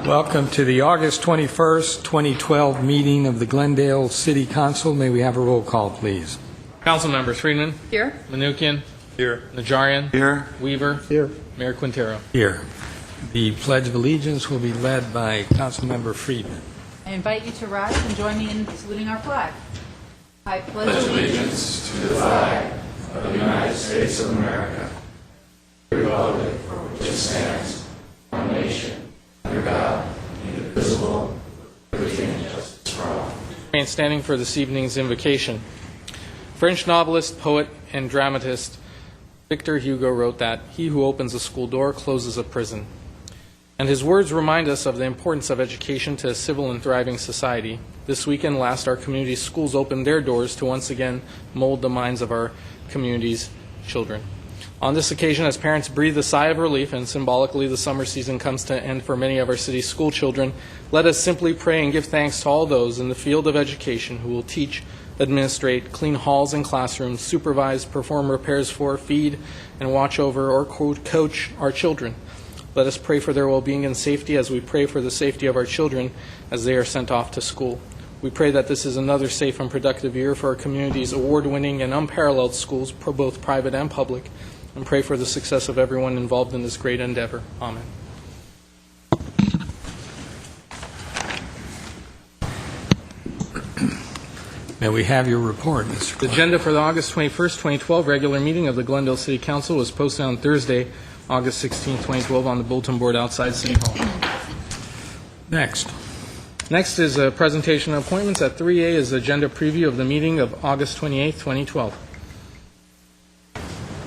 Welcome to the August 21st, 2012 meeting of the Glendale City Council. May we have a roll call, please? Council members: Friedman. Here. Manukian. Here. Najarian. Here. Weaver. Here. Mayor Quintero. Here. The Pledge of Allegiance will be led by Councilmember Friedman. I invite you to rise and join me in saluting our flag. I pledge allegiance to the flag of the United States of America, the republic for which it stands, one nation, under God, indivisible, with liberty and justice for all. Remain standing for this evening's invocation. French novelist, poet, and dramatist Victor Hugo wrote that he who opens a school door closes a prison. And his words remind us of the importance of education to a civil and thriving society. This weekend last, our community's schools opened their doors to once again mold the minds of our community's children. On this occasion, as parents breathe a sigh of relief and symbolically the summer season comes to an end for many of our city's school children, let us simply pray and give thanks to all those in the field of education who will teach, administrate, clean halls and classrooms, supervise, perform repairs for, feed, and watch over or coach our children. Let us pray for their well-being and safety as we pray for the safety of our children as they are sent off to school. We pray that this is another safe and productive year for our community's award-winning and unparalleled schools, both private and public, and pray for the success of everyone involved in this great endeavor. Amen. May we have your report, Mr. The Clerk? agenda for the August 21st, 2012 regular meeting of the Glendale City Council was posted on Thursday, August 16, 2012 on the bulletin board outside City Hall. Next. Next is a presentation of appointments. At 3A is the agenda preview of the meeting of August 28, 2012.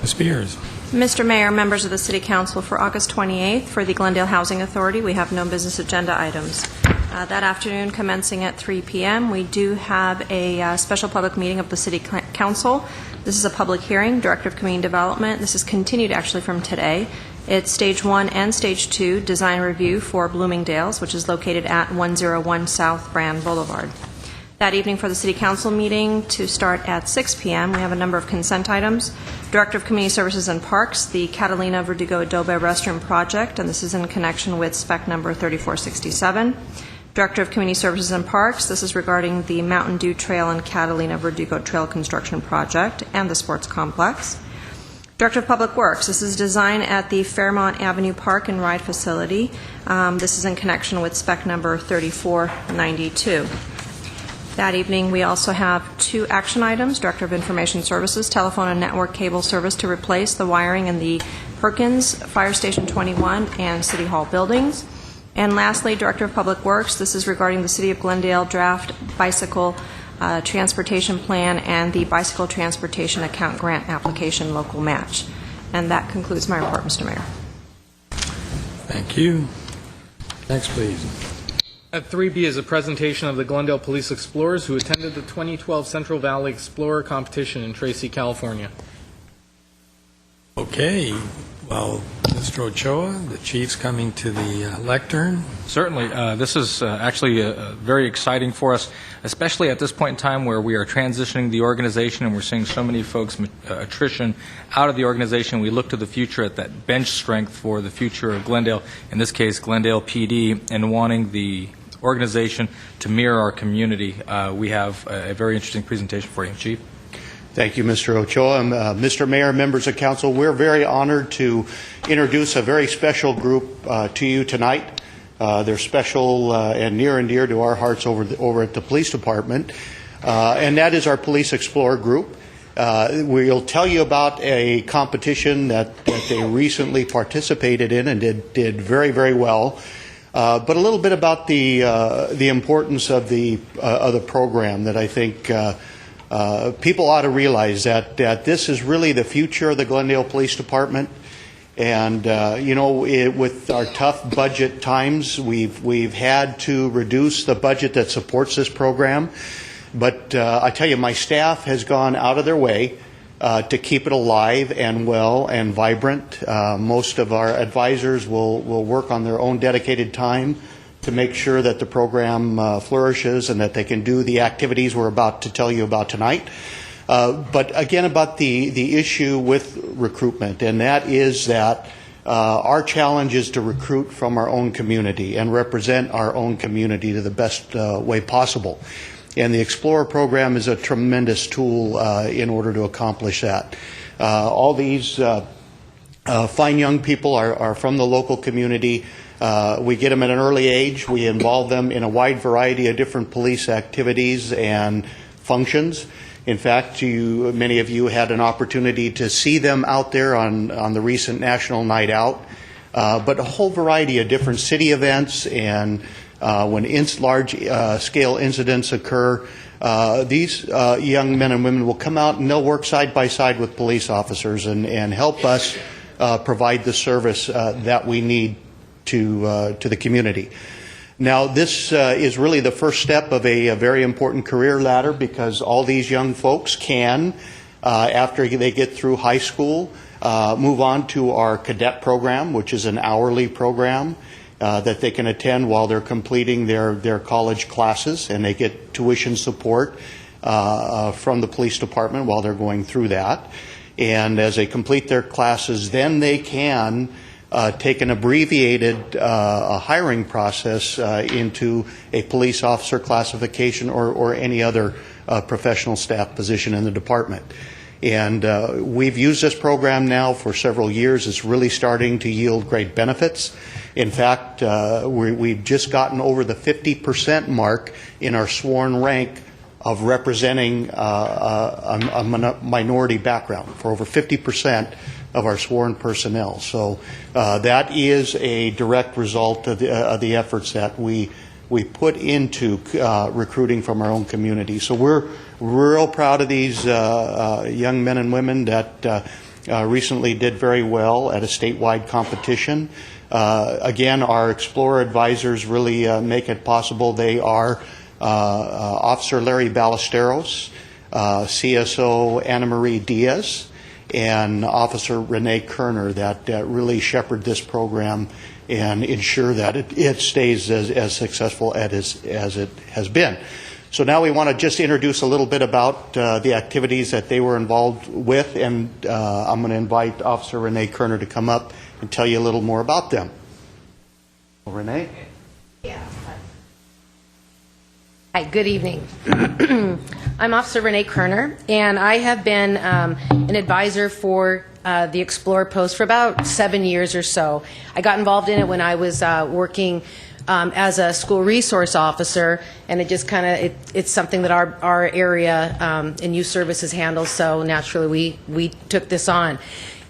Ms. Spears. Mr. Mayor, members of the City Council, for August 28th, for the Glendale Housing Authority, we have no business agenda items. That afternoon, commencing at 3 p.m., we do have a special public meeting of the City Council. This is a public hearing, Director of Community Development. This is continued actually from today. It's Stage 1 and Stage 2 design review for Bloomingdale's, which is located at 101 South Brand Boulevard. That evening for the City Council meeting to start at 6 p.m., we have a number of consent items. Director of Community Services and Parks, the Catalina Verdugo Adobe Restroom Project, and this is in connection with spec number 3467. Director of Community Services and Parks, this is regarding the Mountain Dew Trail and Catalina Verdugo Trail Construction Project and the sports complex. Director of Public Works, this is design at the Fairmont Avenue Park and Ride Facility. This is in connection with spec number 3492. That evening, we also have two action items. Director of Information Services, telephone and network cable service to replace the wiring in the Perkins, Fire Station 21, and City Hall buildings. And lastly, Director of Public Works, this is regarding the City of Glendale draft bicycle transportation plan and the bicycle transportation account grant application local match. And that concludes my report, Mr. Mayor. Thank you. Next, please. At 3B is a presentation of the Glendale Police Explorers who attended the 2012 Central Valley Explorer Competition in Tracy, California. Okay. Well, Mr. Ochoa, the chief's coming to the lectern. Certainly. This is actually very exciting for us, especially at this point in time where we are transitioning the organization and we're seeing so many folks attrition out of the organization. We look to the future at that bench strength for the future of Glendale, in this case Glendale PD, and wanting the organization to mirror our community. We have a very interesting presentation for you, Chief. Thank you, Mr. Ochoa. Mr. Mayor, members of council, we're very honored to introduce a very special group to you tonight. They're special and near and dear to our hearts over at the police department, and that is our Police Explorer group. We'll tell you about a competition that they recently participated in and did very, very well. But a little bit about the importance of the program that I think people ought to realize that this is really the future of the Glendale Police Department. And with our tough budget times, we've had to reduce the budget that supports this program. But I tell you, my staff has gone out of their way to keep it alive and well and vibrant. Most of our advisors will work on their own dedicated time to make sure that the program flourishes and that they can do the activities we're about to tell you about tonight. But again, about the issue with recruitment, and that is that Our challenge is to recruit from our own community and represent our own community to the best way possible. And the Explorer program is a tremendous tool in order to accomplish that. All these fine young people are from the local community. We get them at an early age. We involve them in a wide variety of different police activities and functions. In fact, many of you had an opportunity to see them out there on the recent National Night Out. But a whole variety of different city events, and when large-scale incidents occur, these young men and women will come out and they'll work side by side with police officers and help us provide the service that we need to the community. Now, this is really the first step of a very important career ladder, because all these young folks can, after they get through high school, move on to our cadet program, which is an hourly program that they can attend while they're completing their college classes, and they get tuition support from the police department while they're going through that. And as they complete their classes, then they can take an abbreviated hiring process into a police officer classification or any other professional staff position in the department. And we've used this program now for several years. It's really starting to yield great benefits. In fact, we've just gotten over the 50% mark in our sworn rank of representing a minority background, for over 50% of our sworn personnel. So that is a direct result of the efforts that we put into recruiting from our own community. So we're real proud of these young men and women that recently did very well at a statewide competition. Again, our Explorer advisors really make it possible. They are Officer Larry Ballesteros, CSO Anna Marie Diaz, and Officer Renee Kerner that really shepherd this program and ensure that it stays as successful as it has been. So now we want to just introduce a little bit about the activities that they were involved with, and I'm going to invite Officer Renee Kerner to come up and tell you a little more about them. Well, Renee? Yeah. Hi, good evening. I'm Officer Renee Kerner, and I have been an advisor for the Explorer post for about 7 years or so. I got involved in it when I was working as a school resource officer, and it just kind of, it's something that our area in youth services handles, so naturally we took this on.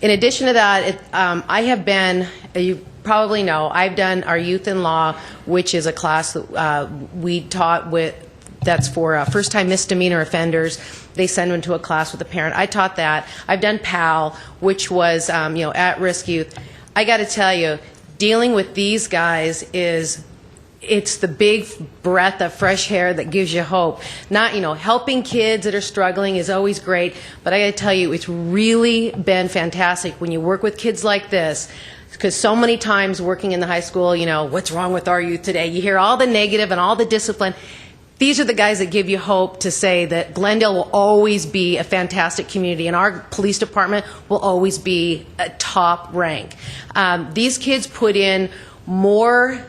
In addition to that, I have been, you probably know, I've done our Youth in Law, which is a class that we taught with, that's for first-time misdemeanor offenders. They send them to a class with a parent. I taught that. I've done PAL, which was at-risk youth. I got to tell you, dealing with these guys it's the big breath of fresh air that gives you hope. Not, helping kids that are struggling is always great, but I got to tell you, it's really been fantastic when you work with kids like this. Because so many times working in the high school, what's wrong with our youth today? You hear all the negative and all the discipline. These are the guys that give you hope to say that Glendale will always be a fantastic community, and our police department will always be a top rank. These kids put in more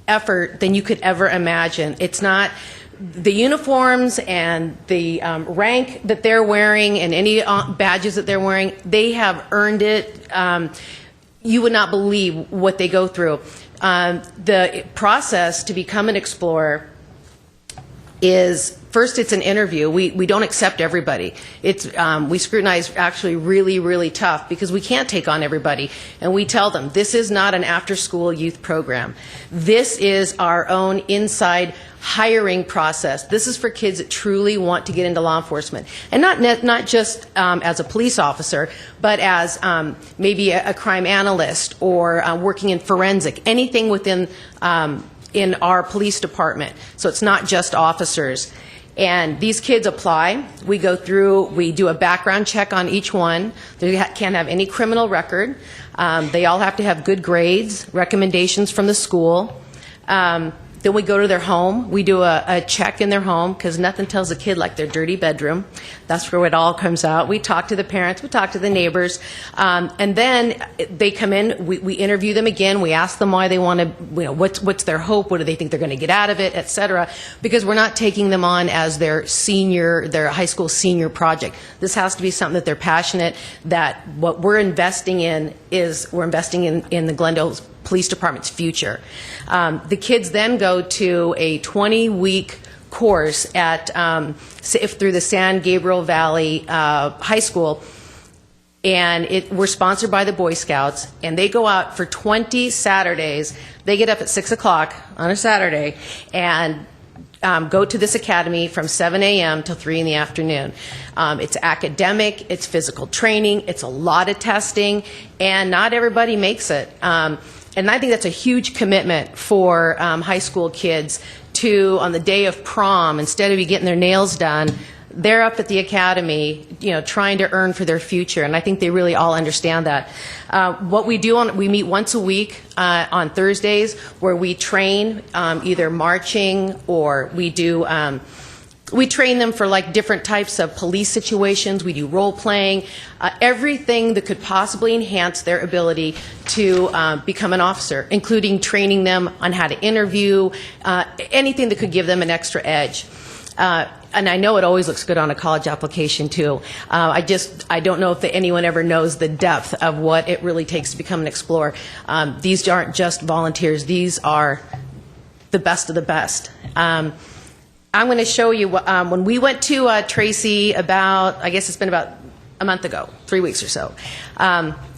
effort than you could ever imagine. It's not the uniforms and the rank that they're wearing and any badges that they're wearing. They have earned it. You would not believe what they go through. The process to become an Explorer is, first it's an interview. We don't accept everybody. We scrutinize actually really, really tough because we can't take on everybody. And we tell them, this is not an after-school youth program. This is our own inside hiring process. This is for kids that truly want to get into law enforcement. And not just as a police officer, but as maybe a crime analyst or working in forensic, anything within in our police department. So it's not just officers. And these kids apply. We go through, we do a background check on each one. They can't have any criminal record. They all have to have good grades, recommendations from the school. Then we go to their home. We do a check in their home because nothing tells a kid like their dirty bedroom. That's where it all comes out. We talk to the parents. We talk to the neighbors. And then they come in. We interview them again. We ask them why they want to, what's their hope? What do they think they're going to get out of it, et cetera. Because we're not taking them on as their high school senior project. This has to be something that they're passionate, that what we're investing in is we're investing in the Glendale Police Department's future. The kids then go to a 20-week course at through the San Gabriel Valley High School, and we're sponsored by the Boy Scouts, and they go out for 20 Saturdays. They get up at 6 o'clock on a Saturday and go to this academy from 7 a.m. till 3 in the afternoon. It's academic, it's physical training, it's a lot of testing, and not everybody makes it. And I think that's a huge commitment for high school kids to, on the day of prom, instead of getting their nails done, they're up at the academy, trying to earn for their future. And I think they really all understand that. What we do, we meet once a week on Thursdays, where we train either marching, or we train them for like different types of police situations. We do role playing, everything that could possibly enhance their ability to become an officer, including training them on how to interview, anything that could give them an extra edge. And I know it always looks good on a college application too. I don't know if anyone ever knows the depth of what it really takes to become an explorer. These aren't just volunteers. These are the best of the best. I'm going to show you when we went to Tracy I guess it's been about a month ago, 3 weeks or so.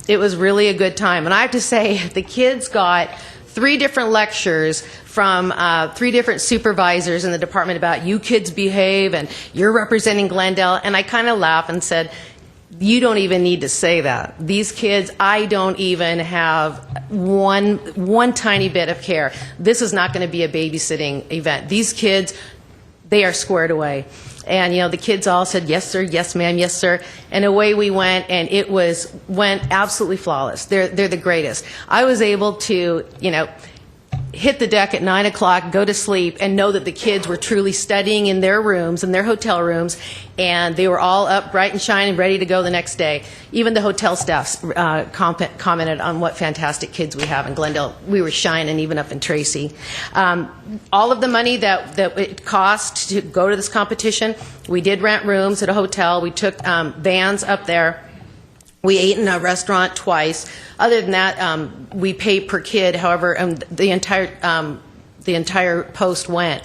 It was really a good time. And I have to say, the kids got 3 different lectures from 3 different supervisors in the department about you kids behave and you're representing Glendale. And I kind of laughed and said, you don't even need to say that. These kids, I don't even have one tiny bit of care. This is not going to be a babysitting event. These kids, they are squared away. And, the kids all said, yes, sir, yes, ma'am, yes, sir. And away we went, and it went absolutely flawless. They're the greatest. I was able to, hit the deck at 9 o'clock, go to sleep, and know that the kids were truly studying in their rooms, in their hotel rooms, and they were all up bright and shining, ready to go the next day. Even the hotel staff commented on what fantastic kids we have in Glendale. We were shining even up in Tracy. All of the money that it cost to go to this competition, we did rent rooms at a hotel. We took vans up there. We ate in a restaurant twice. Other than that, we pay per kid. However, the entire post went.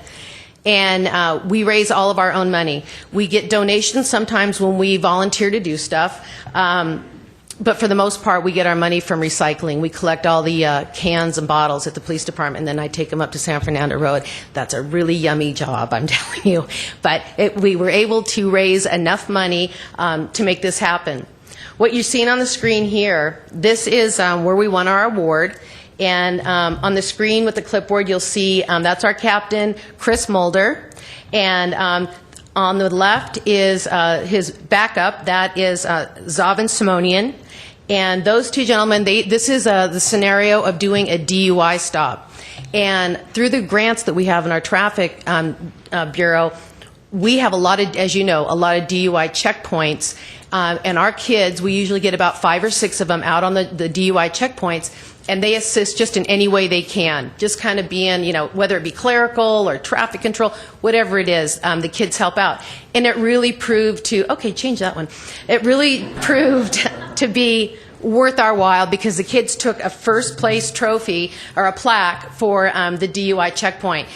And we raise all of our own money. We get donations sometimes when we volunteer to do stuff. But for the most part, we get our money from recycling. We collect all the cans and bottles at the police department, and then I take them up to San Fernando Road. That's a really yummy job, I'm telling you. But we were able to raise enough money to make this happen. What you're seeing on the screen here, this is where we won our award. And on the screen with the clipboard, you'll see that's our captain, Chris Mulder. And on the left is his backup. That is Zavin Simonian. And those 2 gentlemen, this is the scenario of doing a DUI stop. And through the grants that we have in our traffic bureau, we have a lot of DUI checkpoints. And our kids, we usually get about 5 or 6 of them out on the DUI checkpoints, and they assist just in any way they can, just kind of being, whether it be clerical or traffic control, whatever it is, the kids help out. And it really proved change that one. It really proved to be worth our while, because the kids took a first place trophy or a plaque for the DUI checkpoint.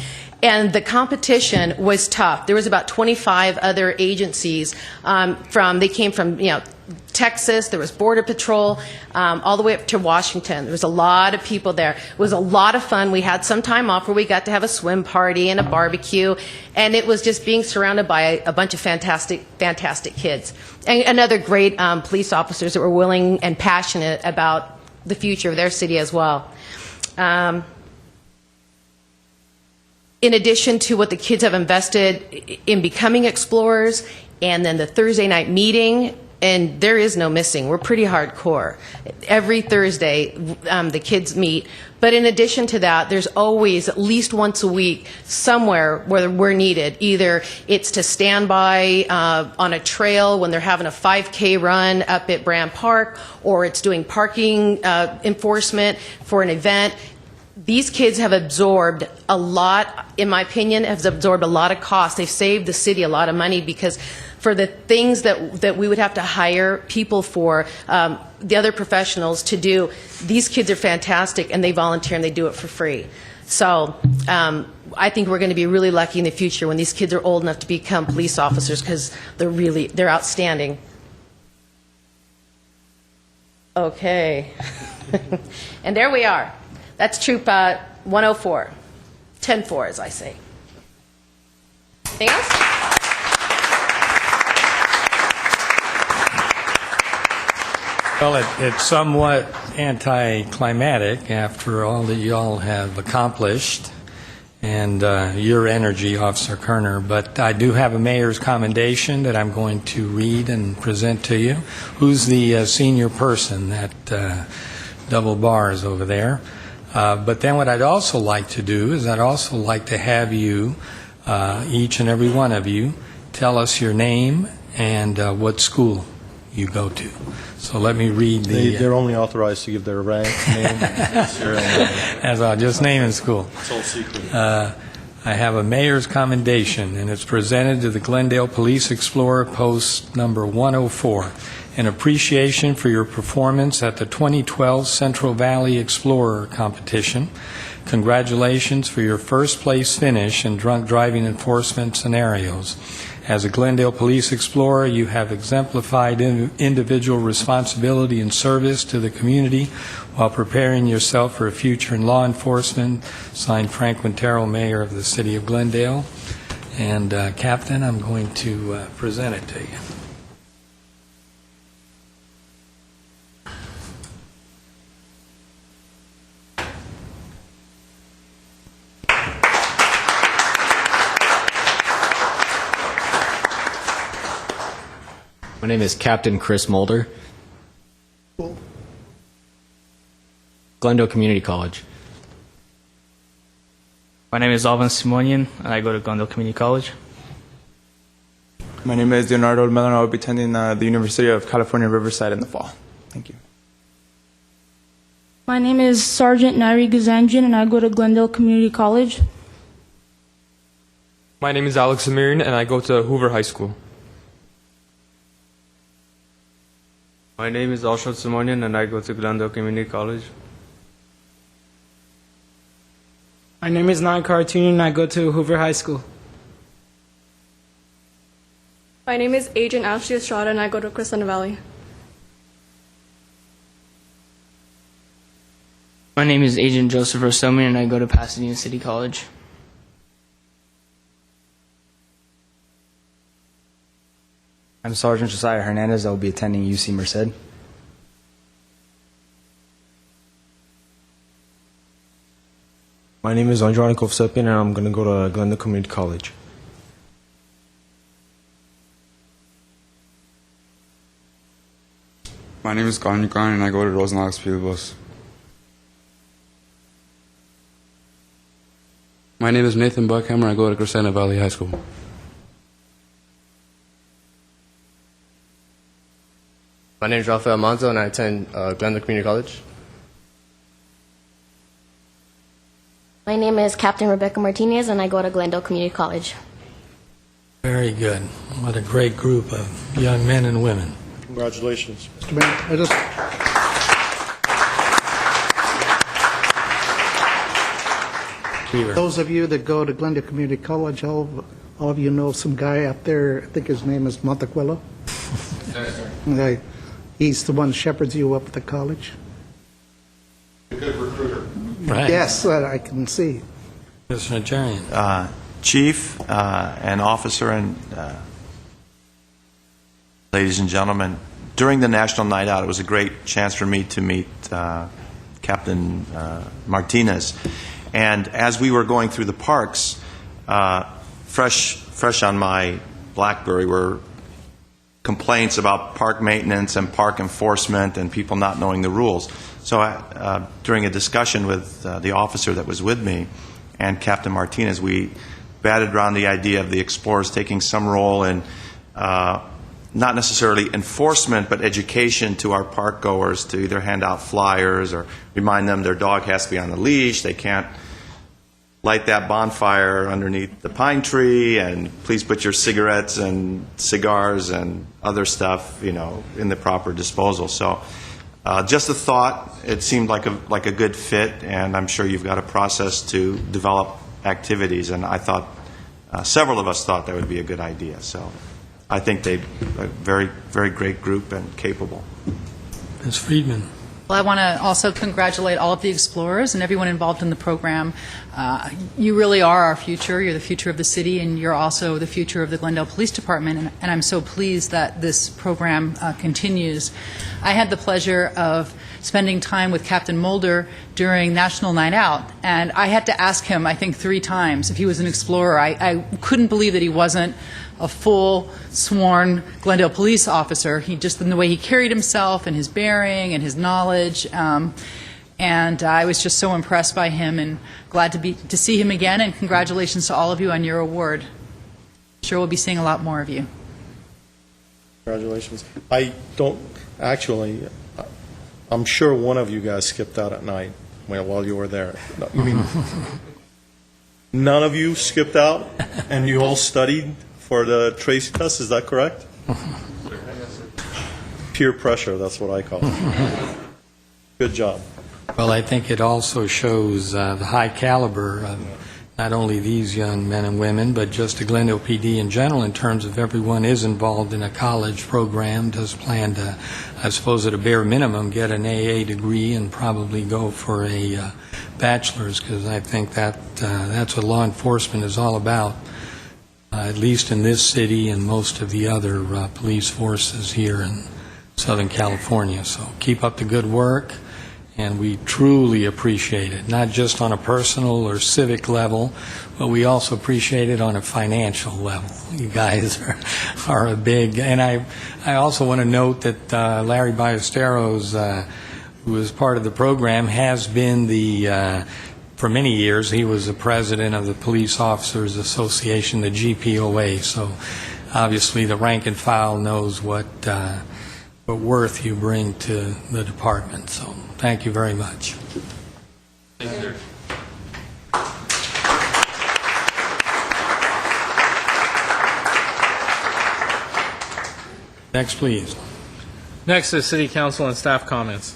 And the competition was tough. There was about 25 other agencies they came from, Texas, there was Border Patrol, all the way up to Washington. There was a lot of people there. It was a lot of fun. We had some time off where we got to have a swim party and a barbecue, and it was just being surrounded by a bunch of fantastic kids. And other great police officers that were willing and passionate about the future of their city as well. In addition to what the kids have invested in becoming explorers, and then the Thursday night meeting and there is no missing. We're pretty hardcore. Every Thursday, the kids meet. But in addition to that, there's always, at least once a week, somewhere where we're needed. Either it's to stand by on a trail when they're having a 5K run up at Brand Park, or it's doing parking enforcement for an event. These kids have absorbed a lot, in my opinion, have absorbed a lot of cost. They've saved the city a lot of money because for the things that we would have to hire people for, the other professionals to do, these kids are fantastic and they volunteer and they do it for free. So I think we're going to be really lucky in the future when these kids are old enough to become police officers because they're outstanding. Okay. And there we are. That's Troop 104. 10-4, as I say. Anything else? Well, it's somewhat anticlimactic after all that you all have accomplished and your energy, Officer Kerner. But I do have a mayor's commendation that I'm going to read and present to you. Who's the senior person? That double bars over there. But then what I'd also like to do is I'd also like to have you, each and every one of you, tell us your name and what school you go to. So let me read the... They're only authorized to give their rank, name, as well, just name and school. It's all secret. I have a mayor's commendation, and it's presented to the Glendale Police Explorer Post number 104. An appreciation for your performance at the 2012 Central Valley Explorer Competition. Congratulations for your first place finish in drunk driving enforcement scenarios. As a Glendale Police Explorer, you have exemplified individual responsibility and service to the community while preparing yourself for a future in law enforcement. Signed, Frank Quintero, Mayor of the City of Glendale. And Captain, I'm going to present it to you. My name is Captain Chris Mulder. Glendale Community College. My name is Alvin Simonian, and I go to Glendale Community College. My name is Leonardo Mellon. I will be attending the University of California, Riverside in the fall. Thank you. My name is Sergeant Nairi Gazanjian, and I go to Glendale Community College. My name is Alex Amirin, and I go to Hoover High School. My name is Ashot Simonian, and I go to Glendale Community College. My name is Nan Cartoonian, and I go to Hoover High School. My name is Agent Ashley Estrada, and I go to Crescent Valley. My name is Agent Joseph Rostomian, and I go to Pasadena City College. I'm Sergeant Josiah Hernandez. I will be attending UC Merced. My name is Andronikov Sepin, and I'm going to go to Glendale Community College. My name is Colin Yukan, and I go to Rosenlax Pubos. My name is Nathan Buckhammer. I go to Crescent Valley High School. My name is Rafael Manzo, and I attend Glendale Community College. My name is Captain Rebecca Martinez, and I go to Glendale Community College. Very good. What a great group of young men and women. Congratulations. Mr. Mayor, those of you that go to Glendale Community College, all of you know some guy up there, I think his name is Montequillo. Okay. He's the one that shepherds you up at the college. A good recruiter. Right. Yes, I can see. Mr. Najarian. Chief and officer and ladies and gentlemen, during the National Night Out, it was a great chance for me to meet Captain Martinez. And as we were going through the parks, fresh on my BlackBerry were complaints about park maintenance and park enforcement and people not knowing the rules. So during a discussion with the officer that was with me and Captain Martinez, we batted around the idea of the explorers taking some role in not necessarily enforcement, but education to our park goers, to either hand out flyers or remind them their dog has to be on the leash, they can't light that bonfire underneath the pine tree, and please put your cigarettes and cigars and other stuff, in the proper disposal. So just a thought. It seemed like a good fit, and I'm sure you've got a process to develop activities, and I thought, several of us thought that would be a good idea. So I think they're a very, very great group and capable. Ms. Friedman. Well, I want to also congratulate all of the explorers and everyone involved in the program. You really are our future. You're the future of the city, and you're also the future of the Glendale Police Department, and I'm so pleased that this program continues. I had the pleasure of spending time with Captain Mulder during National Night Out, and I had to ask him, I think, 3 times if he was an explorer. I couldn't believe that he wasn't a full sworn Glendale police officer. He just, in the way he carried himself and his bearing and his knowledge, and I was just so impressed by him and glad to see him again, and congratulations to all of you on your award. I'm sure we'll be seeing a lot more of you. Congratulations. I'm sure one of you guys skipped out at night while you were there. No, you mean none of you skipped out and you all studied for the Tracy test, is that correct? Peer pressure, that's what I call it. Good job. Well, I think it also shows the high caliber of not only these young men and women, but just the Glendale PD in general, in terms of everyone is involved in a college program, does plan to, I suppose at a bare minimum, get an AA degree and probably go for a bachelor's, because I think that's what law enforcement is all about. At least in this city and most of the other police forces here in Southern California. So keep up the good work, and we truly appreciate it, not just on a personal or civic level, but we also appreciate it on a financial level. You guys are a big, and I also want to note that Larry Ballesteros, who is part of the program, has been for many years, he was the president of the Police Officers Association, the GPOA, so obviously the rank and file knows what worth you bring to the department. So thank you very much. Thank you. Next, please. Next is City Council and staff comments.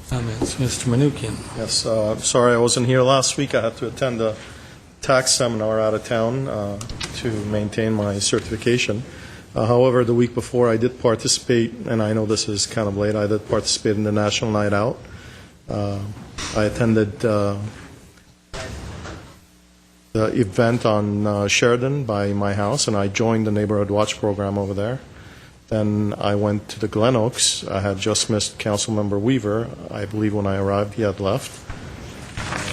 Comments, Mr. Manukian. Yes, sorry I wasn't here last week. I had to attend a tax seminar out of town to maintain my certification. However, the week before I did participate, and I know this is kind of late, I did participate in the National Night Out. I attended the event on Sheridan by my house, and I joined the Neighborhood Watch program over there. Then I went to the Glen Oaks. I had just missed Councilmember Weaver. I believe when I arrived, he had left.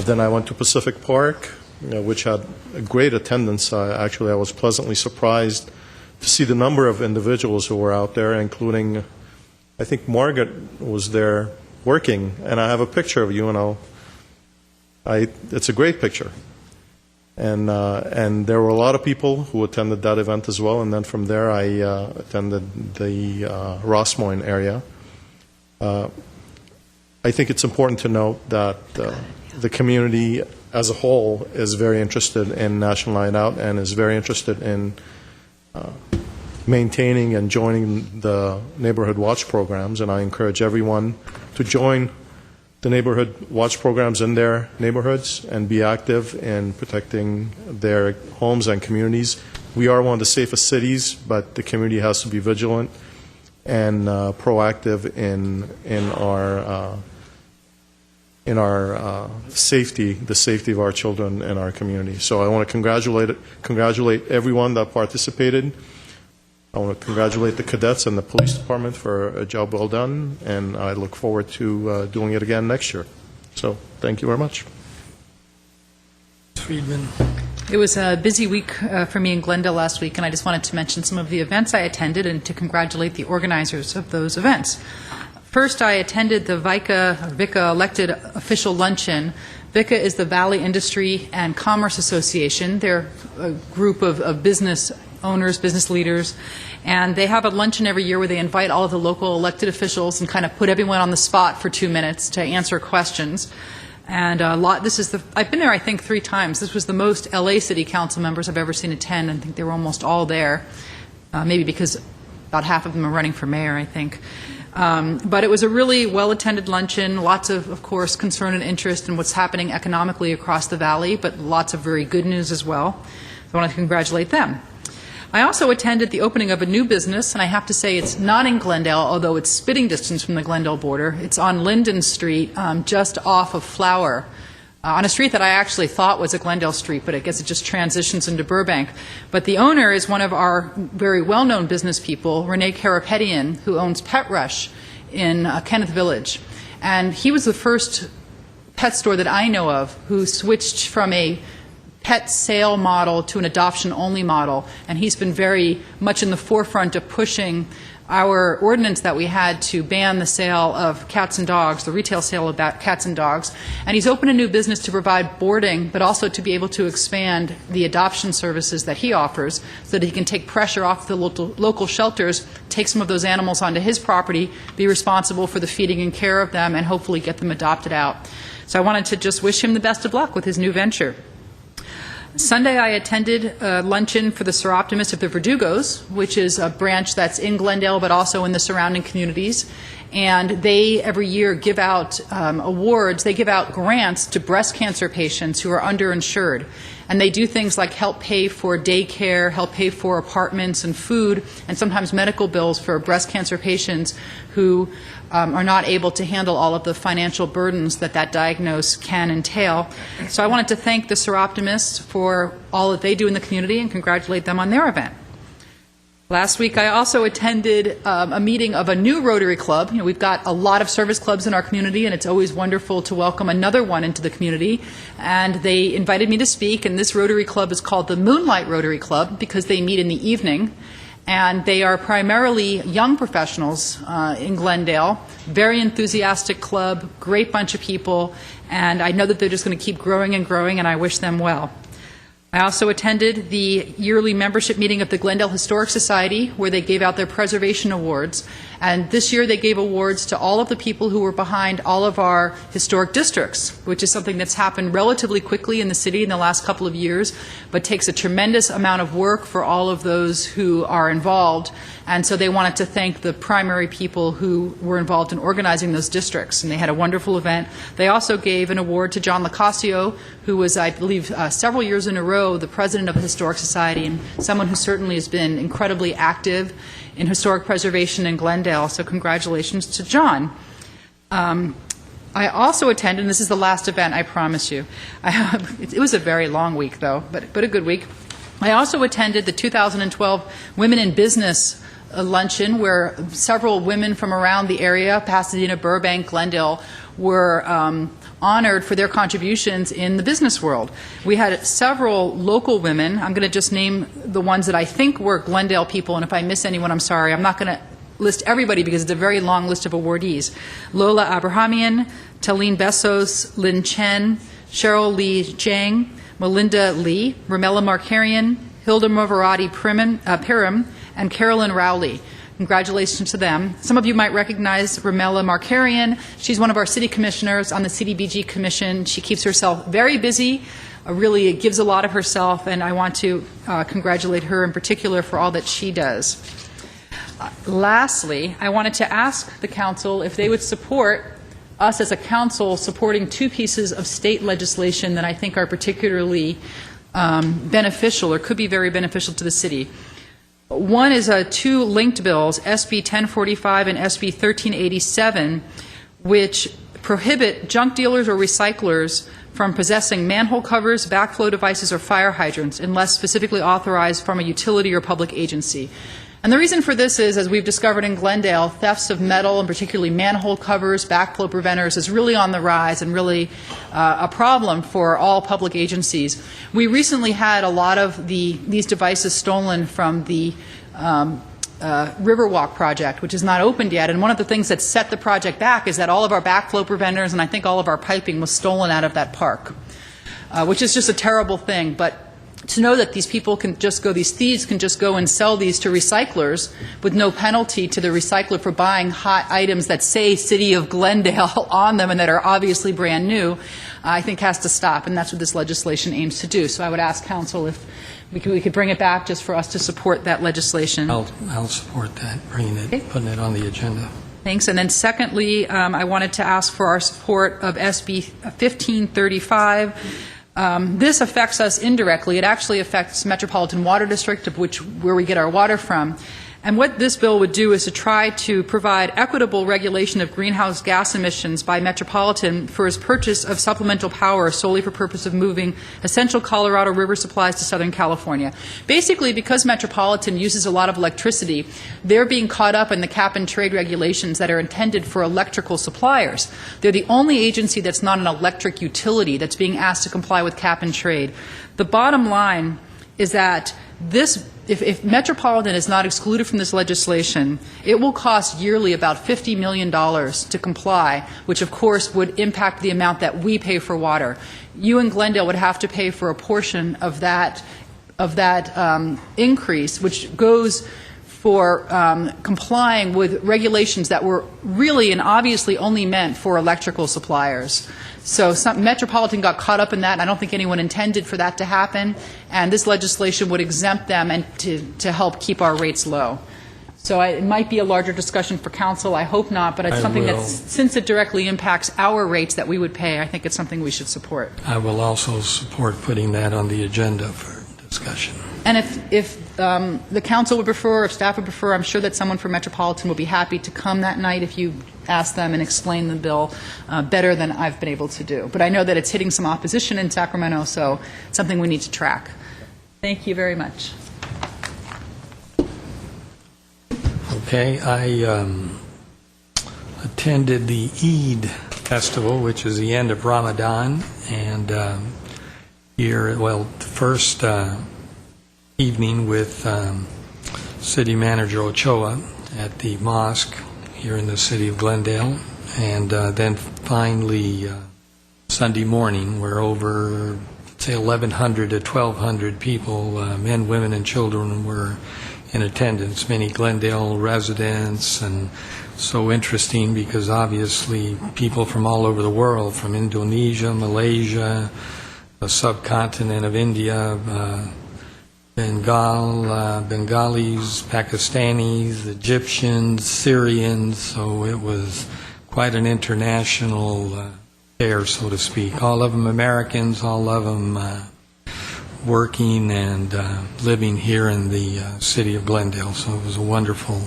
Then I went to Pacific Park, which had a great attendance. I was pleasantly surprised to see the number of individuals who were out there, including, I think Margaret was there working, and I have a picture of you, and it's a great picture. And there were a lot of people who attended that event as well. And then from there, I attended the Rossmoyne area. I think it's important to note that the community as a whole is very interested in National Night Out and is very interested in maintaining and joining the Neighborhood Watch programs. And I encourage everyone to join the Neighborhood Watch programs in their neighborhoods and be active in protecting their homes and communities. We are one of the safest cities, but the community has to be vigilant and proactive in our safety, the safety of our children and our community. So I want to congratulate everyone that participated. I want to congratulate the cadets and the police department for a job well done, and I look forward to doing it again next year. So thank you very much. Friedman. It was a busy week for me in Glendale last week, and I just wanted to mention some of the events I attended and to congratulate the organizers of those events. First, I attended the VICA elected official luncheon. VICA is the Valley Industry and Commerce Association. They're a group of business owners, business leaders, and they have a luncheon every year where they invite all of the local elected officials and kind of put everyone on the spot for 2 minutes to answer questions. And I've been there, I think, 3 times. This was the most LA City Council members I've ever seen attend. I think they were almost all there, maybe because about half of them are running for mayor, I think. But it was a really well-attended luncheon, lots of course, concern and interest in what's happening economically across the valley, but lots of very good news as well. So I want to congratulate them. I also attended the opening of a new business, and I have to say it's not in Glendale, although it's spitting distance from the Glendale border. It's on Linden Street, just off of Flower, on a street that I actually thought was a Glendale street, but I guess it just transitions into Burbank. But the owner is one of our very well-known business people, Renee Karapetian, who owns Pet Rush in Kenneth Village. And he was the first pet store that I know of who switched from a pet sale model to an adoption-only model, and he's been very much in the forefront of pushing our ordinance that we had to ban the sale of cats and dogs, the retail sale of cats and dogs. And he's opened a new business to provide boarding, but also to be able to expand the adoption services that he offers so that he can take pressure off the local shelters, take some of those animals onto his property, be responsible for the feeding and care of them, and hopefully get them adopted out. So I wanted to just wish him the best of luck with his new venture. Sunday, I attended a luncheon for the Seroptimists of the Verdugos, which is a branch that's in Glendale but also in the surrounding communities. And they, every year, give out awards. They give out grants to breast cancer patients who are underinsured. And they do things like help pay for daycare, help pay for apartments and food, and sometimes medical bills for breast cancer patients who are not able to handle all of the financial burdens that diagnosis can entail. So I wanted to thank the Seroptimists for all that they do in the community and congratulate them on their event. Last week, I also attended a meeting of a new Rotary Club. You know, we've got a lot of service clubs in our community, and it's always wonderful to welcome another one into the community. And they invited me to speak, and this Rotary Club is called the Moonlight Rotary Club because they meet in the evening. And they are primarily young professionals in Glendale, very enthusiastic club, great bunch of people, and I know that they're just going to keep growing and growing, and I wish them well. I also attended the yearly membership meeting of the Glendale Historic Society, where they gave out their preservation awards. And this year they gave awards to all of the people who were behind all of our historic districts, which is something that's happened relatively quickly in the city in the last couple of years, but takes a tremendous amount of work for all of those who are involved. And so they wanted to thank the primary people who were involved in organizing those districts, and they had a wonderful event. They also gave an award to John Lacasio, who was, I believe, several years in a row the president of the Historic Society, and someone who certainly has been incredibly active in historic preservation in Glendale. So congratulations to John. I also attended, and this is the last event, I promise you. It was a very long week, though, but a good week. I also attended the 2012 Women in Business luncheon, where several women from around the area, Pasadena, Burbank, Glendale, were honored for their contributions in the business world. We had several local women. I'm going to just name the ones that I think were Glendale people, and if I miss anyone, I'm sorry. I'm not going to list everybody because it's a very long list of awardees. Lola Abrahamian, Talene Bessos, Lynn Chen, Cheryl Lee Jang, Melinda Lee, Ramella Markarian, Hilda Mavarati Piram, and Carolyn Rowley. Congratulations to them. Some of you might recognize Ramella Markarian. She's one of our city commissioners on the CDBG Commission. She keeps herself very busy, really gives a lot of herself, and I want to congratulate her in particular for all that she does. Lastly, I wanted to ask the council if they would support us as a council supporting 2 pieces of state legislation that I think are particularly beneficial or could be very beneficial to the city. One is 2 linked bills, SB 1045 and SB 1387, which prohibit junk dealers or recyclers from possessing manhole covers, backflow devices, or fire hydrants unless specifically authorized from a utility or public agency. And And the reason for this is, as we've discovered in Glendale, thefts of metal, and particularly manhole covers, backflow preventers, is really on the rise and really a problem for all public agencies. We recently had a lot of these devices stolen from the Riverwalk project, which is not opened yet. And one of the things that set the project back is that all of our backflow preventers and I think all of our piping was stolen out of that park, which is just a terrible thing. But to know that these people can just go, these thieves can just go and sell these to recyclers with no penalty to the recycler for buying hot items that say City of Glendale on them and that are obviously brand new, I think has to stop, and that's what this legislation aims to do. So I would ask Council if we could bring it back just for us to support that legislation. I'll support that, putting it on the agenda. Thanks. And then secondly, I wanted to ask for our support of SB 1535. This affects us indirectly. It actually affects Metropolitan Water District, where we get our water from. And what this bill would do is to try to provide equitable regulation of greenhouse gas emissions by Metropolitan for his purchase of supplemental power solely for purpose of moving essential Colorado River supplies to Southern California. Basically, because Metropolitan uses a lot of electricity, they're being caught up in the cap and trade regulations that are intended for electrical suppliers. They're the only agency that's not an electric utility that's being asked to comply with cap and trade. The bottom line is that if Metropolitan is not excluded from this legislation, it will cost yearly about $50 million to comply, which of course would impact the amount that we pay for water. You in Glendale would have to pay for a portion of that increase, which goes for complying with regulations that were really and obviously only meant for electrical suppliers. So Metropolitan got caught up in that, and I don't think anyone intended for that to happen, and this legislation would exempt them and to help keep our rates low. So it might be a larger discussion for Council. I hope not, but it's something that, since it directly impacts our rates that we would pay, I think it's something we should support. I will also support putting that on the agenda for discussion. And if the Council would prefer, if staff would prefer, I'm sure that someone from Metropolitan will be happy to come that night if you ask them and explain the bill better than I've been able to do. But I know that it's hitting some opposition in Sacramento, so it's something we need to track. Thank you very much. Okay, I attended the Eid Festival, which is the end of Ramadan, and the first evening with City Manager Ochoa at the mosque here in the city of Glendale, and then finally Sunday morning, where over, say, 1,100 to 1,200 people, men, women, and children were in attendance, many Glendale residents, and so interesting because obviously people from all over the world, from Indonesia, Malaysia, the subcontinent of India, Bengalis, Pakistanis, Egyptians, Syrians, so it was quite an international affair, so to speak. All of them Americans, all of them working and living here in the city of Glendale, so it was a wonderful,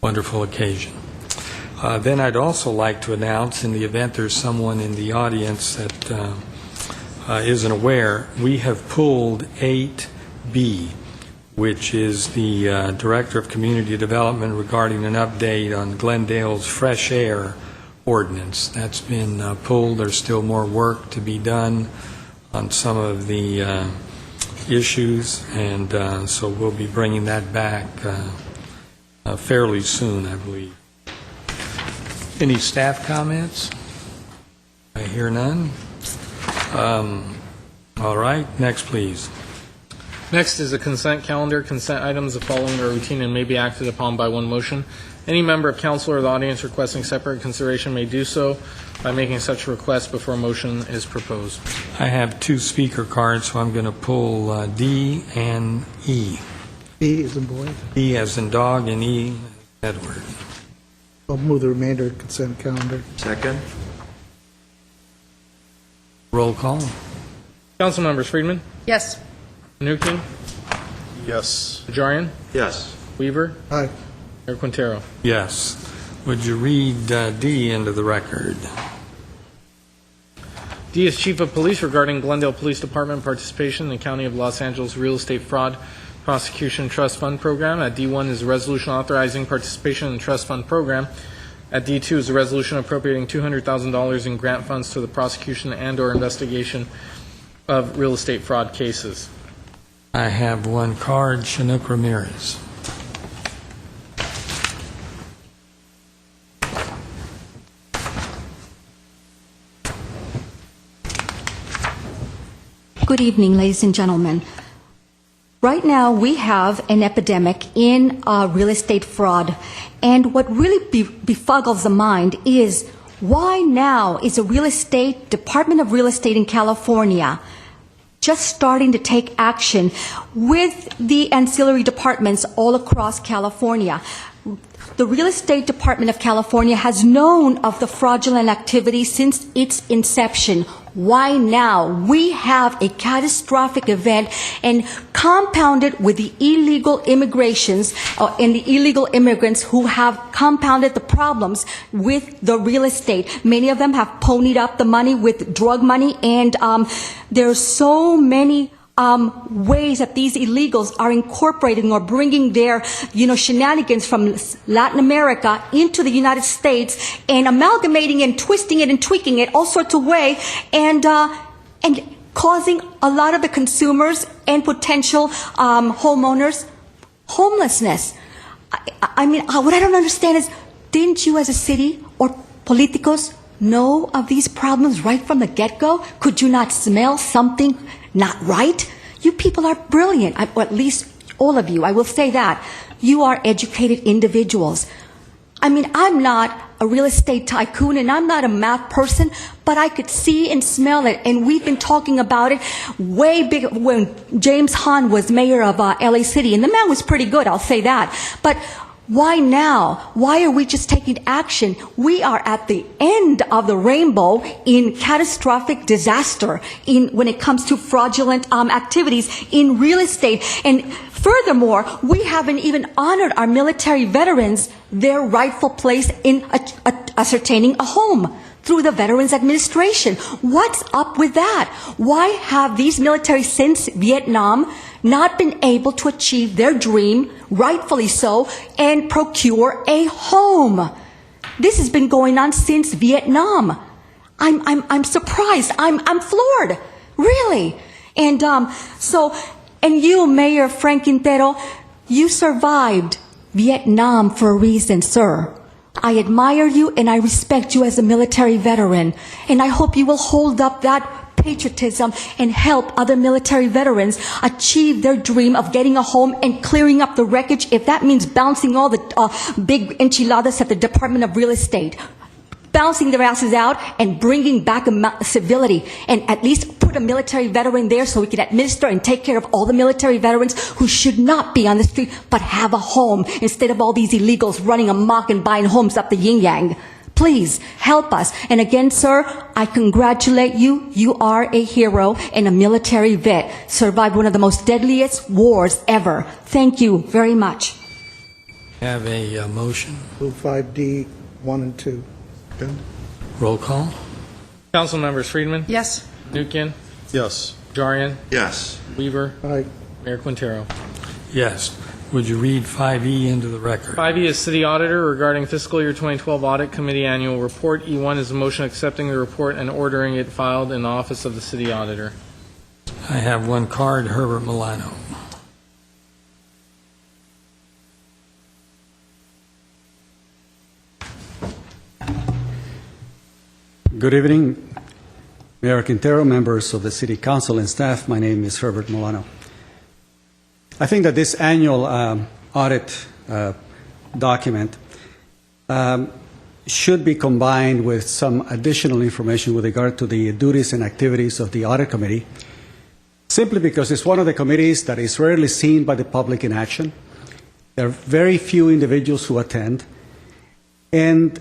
wonderful occasion. Then I'd also like to announce, in the event there's someone in the audience that isn't aware, we have pulled 8B, which is the Director of Community Development regarding an update on Glendale's fresh air ordinance. That's been pulled. There's still more work to be done on some of the issues, and so we'll be bringing that back fairly soon, I believe. Any staff comments? I hear none. All right, next please. Next is a consent calendar. Consent items, the following are routine and may be acted upon by one motion. Any member of council or the audience requesting separate consideration may do so by making such a request before a motion is proposed. I have 2 speaker cards, so I'm going to pull D and E. B as in boy. D as in dog and E as Edward. I'll move the remainder of consent calendar. Second. Roll call. Council members: Friedman, Yes. Menuchyan, Yes. Najarian, Yes. Weaver, Aye. Mayor Quintero. Yes. Would you read D into the record? D is Chief of Police regarding Glendale Police Department participation in the County of Los Angeles real estate fraud Prosecution Trust Fund Program. At D1 is a resolution authorizing participation in the trust fund program. At D2 is a resolution appropriating $200,000 in grant funds to the prosecution and/or investigation of real estate fraud cases. I have one card, Chinook Ramirez. Good evening, ladies and gentlemen. Right now, we have an epidemic in real estate fraud, and what really befuddles the mind is why now is the Department of Real Estate in California just starting to take action with the ancillary departments all across California. The Real Estate Department of California has known of the fraudulent activity since its inception. Why now? We have a catastrophic event and compounded with the illegal immigrations and the illegal immigrants who have compounded the problems with the real estate. Many of them have ponied up the money with drug money, and there's so many ways that these illegals are incorporating or bringing their, shenanigans from Latin America into the United States and amalgamating and twisting it and tweaking it all sorts of ways and causing a lot of the consumers and potential homeowners homelessness. I mean, what I don't understand is, didn't you as a city or politicos know of these problems right from the get-go? Could you not smell something not right? You people are brilliant, or at least all of you, I will say that. You are educated individuals. I mean, I'm not a real estate tycoon and I'm not a math person, but I could see and smell it, and we've been talking about it way big when James Hahn was mayor of LA City, and the man was pretty good, I'll say that. But why now? Why are we just taking action? We are at the end of the rainbow in catastrophic disaster when it comes to fraudulent activities in real estate. And furthermore, we haven't even honored our military veterans their rightful place in ascertaining a home through the Veterans Administration. What's up with that? Why have these military since Vietnam not been able to achieve their dream, rightfully so, and procure a home? This has been going on since Vietnam. I'm surprised. I'm floored, really. And and you, Mayor Frank Quintero, you survived Vietnam for a reason, sir. I admire you and I respect you as a military veteran, and I hope you will hold up that patriotism and help other military veterans achieve their dream of getting a home and clearing up the wreckage, if that means bouncing all the big enchiladas at the Department of Real Estate, bouncing their asses out and bringing back civility, and at least put a military veteran there so we can administer and take care of all the military veterans who should not be on the street but have a home, instead of all these illegals running amok and buying homes up the yin-yang. Please help us. And again, sir, I congratulate you. You are a hero and a military vet. Survived one of the most deadliest wars ever. Thank you very much. Have a motion. Move 5D, 1 and 2. Roll call. Council members: Friedman? Yes. Nukian? Yes. Jarian? Yes. Weaver? Aye. Mayor Quintero. Yes. Would you read 5E into the record? 5E is City Auditor regarding Fiscal Year 2012 Audit Committee Annual Report. E1 is a motion accepting the report and ordering it filed in the Office of the City Auditor. I have one card, Herbert Milano. Good evening, Mayor Quintero, members of the City Council and staff. My name is Herbert Milano. I think that this annual audit document should be combined with some additional information with regard to the duties and activities of the Audit Committee, simply because it's one of the committees that is rarely seen by the public in action. There are very few individuals who attend, and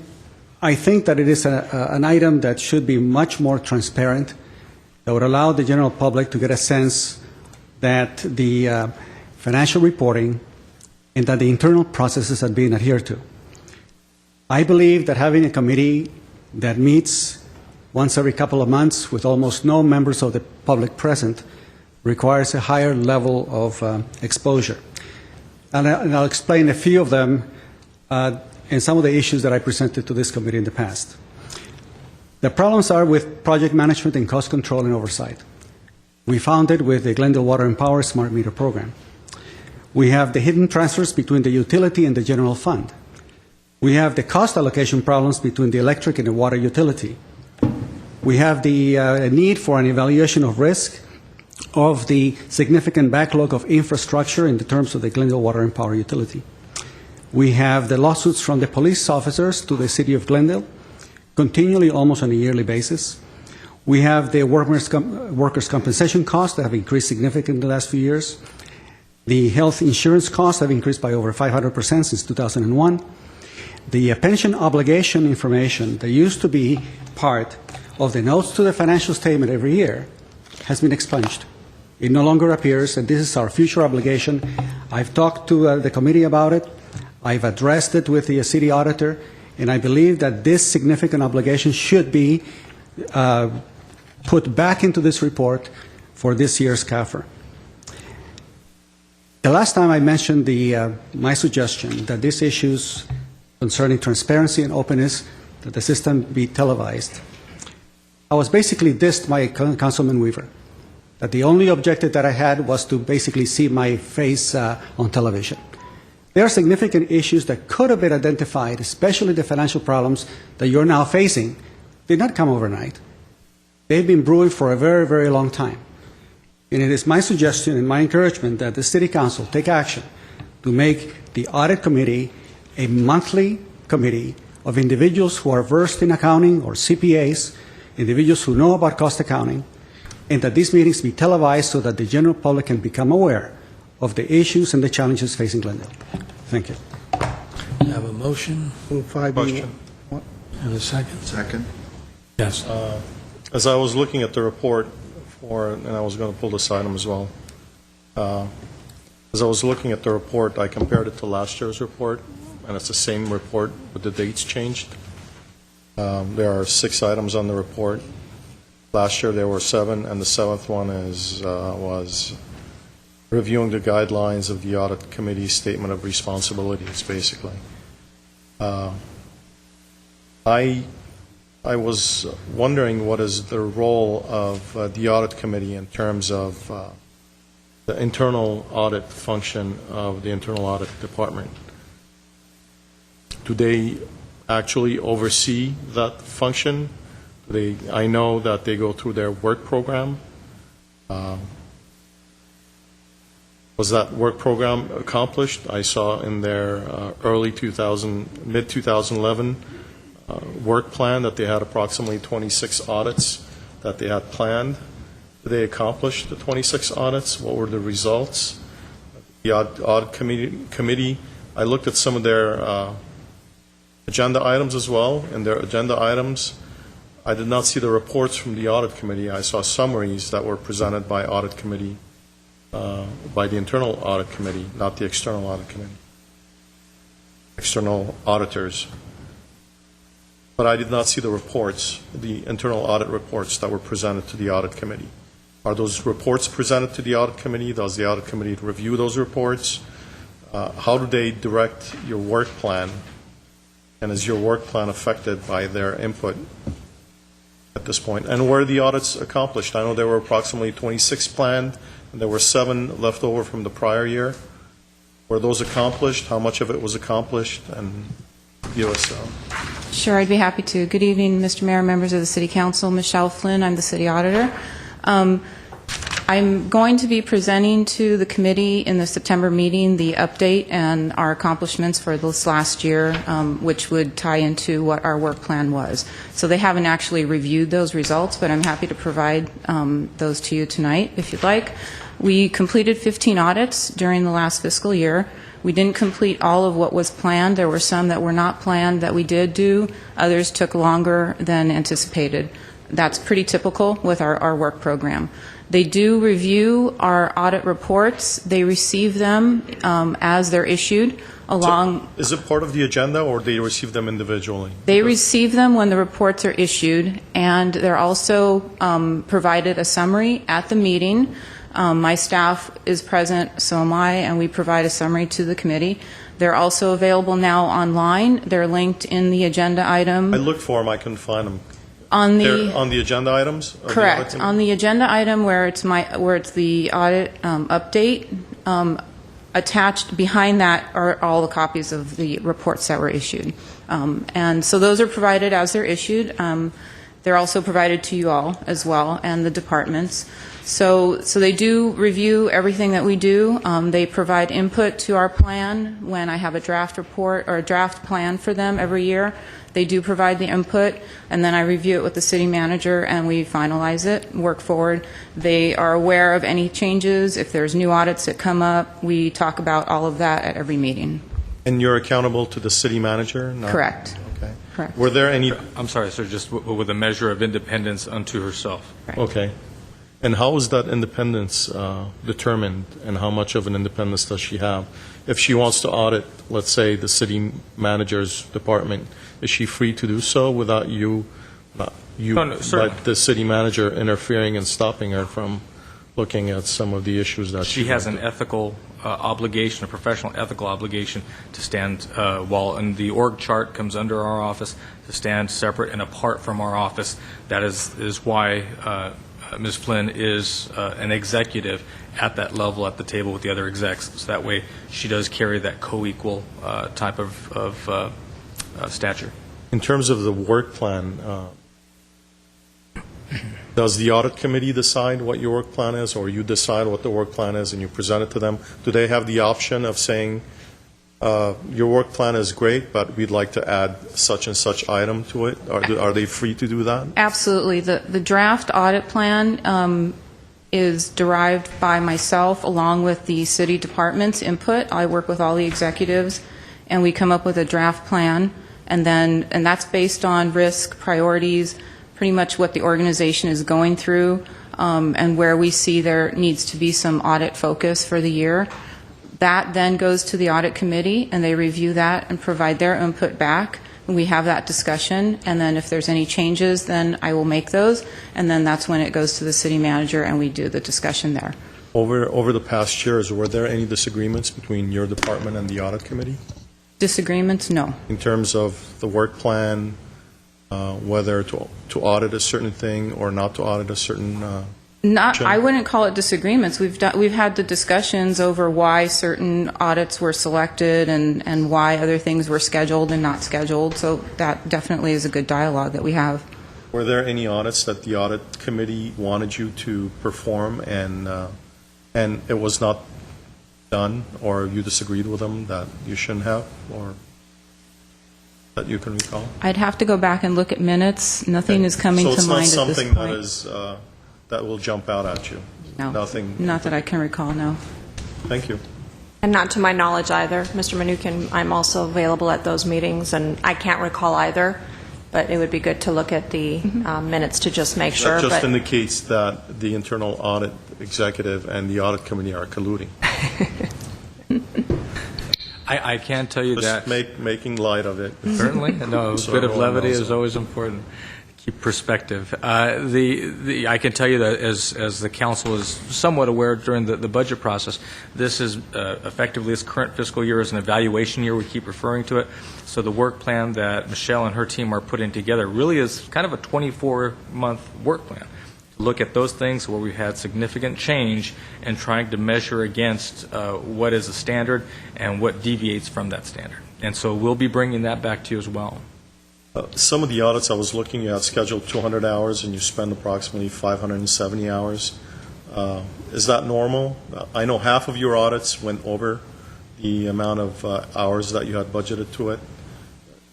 I think that it is an item that should be much more transparent, that would allow the general public to get a sense that the financial reporting and that the internal processes are being adhered to. I believe that having a committee that meets once every couple of months with almost no members of the public present requires a higher level of exposure. And I'll explain a few of them and some of the issues that I presented to this committee in the past. The problems are with project management and cost control and oversight. We found it with the Glendale Water and Power Smart Meter Program. We have the hidden transfers between the utility and the general fund. We have the cost allocation problems between the electric and the water utility. We have the need for an evaluation of risk of the significant backlog of infrastructure in the terms of the Glendale Water and Power Utility. We have the lawsuits from the police officers to the City of Glendale, continually, almost on a yearly basis. We have the workers' compensation costs that have increased significantly in the last few years. The health insurance costs have increased by over 500% since 2001. The pension obligation information that used to be part of the notes to the financial statement every year has been expunged. It no longer appears, and this is our future obligation. I've talked to the committee about it. I've addressed it with the city auditor, and I believe that this significant obligation should be put back into this report for this year's CAFR. The last time I mentioned my suggestion that these issues concerning transparency and openness, that the system be televised, I was basically dissed by Councilman Weaver, that the only objective that I had was to basically see my face on television. There are significant issues that could have been identified, especially the financial problems that you're now facing, did not come overnight. They've been brewing for a very, very long time. And it is my suggestion and my encouragement that the City Council take action to make the Audit Committee a monthly committee of individuals who are versed in accounting or CPAs, individuals who know about cost accounting, and that these meetings be televised so that the general public can become aware of the issues and the challenges facing Glendale. Thank you. I have a motion. Question. And a second. Second. Yes. As I was looking at the report and I was going to pull this item as well, as I was looking at the report, I compared it to last year's report, and it's the same report, but the dates changed. There are 6 items on the report. Last year there were 7, and the 7th one was reviewing the guidelines of the Audit Committee's Statement of Responsibilities, basically. I was wondering what is the role of the Audit Committee in terms of the internal audit function of the Internal Audit Department. Do they actually oversee that function? I know that they go through their work program. Was that work program accomplished? I saw in their mid-2011 work plan that they had approximately 26 audits that they had planned. Did they accomplish the 26 audits? What were the results? The Audit Committee, I looked at some of their agenda items as well. In their agenda items, I did not see the reports from the Audit Committee. I saw summaries that were presented by Audit Committee, by the Internal Audit Committee, not the External Audit Committee, external auditors. But I did not see the reports, the internal audit reports that were presented to the Audit Committee. Are those reports presented to the Audit Committee? Does the Audit Committee review those reports? How do they direct your work plan? And is your work plan affected by their input at this point? And were the audits accomplished? I know there were approximately 26 planned, and there were 7 left over from the prior year. Were those accomplished? How much of it was accomplished? And give us Sure, I'd be happy to. Good evening, Mr. Mayor, members of the City Council. Michelle Flynn, I'm the City Auditor. I'm going to be presenting to the committee in the September meeting the update and our accomplishments for this last year, which would tie into what our work plan was. So they haven't actually reviewed those results, but I'm happy to provide those to you tonight if you'd like. We completed 15 audits during the last fiscal year. We didn't complete all of what was planned. There were some that were not planned that we did do. Others took longer than anticipated. That's pretty typical with our work program. They do review our audit reports. They receive them as they're issued along. So is it part of the agenda, or do they receive them individually? They receive them when the reports are issued, and they're also provided a summary at the meeting My staff is present, so am I, and we provide a summary to the committee. They're also available now online. They're linked in the agenda item. I looked for them, I couldn't find them. On They're on the agenda items? Or the Correct. audit On the agenda item where it's the audit update, attached behind that are all the copies of the reports that were issued. And so those are provided as they're issued. They're also provided to you all as well, and the departments. So they do review everything that we do. They provide input to our plan when I have a draft report or a draft plan for them every year. They do provide the input, and then I review it with the city manager, and we finalize it, work forward. They are aware of any changes. If there's new audits that come up, we talk about all of that at every meeting. And you're accountable to the city manager? Correct. Okay. Correct. Were there any... I'm sorry, sir, just with a measure of independence unto herself. Okay. And how is that independence determined, and how much of an independence does she have? If she wants to audit, let's say, the city manager's department, is she free to do so without you, but the city manager interfering and stopping her from looking at some of the issues that She has an ethical obligation, a professional ethical obligation to stand, and the org chart comes under our office, to stand separate and apart from our office. That is why Ms. Flynn is an executive at that level at the table with the other execs. So that way she does carry that co-equal type of stature. In terms of the work plan, does the audit committee decide what your work plan is, or you decide what the work plan is and you present it to them? Do they have the option of saying, your work plan is great, but we'd like to add such and such item to it? Are they free to do that? Absolutely. The draft audit plan is derived by myself along with the city department's input. I work with all the executives, and we come up with a draft plan, and that's based on risk, priorities, pretty much what the organization is going through, and where we see there needs to be some audit focus for the year. That then goes to the audit committee, and they review that and provide their input back. And we have that discussion, and then if there's any changes, then I will make those, and then that's when it goes to the city manager, and we do the discussion there. Over the past years, were there any disagreements between your department and the audit committee? Disagreements? No. In terms of the work plan, whether to audit a certain thing or not to audit a certain I wouldn't call it disagreements. We've had the discussions over why certain audits were selected and why other things were scheduled and not scheduled. So that definitely is a good dialogue that we have. Were there any audits that the audit committee wanted you to perform and it was not done, or you disagreed with them that you shouldn't have, or that you can recall? I'd have to go back and look at minutes. Nothing is coming to mind at this point. So it's not something that will jump out at you? No. Nothing? Not that I can recall, no. Thank you. And not to my knowledge either. Mr. Mnuchin, I'm also available at those meetings, and I can't recall either, but it would be good to look at the minutes to just make sure. That just indicates that the internal audit executive and the audit committee are colluding. I can tell you just that. Making light of it. Certainly. No, a bit of levity is always important. Keep perspective. I can tell you that as the council is somewhat aware during the budget process, this is effectively this current fiscal year is an evaluation year. We keep referring to it. So the work plan that Michelle and her team are putting together really is kind of a 24-month work plan to look at those things where we've had significant change and trying to measure against what is a standard and what deviates from that standard. And so we'll be bringing that back to you as well. Some of the audits I was looking at scheduled 200 hours, and you spend approximately 570 hours. Is that normal? I know half of your audits went over the amount of hours that you had budgeted to it.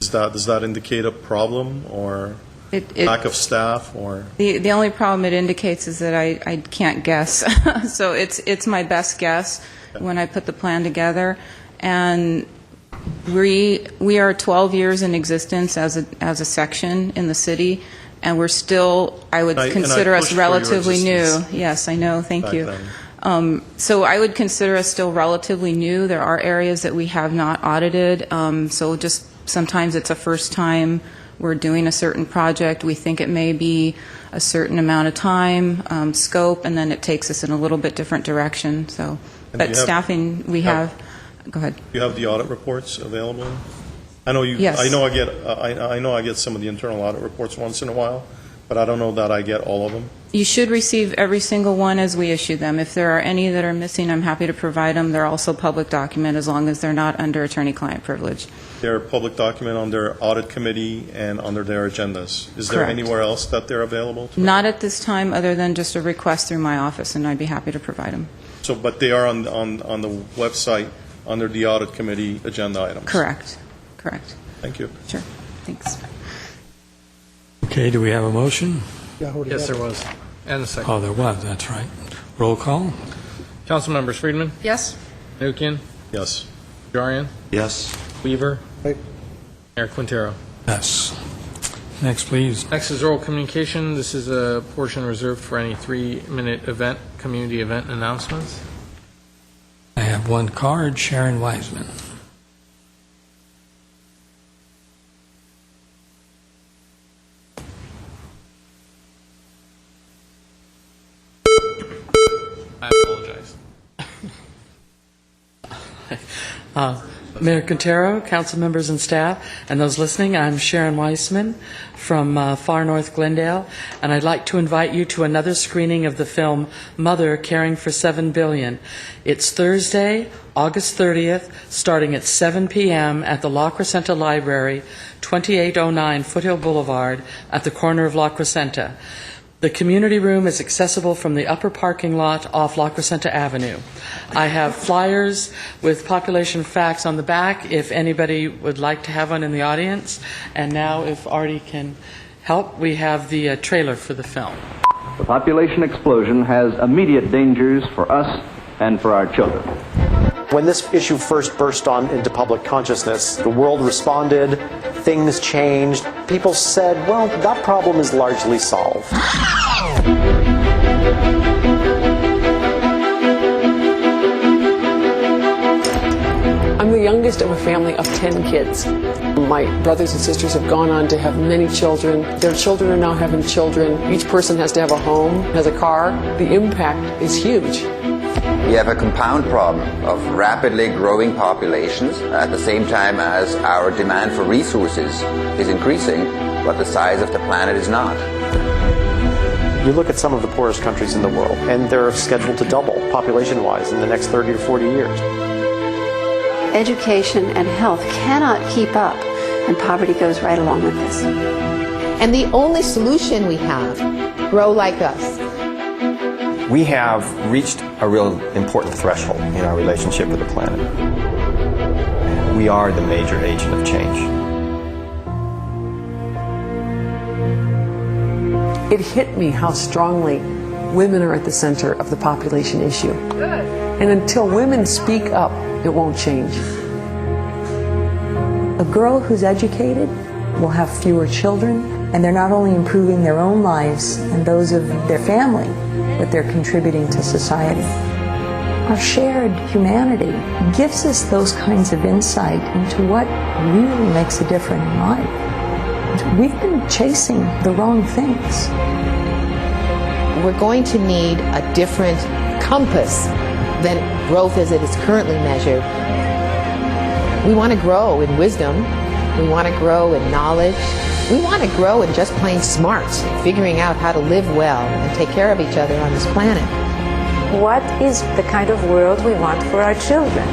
Does that indicate a problem or lack of staff? Or the only problem it indicates is that I can't guess. So it's my best guess when I put the plan together. And we are 12 years in existence as a section in the city, and we're still, I would consider us relatively new. Yes, I know. Thank you. So I would consider us still relatively new. There are areas that we have not audited, so just sometimes it's a first time we're doing a certain project, we think it may be a certain amount of time, scope, and then it takes us in a little bit different direction. So, And but staffing, we have. Go ahead. You have the audit reports available? I know you. Yes. I know I get some of the internal audit reports once in a while, but I don't know that I get all of them. You should receive every single one as we issue them. If there are any that are missing, I'm happy to provide them. They're also public document as long as they're not under attorney-client privilege. They're public document on their audit committee and under their agendas. Is there Correct. anywhere else that they're available to? Not at this time, other than just a request through my office, and I'd be happy to provide them. So, but they are on the website under the audit committee agenda items? Correct. Correct. Thank you. Sure. Thanks. Okay, do we have a motion? Yes, there was. And a second. Oh, there was, that's right. Roll call? Council members: Friedman, Yes? Menuchyan, Yes. Najarian, Yes. Weaver, Right. Mayor Quintero. Yes. Next, please. Next is oral communication. This is a portion reserved for any 3-minute event, community event announcements. I have one card, Sharon Wiseman. I apologize. Mayor Quintero, council members and staff, and those listening, I'm Sharon Weissman from far north Glendale, and I'd like to invite you to another screening of the film Mother, Caring for 7 Billion. It's Thursday, August 30th, starting at 7 p.m. at the La Crescenta Library, 2809 Foothill Boulevard, at the corner of La Crescenta. The community room is accessible from the upper parking lot off La Crescenta Avenue. I have flyers with population facts on the back if anybody would like to have one in the audience. And now, if Artie can help, we have the trailer for the film. The population explosion has immediate dangers for us and for our children. When this issue first burst into public consciousness, the world responded, things changed. People said, well, that problem is largely solved. I'm the youngest of a family of 10 kids. My brothers and sisters have gone on to have many children. Their children are now having children. Each person has to have a home, has a car. The impact is huge. We have a compound problem of rapidly growing populations at the same time as our demand for resources is increasing, but the size of the planet is not. You look at some of the poorest countries in the world, and they're scheduled to double population-wise in the next 30 or 40 years. Education and health cannot keep up, and poverty goes right along with this. And the only solution we have, grow like us. We have reached a real important threshold in our relationship with the planet. We are the major agent of change. It hit me how strongly women are at the center of the population issue. And until women speak up, it won't change. A girl who's educated will have fewer children, and they're not only improving their own lives and those of their family, but they're contributing to society. Our shared humanity gives us those kinds of insight into what really makes a difference in life. We've been chasing the wrong things. We're going to need a different compass than growth as it is currently measured. We want to grow in wisdom. We want to grow in knowledge. We want to grow in just plain smarts, figuring out how to live well and take care of each other on this planet. What is the kind of world we want for our children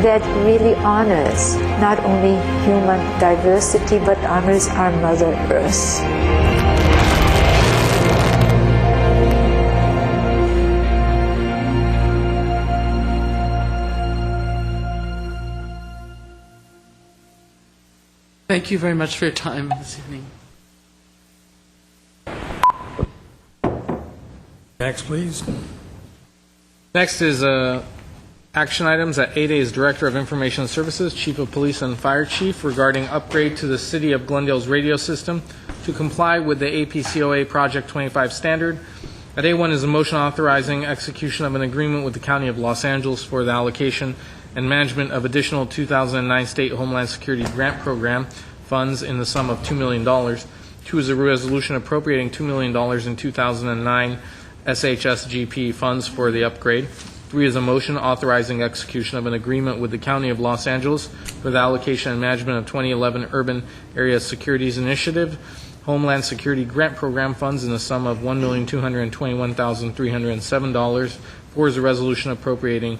that really honors not only human diversity but honors our Mother Earth? Thank you very much for your time this evening. Next, please. Next is action items at 8A is Director of Information Services, Chief of Police and Fire Chief regarding upgrade to the City of Glendale's radio system to comply with the APCOA Project 25 standard. At A1 is a motion authorizing execution of an agreement with the County of Los Angeles for the allocation and management of additional 2009 State Homeland Security Grant Program funds in the sum of $2 million. 2 is a resolution appropriating $2 million in 2009 SHSGP funds for the upgrade. 3 is a motion authorizing execution of an agreement with the County of Los Angeles for the allocation and management of 2011 Urban Area Securities Initiative Homeland Security Grant Program funds in the sum of $1,221,307. 4 is a resolution appropriating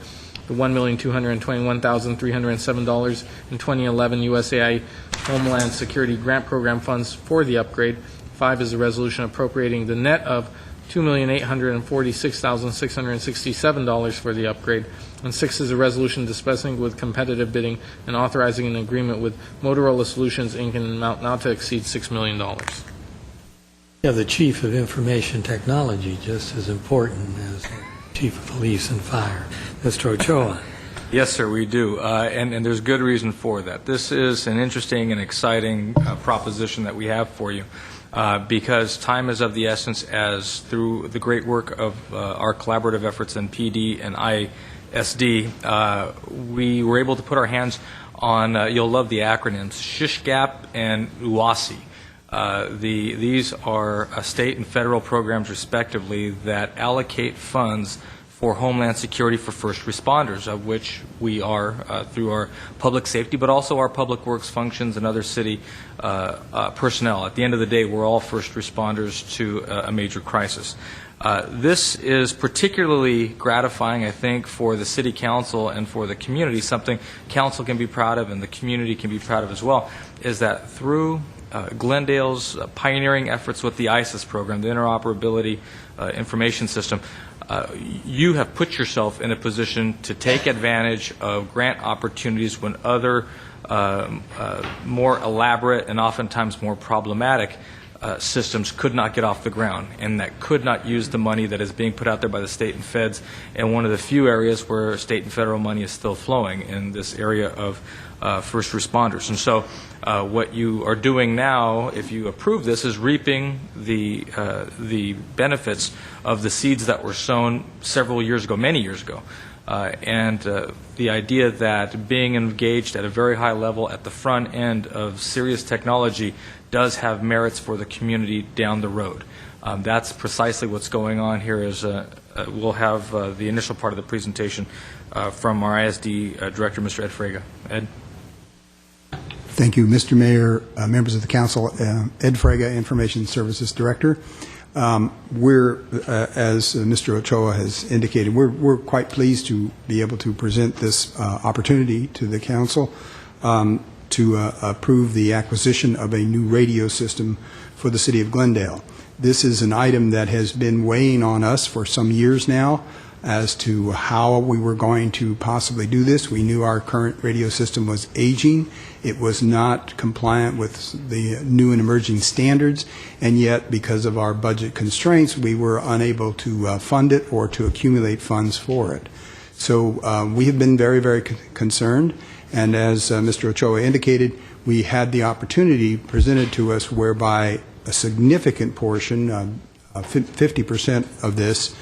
the $1,221,307 in 2011 USAI Homeland Security Grant Program funds for the upgrade. 5 is a resolution appropriating the net of $2,846,667 for the upgrade. And 6 is a resolution dispensing with competitive bidding and authorizing an agreement with Motorola Solutions, Inc. in an amount not to exceed $6 million. Yeah, the Chief of Information Technology, just as important as Chief of Police and Fire. Mr. Ochoa. Yes, sir, we do, and there's good reason for that. This is an interesting and exciting proposition that we have for you. Because time is of the essence, as through the great work of our collaborative efforts in PD and ISD, we were able to put our hands on, you'll love the acronyms, SHISHGAP and UASI. These are state and federal programs, respectively, that allocate funds for Homeland Security for first responders, of which we are through our public safety, but also our public works functions and other city personnel. At the end of the day, we're all first responders to a major crisis. This is particularly gratifying, I think, for the City Council and for the community. Something Council can be proud of and the community can be proud of as well, is that through Glendale's pioneering efforts with the ISIS program, the Interoperability Information System, you have put yourself in a position to take advantage of grant opportunities when other more elaborate and oftentimes more problematic systems could not get off the ground and that could not use the money that is being put out there by the state and feds, and one of the few areas where state and federal money is still flowing in this area of first responders. And so what you are doing now, if you approve this, is reaping the benefits of the seeds that were sown several years ago, many years ago. And the idea that being engaged at a very high level at the front end of serious technology does have merits for the community down the road. That's precisely what's going on here. Is we'll have the initial part of the presentation from our ISD Director, Mr. Ed Frega. Ed? Thank you, Mr. Mayor, members of the Council. Ed Frega, Information Services Director. We're, as Mr. Ochoa has indicated, we're quite pleased to be able to present this opportunity to the Council to approve the acquisition of a new radio system for the City of Glendale. This is an item that has been weighing on us for some years now as to how we were going to possibly do this. We knew our current radio system was aging. It was not compliant with the new and emerging standards, and yet because of our budget constraints, we were unable to fund it or to accumulate funds for it. So we have been very, very concerned, and as Mr. Ochoa indicated, we had the opportunity presented to us whereby a significant portion, 50% of this,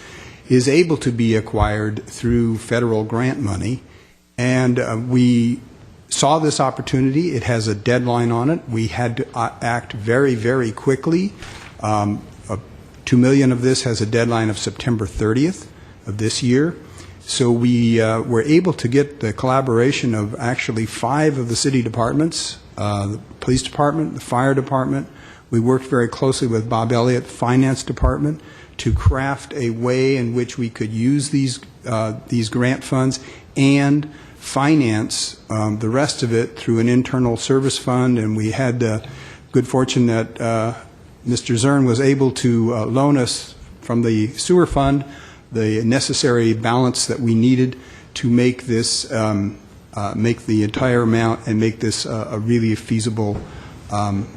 is able to be acquired through federal grant money, and we saw this opportunity. It has a deadline on it. We had to act very, very quickly. $2 million of this has a deadline of September 30th of this year. So we were able to get the collaboration of actually 5 of the city departments, the police department, the fire department. We worked very closely with Bob Elliott, finance department, to craft a way in which we could use these grant funds and finance the rest of it through an internal service fund. And we had the good fortune that Mr. Zern was able to loan us from the sewer fund the necessary balance that we needed to make this, make the entire amount and make this a really feasible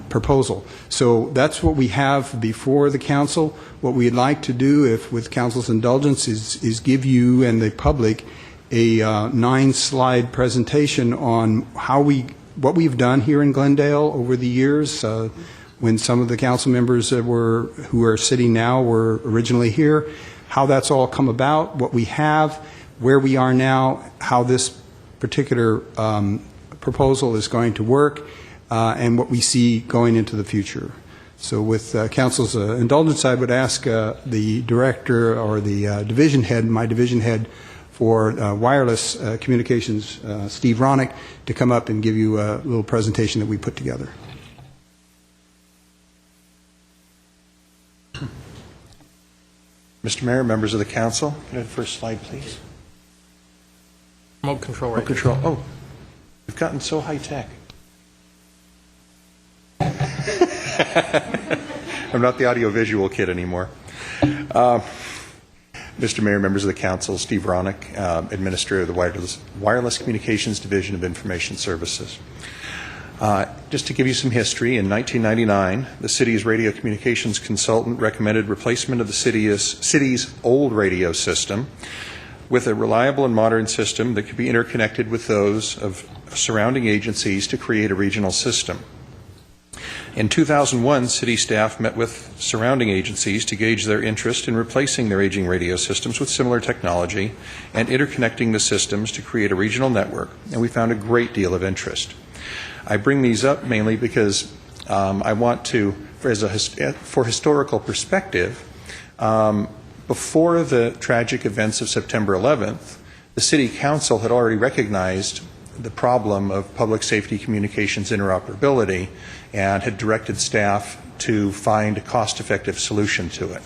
proposal. So that's what we have before the Council. What we'd like to do, if with Council's indulgence, is give you and the public a 9-slide presentation on what we've done here in Glendale over the years. When some of the council members who are sitting now were originally here, how that's all come about, what we have, where we are now, how this particular proposal is going to work. and what we see going into the future. So with council's indulgence, I would ask the director or the division head, my division head for wireless communications, Steve Ronick, to come up and give you a little presentation that we put together. Mr. Mayor, members of the council, can I have the first slide, please? Remote control right Remote control. Oh, we've gotten so high tech. I'm not the audiovisual kid anymore. Mr. Mayor, members of the council, Steve Ronick, Administrator of the Wireless Communications Division of Information Services. Just to give you some history, in 1999, the city's radio communications consultant recommended replacement of the city's old radio system with a reliable and modern system that could be interconnected with those of surrounding agencies to create a regional system. In 2001, city staff met with surrounding agencies to gauge their interest in replacing their aging radio systems with similar technology and interconnecting the systems to create a regional network, and we found a great deal of interest. I bring these up mainly because I want to, for historical perspective, before the tragic events of September 11th, the City Council had already recognized the problem of public safety communications interoperability and had directed staff to find a cost-effective solution to it.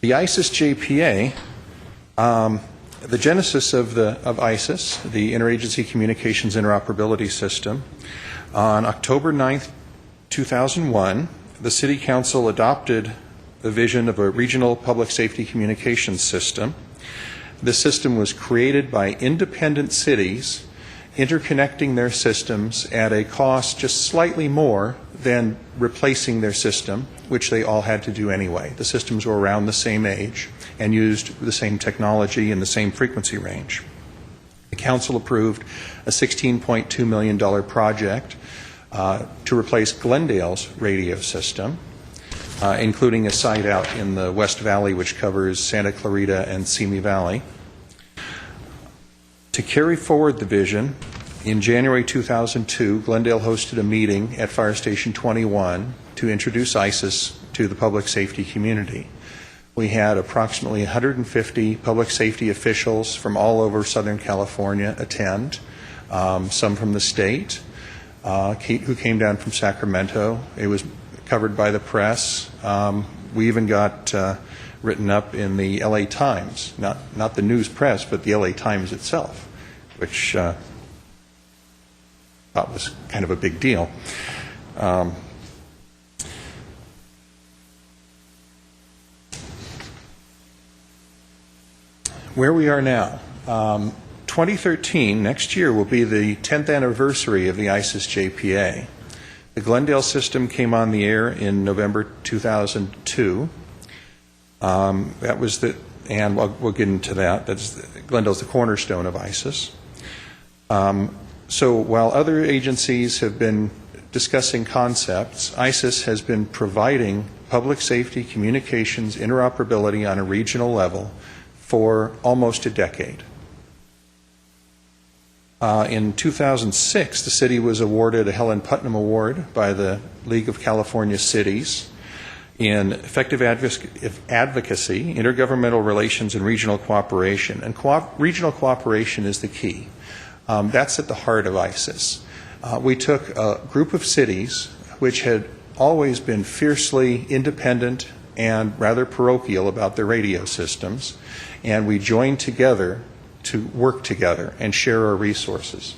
The ISIS JPA, the genesis of ISIS, the Interagency Communications Interoperability System, on October 9th, 2001, the City Council adopted the vision of a regional public safety communications system. The system was created by independent cities interconnecting their systems at a cost just slightly more than replacing their system, which they all had to do anyway. The systems were around the same age and used the same technology and the same frequency range. The council approved a $16.2 million project to replace Glendale's radio system, including a site out in the West Valley which covers Santa Clarita and Simi Valley. To carry forward the vision, in January 2002, Glendale hosted a meeting at Fire Station 21 to introduce ISIS to the public safety community. We had approximately 150 public safety officials from all over Southern California attend, some from the state, who came down from Sacramento. It was covered by the press. We even got written up in the LA Times, not the news press, but the LA Times itself, which I thought was kind of a big deal. Where we are now, 2013, next year, will be the 10th anniversary of the ISIS JPA. The Glendale system came on the air in November 2002. That was and we'll get into that. Glendale's the cornerstone of ISIS. So while other agencies have been discussing concepts, ISIS has been providing public safety communications interoperability on a regional level for almost a decade. In 2006, the city was awarded a Helen Putnam Award by the League of California Cities in effective advocacy, intergovernmental relations, and regional cooperation. And regional cooperation is the key. That's at the heart of ISIS. We took a group of cities which had always been fiercely independent and rather parochial about their radio systems, and we joined together to work together and share our resources.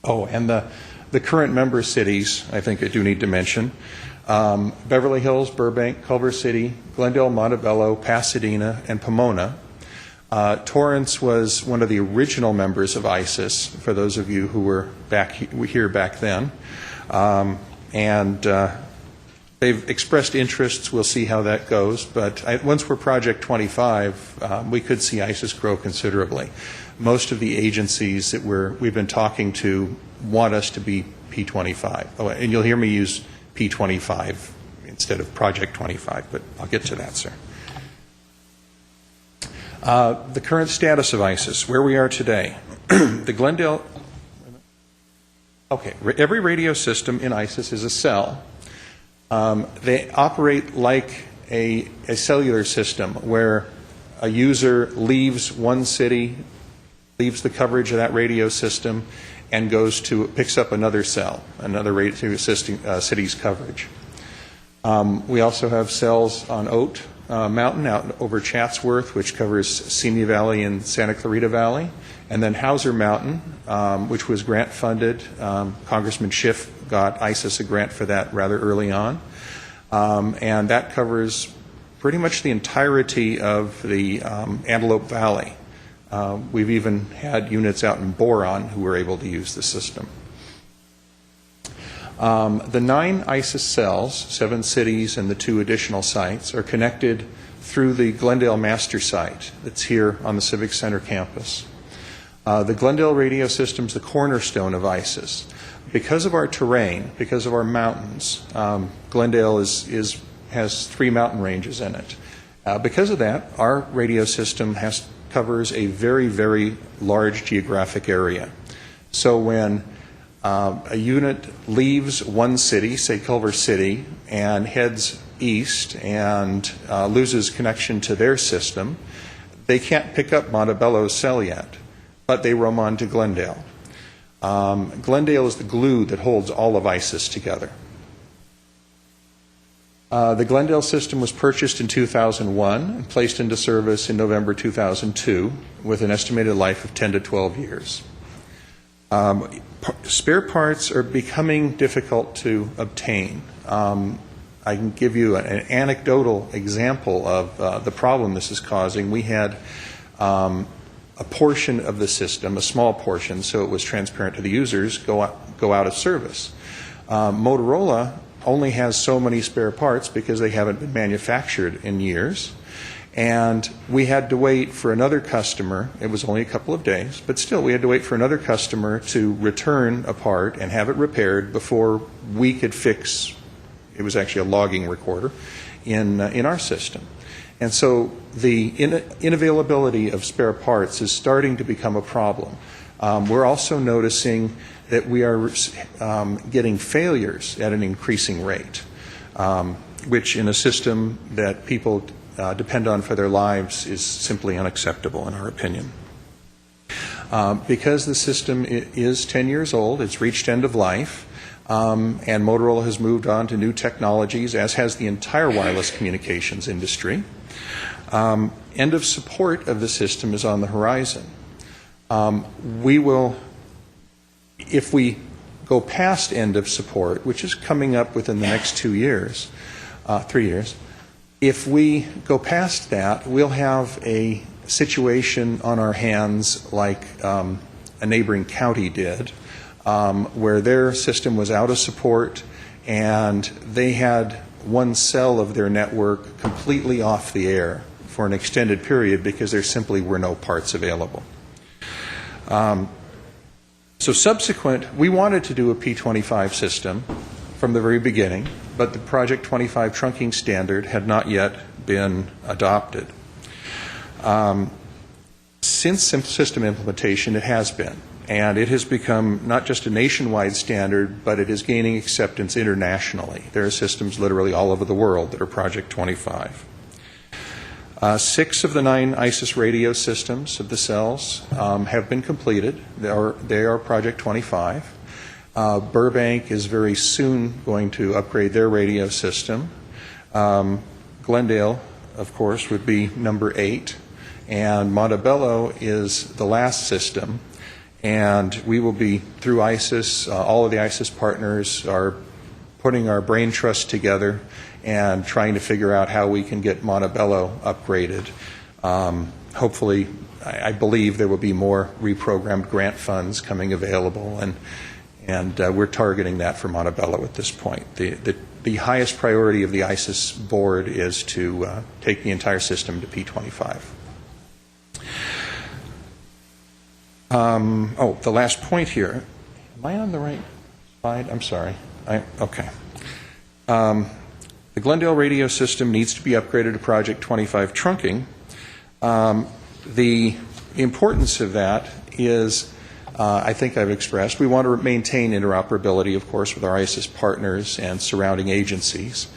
Oh, and the current member cities, I think I do need to mention, Beverly Hills, Burbank, Culver City, Glendale, Montebello, Pasadena, and Pomona. Torrance was one of the original members of ISIS, for those of you who were here back then. They've expressed interests. We'll see how that goes. But once we're Project 25, we could see ISIS grow considerably. Most of the agencies that we've been talking to want us to be P25. Oh, and you'll hear me use P25 instead of Project 25, but I'll get to that, sir. The current status of ISIS, where we are today. The Glendale, every radio system in ISIS is a cell. They operate like a cellular system where a user leaves one city, leaves the coverage of that radio system, and picks up another cell, another radio city's coverage. We also have cells on Oat Mountain out over Chatsworth, which covers Simi Valley and Santa Clarita Valley, and then Hauser Mountain, which was grant funded. Congressman Schiff got ISIS a grant for that rather early on, and that covers pretty much the entirety of the Antelope Valley. We've even had units out in Boron who were able to use the system. The 9 ISIS cells, 7 cities and the 2 additional sites, are connected through the Glendale master site that's here on the Civic Center campus. The Glendale radio system is the cornerstone of ISIS. Because of our terrain, because of our mountains, Glendale has 3 mountain ranges in it. Because of that, our radio system covers a very, very large geographic area. So when a unit leaves one city, say Culver City, and heads east and loses connection to their system, they can't pick up Montebello's cell yet, but they roam on to Glendale. Glendale is the glue that holds all of ISIS together. The Glendale system was purchased in 2001 and placed into service in November 2002 with an estimated life of 10 to 12 years. Spare parts are becoming difficult to obtain. I can give you an anecdotal example of the problem this is causing. We had a portion of the system, a small portion, so it was transparent to the users, go out of service. Motorola only has so many spare parts because they haven't been manufactured in years. And we had to wait for another customer. It was only a couple of days, but still we had to wait for another customer to return a part and have it repaired before we could fix, it was actually a logging recorder, in our system. And so the inavailability of spare parts is starting to become a problem. We're also noticing that we are getting failures at an increasing rate, which in a system that people depend on for their lives is simply unacceptable in our opinion. Because the system is 10 years old, it's reached end of life, and Motorola has moved on to new technologies, as has the entire wireless communications industry. End of support of the system is on the horizon. We will, if we go past end of support, which is coming up within the next 2 years, 3 years, if we go past that, we'll have a situation on our hands like a neighboring county did, where their system was out of support and they had one cell of their network completely off the air for an extended period because there simply were no parts available. So subsequent, we wanted to do a P25 system from the very beginning, but the Project 25 trunking standard had not yet been adopted. Since system implementation, it has been, and it has become not just a nationwide standard, but it is gaining acceptance internationally. There are systems literally all over the world that are Project 25. 6 of the 9 ISIS radio systems of the cells have been completed. They are Project 25. Burbank is very soon going to upgrade their radio system. Glendale, of course, would be number 8. And Montebello is the last system. And we will be, through ISIS, all of the ISIS partners are putting our brain trust together and trying to figure out how we can get Montebello upgraded. Hopefully, I believe there will be more reprogrammed grant funds coming available, and we're targeting that for Montebello at this point. The highest priority of the ISIS board is to take the entire system to P25. The last point here. Am I on the right slide? I'm sorry. Okay. The Glendale radio system needs to be upgraded to Project 25 trunking. The importance of that is, I think I've expressed, we want to maintain interoperability, of course, with our ISIS partners and surrounding agencies.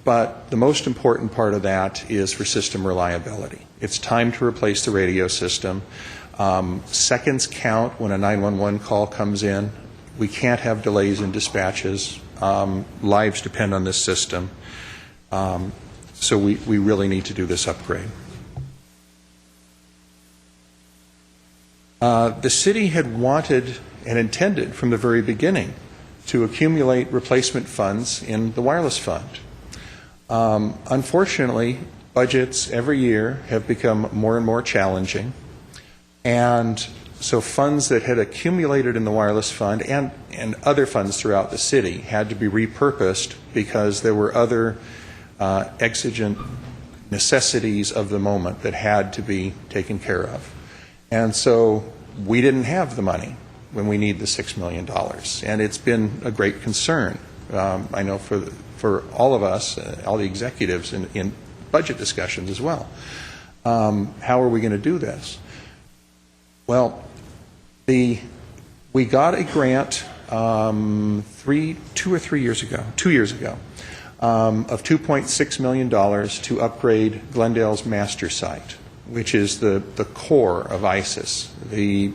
But the most important part of that is for system reliability. It's time to replace the radio system. Seconds count when a 911 call comes in. We can't have delays in dispatches. Lives depend on this system. So we really need to do this upgrade. The city had wanted and intended from the very beginning to accumulate replacement funds in the wireless fund. Unfortunately, budgets every year have become more and more challenging, and so funds that had accumulated in the wireless fund and other funds throughout the city had to be repurposed because there were other exigent necessities of the moment that had to be taken care of. And so we didn't have the money when we need the $6 million. And it's been a great concern, I know, for all of us, all the executives in budget discussions as well. How are we going to do this? Well, we got a grant 2 years ago, of $2.6 million to upgrade Glendale's master site, which is the core of ISIS, the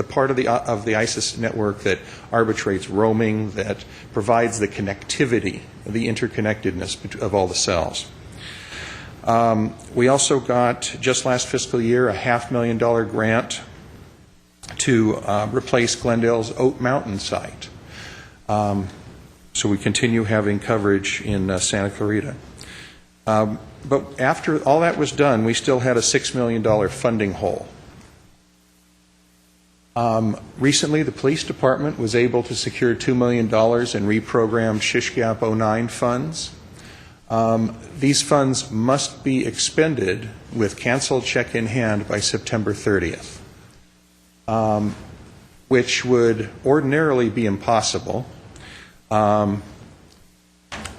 part of the ISIS network that arbitrates roaming, that provides the connectivity, the interconnectedness of all the cells. We also got, just last fiscal year, a $500,000 grant to replace Glendale's Oat Mountain site. So we continue having coverage in Santa Clarita. But after all that was done, we still had a $6 million funding hole. Recently, the police department was able to secure $2 million in reprogrammed SHISH-GAP 09 funds. These funds must be expended with canceled check in hand by September 30th, which would ordinarily be impossible,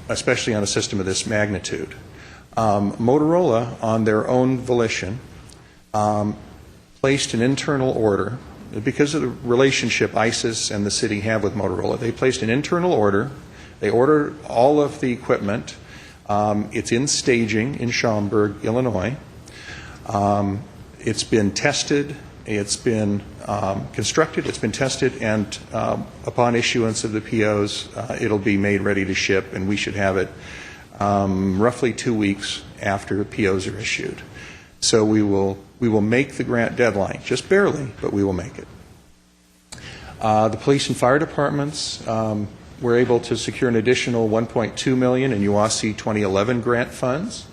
especially on a system of this magnitude. Motorola, on their own volition, placed an internal order. Because of the relationship ISIS and the city have with Motorola, they placed an internal order. They ordered all of the equipment. It's in staging in Schaumburg, Illinois. It's been tested. It's been constructed. It's been tested. And upon issuance of the POs, it'll be made ready to ship, and we should have it roughly 2 weeks after POs are issued. So we will make the grant deadline, just barely, but we will make it. The police and fire departments were able to secure an additional $1.2 million in UASI 2011 grant funds,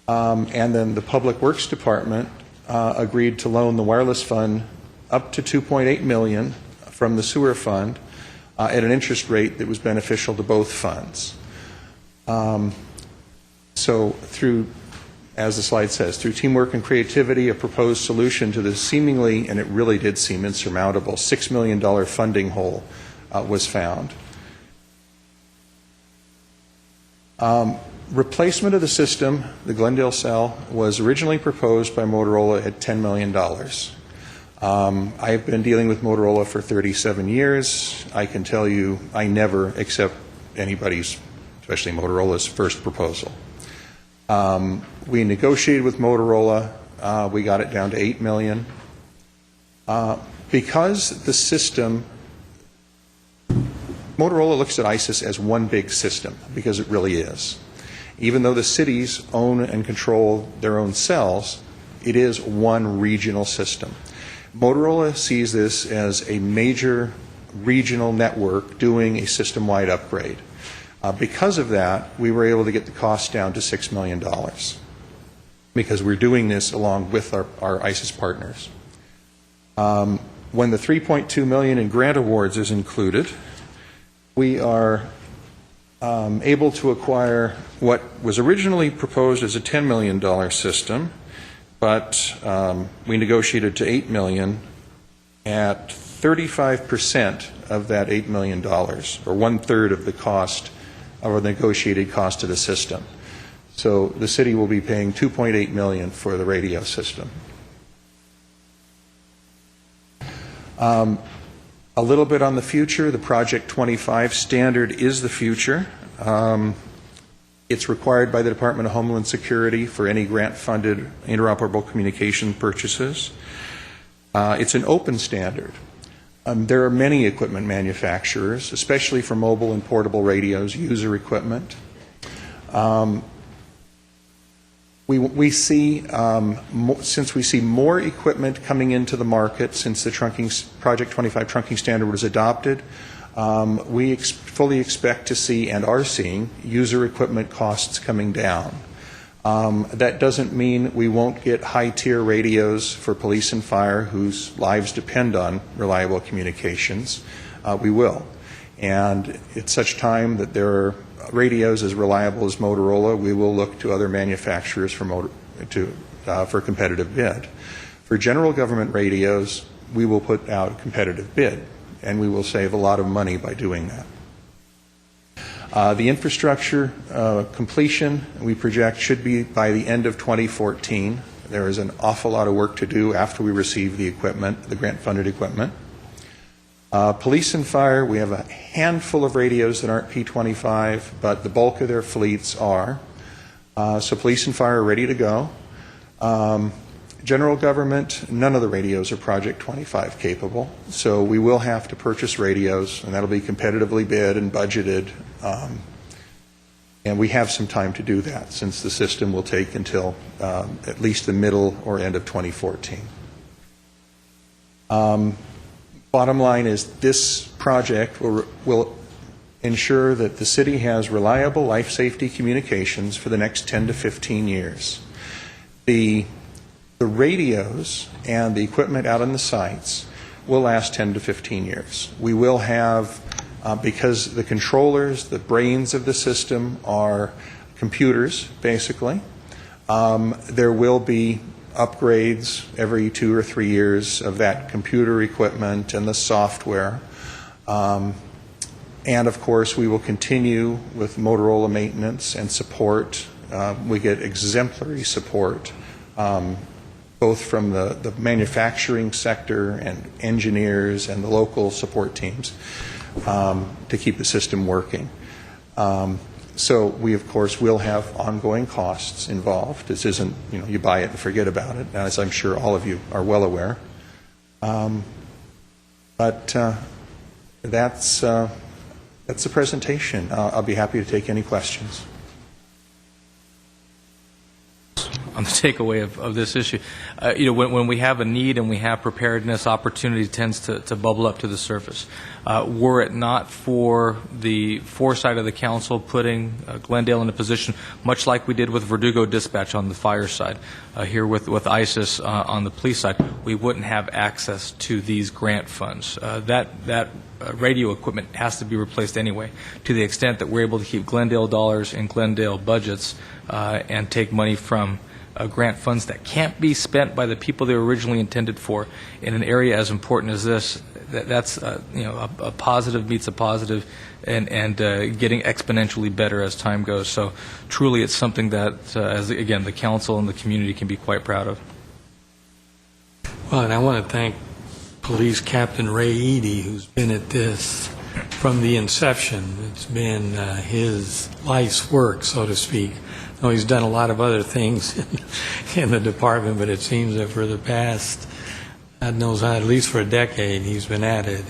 and then the Public Works Department agreed to loan the wireless fund up to $2.8 million from the sewer fund at an interest rate that was beneficial to both funds. So through, as the slide says, through teamwork and creativity, a proposed solution to the seemingly, and it really did seem insurmountable, $6 million funding hole was found. Replacement of the system, the Glendale cell, was originally proposed by Motorola at $10 million. I've been dealing with Motorola for 37 years. I can tell you I never accept anybody's, especially Motorola's, first proposal. We negotiated with Motorola. We got it down to $8 million. Because the system, Motorola looks at ISIS as one big system, because it really is. Even though the cities own and control their own cells, it is one regional system. Motorola sees this as a major regional network doing a system-wide upgrade. Because of that, we were able to get the cost down to $6 million, because we're doing this along with our ISIS partners. When the $3.2 million in grant awards is included, we are able to acquire what was originally proposed as a $10 million system, but we negotiated to $8 million at 35% of that $8 million, or 1/3 of the cost, or the negotiated cost of the system. So the city will be paying $2.8 million for the radio system. A little bit on the future, the Project 25 standard is the future. It's required by the Department of Homeland Security for any grant-funded interoperable communication purchases. It's an open standard. There are many equipment manufacturers, especially for mobile and portable radios, user equipment. We see, since we see more equipment coming into the market since the Project 25 trunking standard was adopted, we fully expect to see and are seeing user equipment costs coming down. That doesn't mean we won't get high-tier radios for police and fire whose lives depend on reliable communications. We will. And at such time that there are radios as reliable as Motorola, we will look to other manufacturers for competitive bid. For general government radios, we will put out a competitive bid, and we will save a lot of money by doing that. The infrastructure completion, we project, should be by the end of 2014. There is an awful lot of work to do after we receive the equipment, the grant-funded equipment. Police and fire, we have a handful of radios that aren't P25, but the bulk of their fleets are. So police and fire are ready to go. General government, none of the radios are Project 25 capable, so we will have to purchase radios, and that'll be competitively bid and budgeted. And we have some time to do that, since the system will take until at least the middle or end of 2014. Bottom line is this project will ensure that the city has reliable life safety communications for the next 10 to 15 years. The radios and the equipment out on the sites will last 10 to 15 years. We will have, because the controllers, the brains of the system are computers, basically, there will be upgrades every 2 or 3 years of that computer equipment and the software. And of course, we will continue with Motorola maintenance and support. We get exemplary support, both from the manufacturing sector and engineers and the local support teams, to keep the system working. So we, of course, will have ongoing costs involved. This isn't, you buy it and forget about it, as I'm sure all of you are well aware. But that's the presentation. I'll be happy to take any questions. On the takeaway of this issue, when we have a need and we have preparedness, opportunity tends to bubble up to the surface. Were it not for the foresight of the council putting Glendale in a position, much like we did with Verdugo Dispatch on the fire side, here with ISIS on the police side, we wouldn't have access to these grant funds. That radio equipment has to be replaced anyway. To the extent that we're able to keep Glendale dollars in Glendale budgets and take money from grant funds that can't be spent by the people they were originally intended for in an area as important as this, that's a positive meets a positive, and getting exponentially better as time goes. So truly, it's something that, as again, the council and the community can be quite proud of. Well, and I want to thank Police Captain Ray Eady, who's been at this from the inception. It's been his life's work, so to speak. No, he's done a lot of other things in the department, but it seems that for the past, God knows, at least for a decade, he's been at it.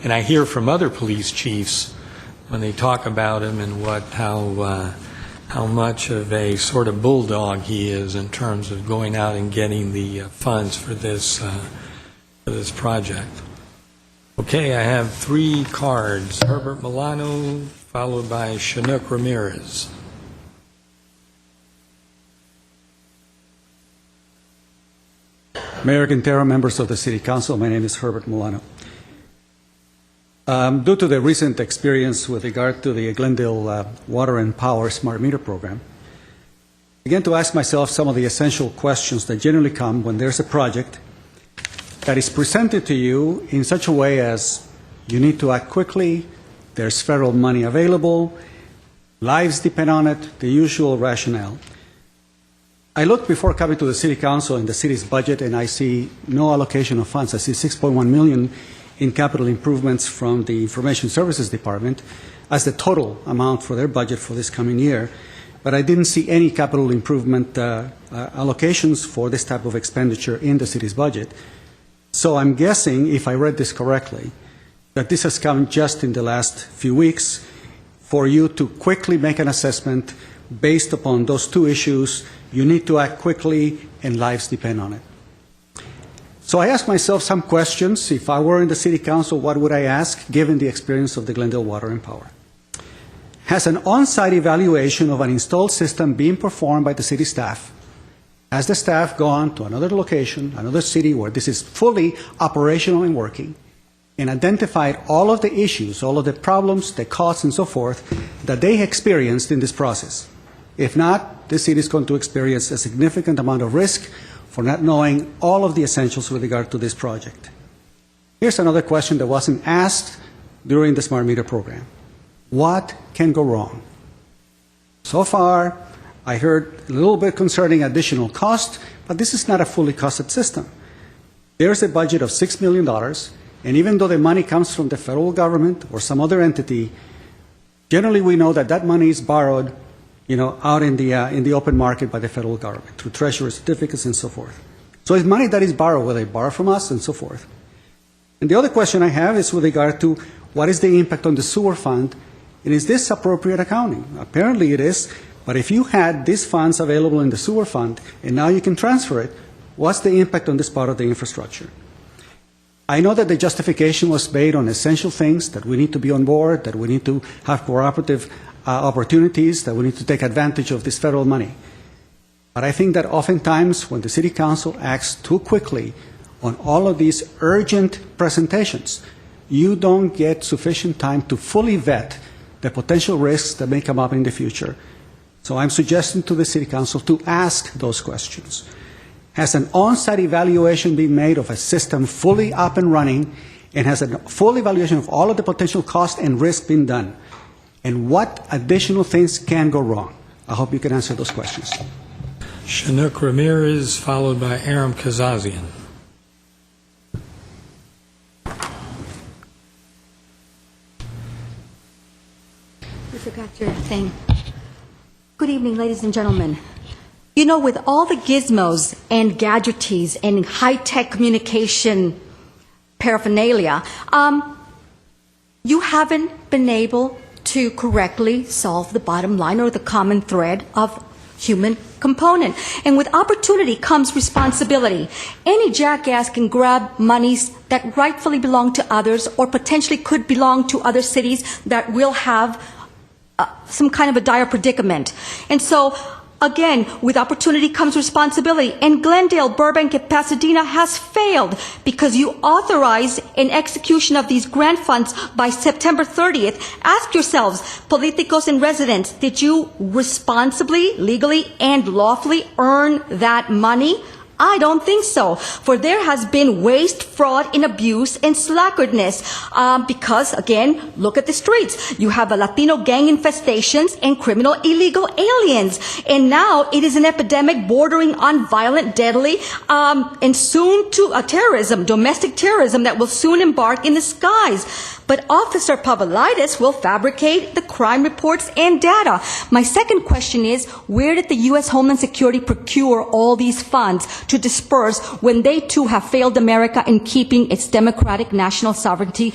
And I hear from other police chiefs when they talk about him and how much of a sort of bulldog he is in terms of going out and getting the funds for this project. Okay, I have 3 cards. Herbert Milano, followed by Chinook Ramirez. Mayor Quintero, members of the City Council, my name is Herbert Milano. Due to the recent experience with regard to the Glendale Water and Power Smart Meter Program, I began to ask myself some of the essential questions that generally come when there's a project that is presented to you in such a way as you need to act quickly, there's federal money available, lives depend on it, the usual rationale. I looked before coming to the City Council in the city's budget, and I see no allocation of funds. I see $6.1 million in capital improvements from the Information Services Department as the total amount for their budget for this coming year. But I didn't see any capital improvement allocations for this type of expenditure in the city's budget. So I'm guessing, if I read this correctly, that this has come just in the last few weeks for you to quickly make an assessment based upon those two issues. You need to act quickly, and lives depend on it. So I asked myself some questions. If I were in the City Council, what would I ask, given the experience of the Glendale Water and Power? Has an on-site evaluation of an installed system been performed by the city staff? Has the staff gone to another location, another city where this is fully operational and working, and identified all of the issues, all of the problems, the costs, and so forth that they experienced in this process? If not, the city is going to experience a significant amount of risk for not knowing all of the essentials with regard to this project. Here's another question that wasn't asked during the Smart Meter program. What can go wrong? So far, I heard a little bit concerning additional cost, but this is not a fully costed system. There's a budget of $6 million, and even though the money comes from the federal government or some other entity, generally we know that that money is borrowed out in the open market by the federal government through treasury certificates and so forth. So it's money that is borrowed, whether they borrow from us and so forth. And the other question I have is with regard to what is the impact on the sewer fund, and is this appropriate accounting? Apparently it is, but if you had these funds available in the sewer fund and now you can transfer it, what's the impact on this part of the infrastructure? I know that the justification was based on essential things, that we need to be on board, that we need to have cooperative opportunities, that we need to take advantage of this federal money. But I think that oftentimes when the City Council acts too quickly on all of these urgent presentations, you don't get sufficient time to fully vet the potential risks that may come up in the future. So I'm suggesting to the City Council to ask those questions. Has an on-site evaluation been made of a system fully up and running, and has a full evaluation of all of the potential cost and risk been done? And what additional things can go wrong? I hope you can answer those questions. Chinook Ramirez, followed by Aram Kazazian. You forgot your thing. Good evening, ladies and gentlemen. You know, with all the gizmos and gadgeties and high-tech communication paraphernalia, you haven't been able to correctly solve the bottom line or the common thread of human component. And with opportunity comes responsibility. Any jackass can grab monies that rightfully belong to others or potentially could belong to other cities that will have some kind of a dire predicament. And so, again, with opportunity comes responsibility. And Glendale, Burbank, and Pasadena has failed because you authorized an execution of these grant funds by September 30th. Ask yourselves, politicos and residents, did you responsibly, legally, and lawfully earn that money? I don't think so, for there has been waste, fraud, and abuse and slackardness. Because, again, look at the streets. You have a Latino gang infestations and criminal illegal aliens. And now it is an epidemic bordering on violent, deadly, and soon to terrorism, domestic terrorism that will soon embark in the skies. But Officer Pavlidis will fabricate the crime reports and data. My second question is, where did the U.S. Homeland Security procure all these funds to disperse when they too have failed America in keeping its democratic national sovereignty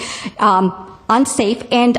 unsafe and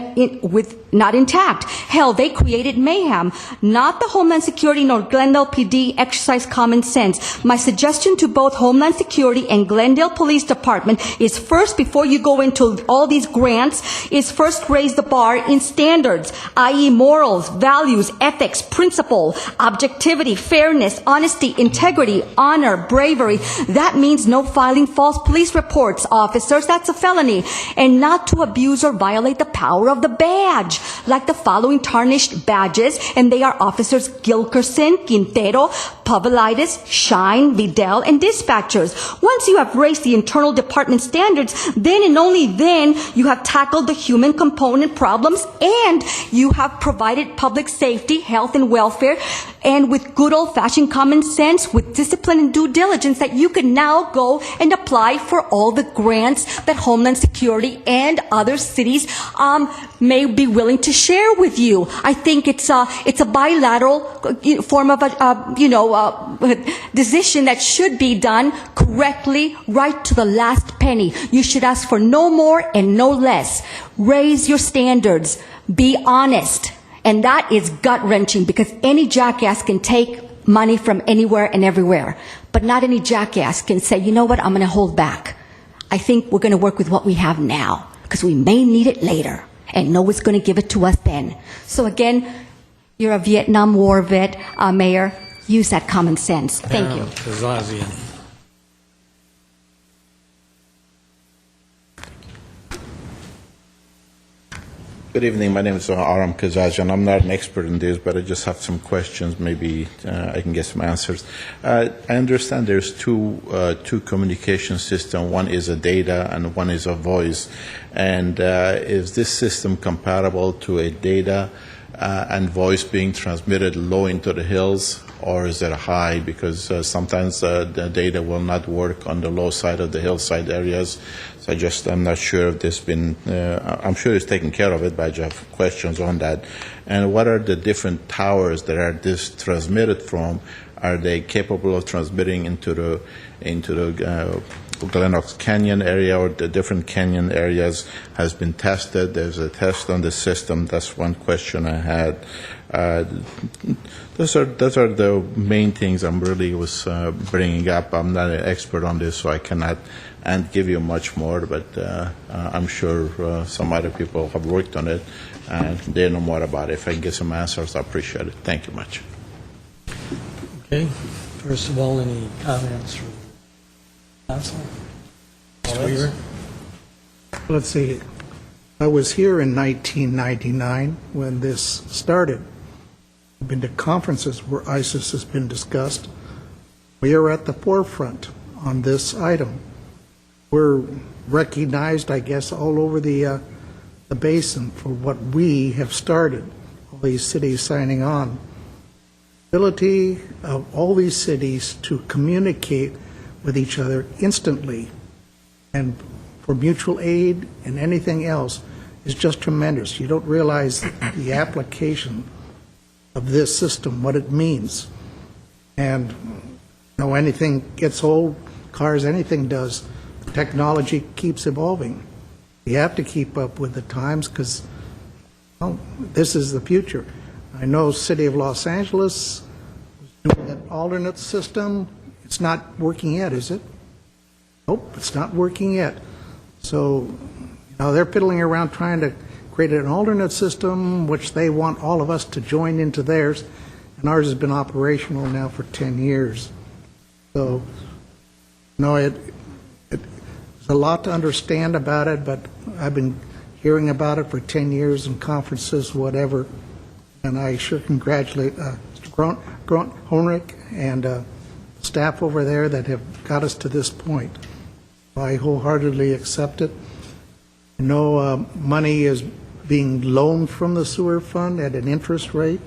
not intact? Hell, they created mayhem. Not the Homeland Security nor Glendale PD exercise common sense. My suggestion to both Homeland Security and Glendale Police Department is first, before you go into all these grants, is first raise the bar in standards, i.e. morals, values, ethics, principle, objectivity, fairness, honesty, integrity, honor, bravery. That means no filing false police reports, officers. That's a felony. And not to abuse or violate the power of the badge. like the following tarnished badges, and they are Officers Gilkerson, Quintero, Pavlidis, Shine, Vidal, and dispatchers. Once you have raised the internal department standards, then and only then you have tackled the human component problems, and you have provided public safety, health, and welfare, and with good old-fashioned common sense, with discipline and due diligence, that you can now go and apply for all the grants that Homeland Security and other cities may be willing to share with you. I think it's a bilateral form of decision that should be done correctly, right to the last penny. You should ask for no more and no less. Raise your standards. Be honest. And that is gut-wrenching, because any jackass can take money from anywhere and everywhere. But not any jackass can say, you know what, I'm going to hold back. I think we're going to work with what we have now, because we may need it later, and no one's going to give it to us then. So again, you're a Vietnam War vet, Mayor. Use that common sense. Thank you. Kazazian. Good evening. My name is Aram Kazajian. I'm not an expert in this, but I just have some questions. Maybe I can get some answers. I understand there's two communication systems. One is a data and one is a voice. And is this system compatible to a data and voice being transmitted low into the hills, or is it high? Because sometimes the data will not work on the low side of the hillside areas. So I'm not sure if this been, I'm sure it's taken care of it, but I just have questions on that. And what are the different towers that are this transmitted from? Are they capable of transmitting into the Glenox Canyon area, or the different canyon areas has been tested? There's a test on the system. That's one question I had. Those are the main things I'm really was bringing up. I'm not an expert on this, so I cannot and give you much more, but I'm sure some other people have worked on it and they know more about it. If I can get some answers, I appreciate it. Thank you much. Okay. First of all, any comments from council? Mr. Weaver? Let's see. I was here in 1999 when this started. I've been to conferences where ISIS has been discussed. We are at the forefront on this item. We're recognized, I guess, all over the basin for what we have started, all these cities signing on. Ability of all these cities to communicate with each other instantly and for mutual aid and anything else is just tremendous. You don't realize the application of this system, what it means. And anything gets old, cars, anything does. Technology keeps evolving. You have to keep up with the times, because this is the future. I know City of Los Angeles was doing an alternate system. It's not working yet, is it? Nope, it's not working yet. So, they're fiddling around trying to create an alternate system, which they want all of us to join into theirs, and ours has been operational now for 10 years. So, there's a lot to understand about it, but I've been hearing about it for 10 years in conferences, whatever, and I sure congratulate Mr. Honrick and staff over there that have got us to this point. I wholeheartedly accept it. I know money is being loaned from the sewer fund at an interest rate.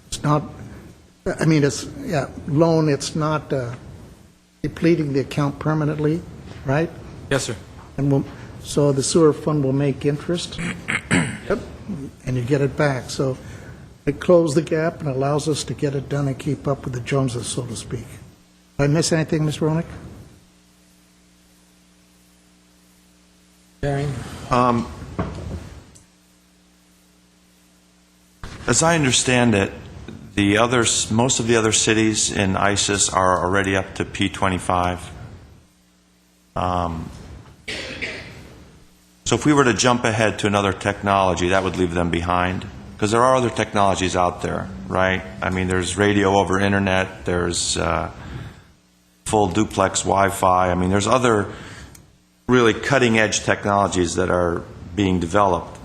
It's not, loan, it's not depleting the account permanently, right? Yes, sir. And so the sewer fund will make interest. Yep. And you get it back. So it closed the gap and allows us to get it done and keep up with the Joneses, so to speak. Did I miss anything, Ms. Ronick? As I understand it, most of the other cities in ISIS are already up to P25. So if we were to jump ahead to another technology, that would leave them behind? Because there are other technologies out there, right? I mean, there's radio over internet, there's full duplex Wi-Fi. I mean, there's other really cutting-edge technologies that are being developed.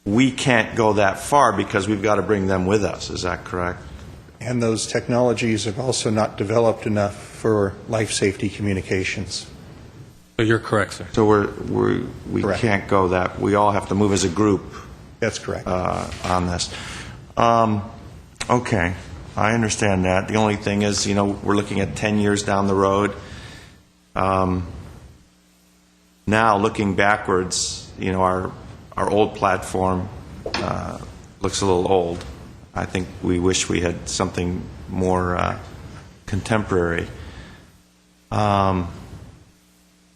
we can't go that far because we've got to bring them with us. Is that correct? And those technologies have also not developed enough for life safety communications. So you're correct, sir. So we Correct. can't go that. We all have to move as a group. That's correct. On this. Okay, I understand that. The only thing is, we're looking at 10 years down the road. Now, looking backwards, our old platform looks a little old. I think we wish we had something more contemporary.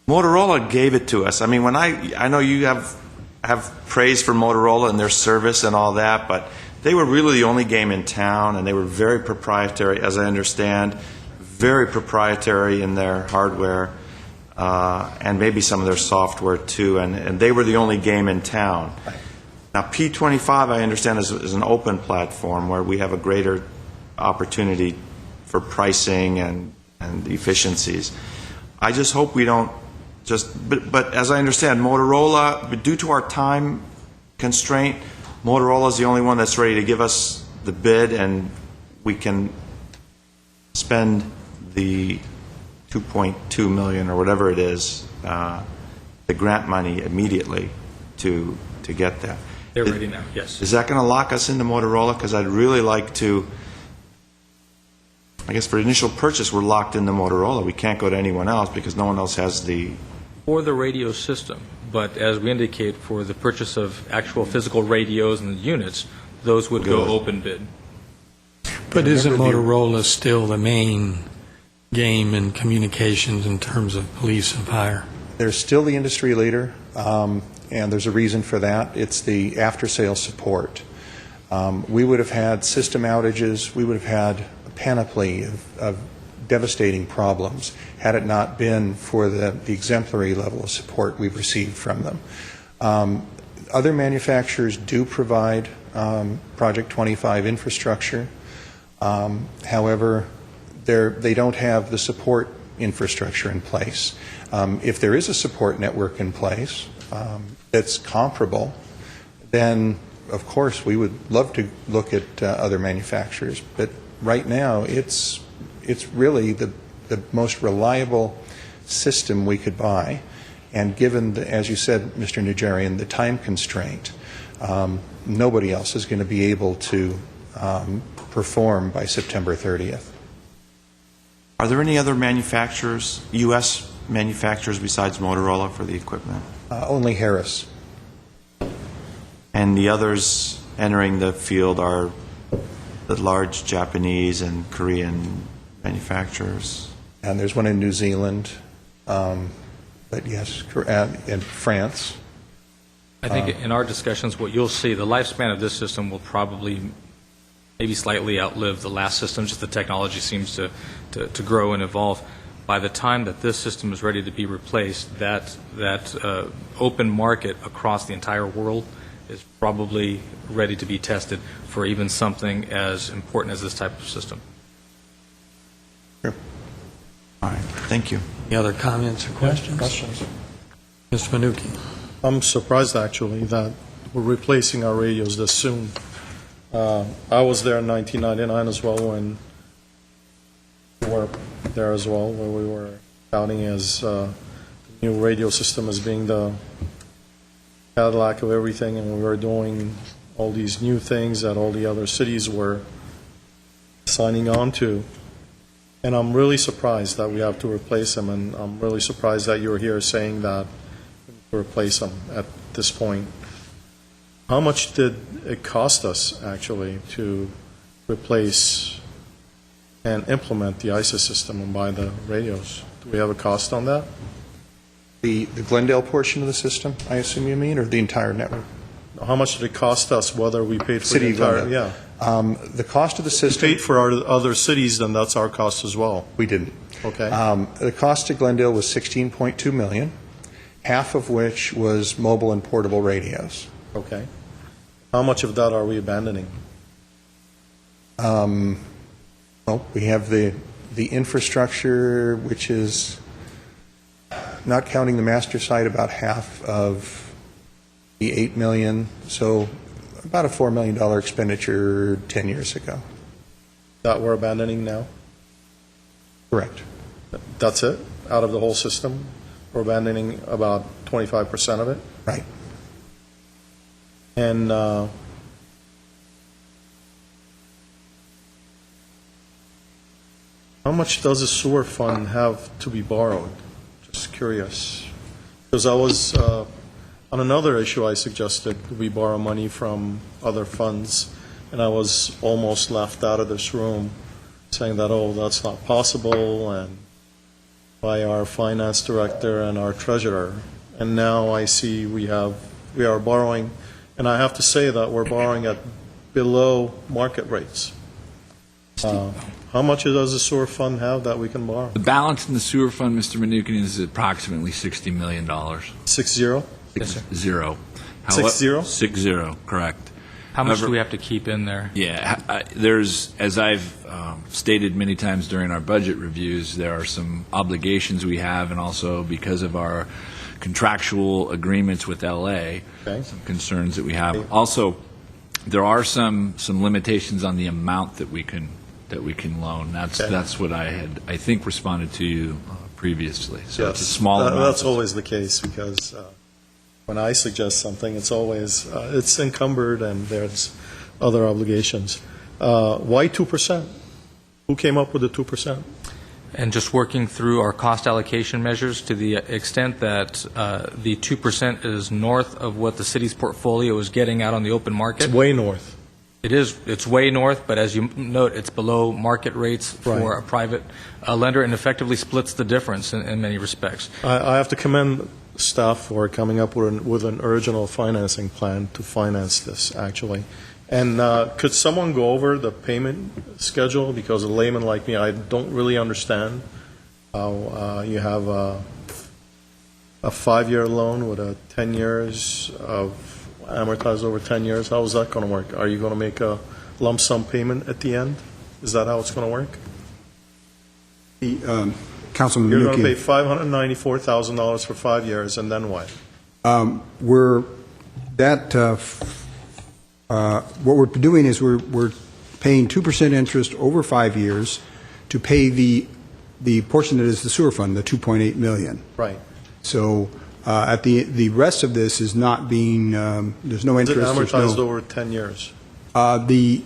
Motorola gave it to us. I mean, when I know you have praise for Motorola and their service and all that, but they were really the only game in town, and they were very proprietary, as I understand, very proprietary in their hardware, and maybe some of their software too, and they were the only game in town. Now, P25, I understand, is an open platform where we have a greater opportunity for pricing and efficiencies. I just hope we don't but as I understand, Motorola, due to our time constraint, Motorola is the only one that's ready to give us the bid, and we can spend the $2.2 million or whatever it is, the grant money immediately to get that. They're ready now, yes. Is that going to lock us into Motorola? Because I'd really like to, I guess for initial purchase, we're locked into Motorola. We can't go to anyone else because no one else has the... For the radio system, but as we indicate, for the purchase of actual physical radios and the units, those would go open bid. But isn't Motorola still the main game in communications in terms of police and fire? They're still the industry leader, and there's a reason for that. It's the after-sales support. We would have had system outages. We would have had a panoply of devastating problems had it not been for the exemplary level of support we've received from them. Other manufacturers do provide Project 25 infrastructure. However, they don't have the support infrastructure in place. If there is a support network in place that's comparable, then of course we would love to look at other manufacturers. But right now, it's really the most reliable system we could buy. And given, as you said, Mr. Nugerian, the time constraint, nobody else is going to be able to perform by September 30th. Are there any other manufacturers, U.S. manufacturers besides Motorola for the equipment? Only Harris. And the others entering the field are the large Japanese and Korean manufacturers? And there's one in New Zealand, but yes, and France. I think in our discussions, what you'll see, the lifespan of this system will probably maybe slightly outlive the last system, just the technology seems to grow and evolve. By the time that this system is ready to be replaced, that open market across the entire world is probably ready to be tested for even something as important as this type of system. Sure. All right, thank you. Any other comments or questions? Questions? Mr. Manuki. I'm surprised, actually, that we're replacing our radios this soon. I was there in 1999 as well when we were there as well, where we were touting as the new radio system as being the Cadillac of everything, and we were doing all these new things that all the other cities were signing on to. And I'm really surprised that we have to replace them, and I'm really surprised that you're here saying that we need to replace them at this point. How much did it cost us, actually, to replace and implement the ISIS system and buy the radios? Do we have a cost on that? The Glendale portion of the system, I assume you mean, or the entire network? How much did it cost us, whether we paid for City the entire... of Glendale. Yeah. The cost of the system... We paid for our other cities, then that's our cost as well. We didn't. Okay. The cost to Glendale was $16.2 million, half of which was mobile and portable radios. Okay. How much of that are we abandoning? Well, we have the infrastructure, which is, not counting the master site, about half of the $8 million, so about a $4 million expenditure 10 years ago. That we're abandoning now? Correct. That's it? Out of the whole system? We're abandoning about 25% of it? Right. And how much does the sewer fund have to be borrowed? Just curious. Because I was, on another issue, I suggested we borrow money from other funds, and I was almost laughed out of this room saying that, oh, that's not possible, and by our finance director and our treasurer. And now I see we are borrowing, and I have to say that we're borrowing at below market rates. How much does the sewer fund have that we can borrow? The balance in the sewer fund, Mr. Mnuchin, is approximately $60 million. 60? Yes, sir. 0. 60? 60, correct. How much do we have to keep in there? Yeah, there's, as I've stated many times during our budget reviews, there are some obligations we have, and also because of our contractual agreements with LA, some concerns that we have. Also, there are some limitations on the amount that we can loan. That's what I had, I think, responded to you previously. So Yes. it's a small amount. That's always the case, because when I suggest something, it's always, it's encumbered and there's other obligations. Why 2%? Who came up with the 2%? And just working through our cost allocation measures to the extent that the 2% is north of what the city's portfolio is getting out on the open market. It's way north. It is. It's way north, but as you note, it's below market rates for a private lender, and effectively splits the difference in many respects. I have to commend staff for coming up with an original financing plan to finance this, actually. And could someone go over the payment schedule? Because a layman like me, I don't really understand how you have a 5-year loan with 10 years of amortized over 10 years. How is that going to work? Are you going to make a lump sum payment at the end? Is that how it's going to work? Councilman You're going to Mnuchin. pay $594,000 for 5 years, and then what? What we're doing is we're paying 2% interest over 5 years to pay the portion that is the sewer fund, the $2.8 million. Right. So at the rest of this is not being, there's no interest. Is it amortized over 10 years? So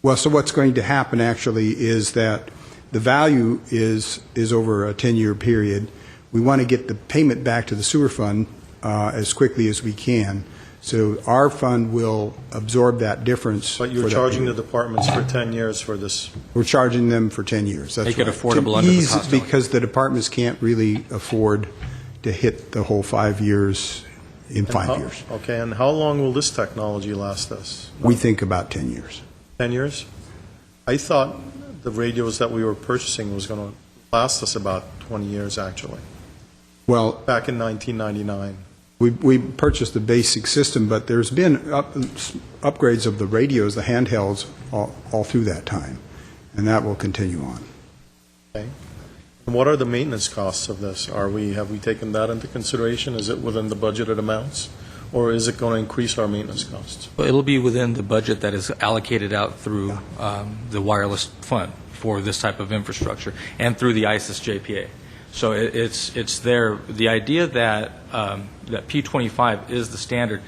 what's going to happen actually is that the value is over a 10-year period. We want to get the payment back to the sewer fund as quickly as we can. So our fund will absorb that difference. But you're charging the departments for 10 years for this? We're charging them for 10 years. That's Make it right. affordable To under the ease- cost Because the departments can't really afford to hit the whole 5 years in 5 years. Okay, and how long will this technology last us? We think about 10 years. 10 years? I thought the radios that we were purchasing was going to last us about 20 years, actually. Well, back in 1999. We purchased the basic system, but there's been upgrades of the radios, the handhelds, all through that time, and that will continue on. Okay. And what are the maintenance costs of this? Have we taken that into consideration? Is it within the budgeted amounts, or is it going to increase our maintenance costs? Well, it'll be within the budget that is allocated out through the wireless fund for this type of infrastructure, and through the ISIS JPA. So it's there. The idea that that P25 is the standard,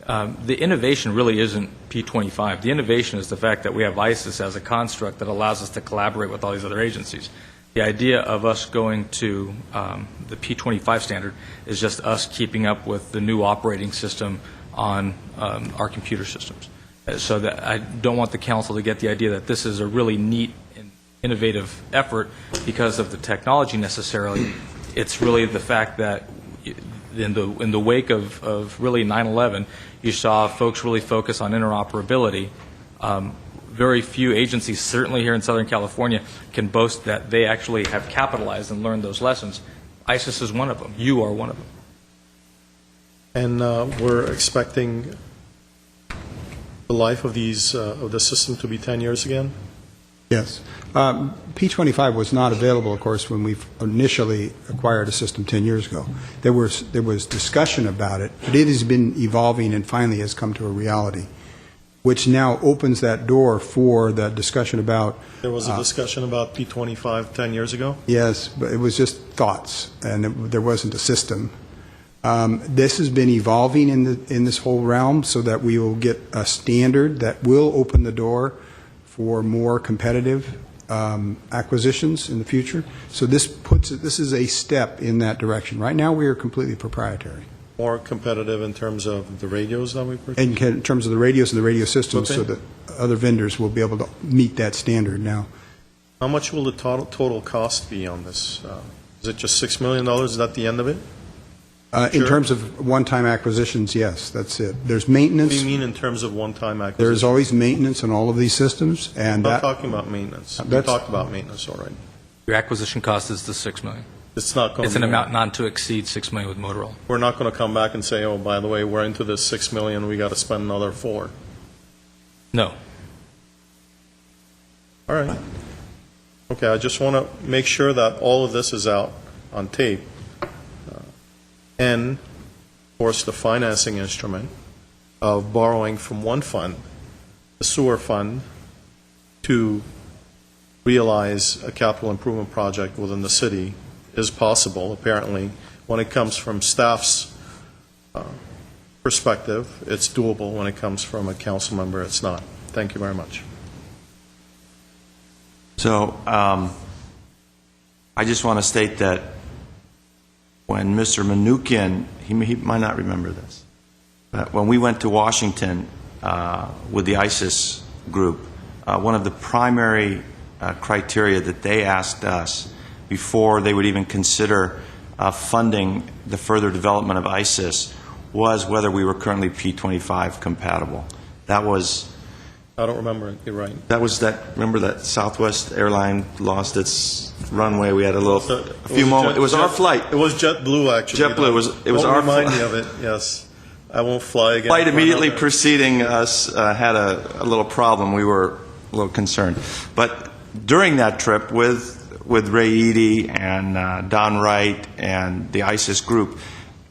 the innovation really isn't P25. The innovation is the fact that we have ISIS as a construct that allows us to collaborate with all these other agencies. The idea of us going to the P25 standard is just us keeping up with the new operating system on our computer systems. So that I don't want the council to get the idea that this is a really neat and innovative effort because of the technology necessarily. It's really the fact that in the wake of really 9/11, you saw folks really focus on interoperability. Very few agencies, certainly here in Southern California, can boast that they actually have capitalized and learned those lessons. ISIS is one of them. You are one of them. And we're expecting the life of the system to be 10 years again? Yes. P25 was not available, of course, when we initially acquired a system 10 years ago. There was discussion about it, but it has been evolving and finally has come to a reality, which now opens that door for the discussion about... There was a discussion about P25 10 years ago? Yes, but it was just thoughts, and there wasn't a system. This has been evolving in this whole realm so that we will get a standard that will open the door for more competitive acquisitions in the future. So this is a step in that direction. Right now, we are completely proprietary. More competitive in terms of the radios that we purchase? In terms of the radios and the radio systems, Okay. so that other vendors will be able to meet that standard now. How much will the total cost be on this? Is it just $6 million? Is that the end of it? In terms of one-time acquisitions, yes, that's it. There's maintenance. What do you mean in terms of one-time acquisition? There's always maintenance on all of these systems, and I'm not talking about maintenance. We talked about maintenance already. Your acquisition cost is the $6 million. It's not going It's to an be amount not to exceed $6 million with Motorola. We're not going to come back and say, oh, by the way, we're into this $6 million, we got to spend another $4 million. No. All right. Okay, I just want to make sure that all of this is out on tape. And, of course, the financing instrument of borrowing from one fund, the sewer fund, to realize a capital improvement project within the city is possible, apparently. When it comes from staff's perspective, it's doable. When it comes from a council member, it's not. Thank you very much. So I just want to state that when Mr. Manukian, he might not remember this, but when we went to Washington with the ISIS group, one of the primary criteria that they asked us before they would even consider funding the further development of ISIS was whether we were currently P25 compatible. That was... I don't remember it. You're right. That was that. Remember that Southwest airline lost its runway? We had a few moments. It was our flight. It was JetBlue, actually. JetBlue. It was our flight. Remind me flight. of it. Yes, I won't fly again. Flight immediately preceding us had a little problem. We were a little concerned. But during that trip with Ray Eady and Don Wright and the ISIS group,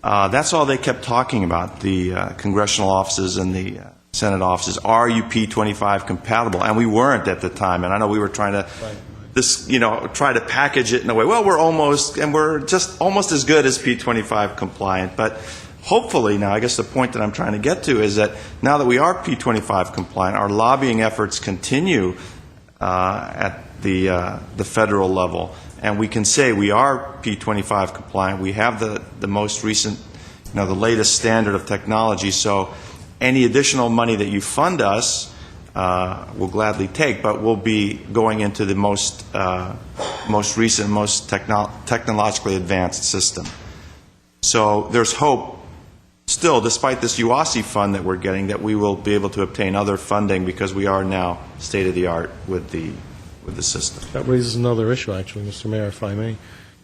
that's all they kept talking about. The congressional offices and the Senate offices, are you P25 compatible? And we weren't at the time. And I know we were trying to try to package it in a way. Well, we're almost as good as P25 compliant. But hopefully now, I guess the point that I'm trying to get to is that now that we are P25 compliant, our lobbying efforts continue at the federal level, and we can say we are P25 compliant. We have the most recent, the latest standard of technology. So any additional money that you fund us, we'll gladly take, but we'll be going into the most recent, most technologically advanced system. So there's hope still, despite this UASI fund that we're getting, that we will be able to obtain other funding because we are now state-of-the-art with the system. That raises another issue, actually, Mr. Mayor, if I may.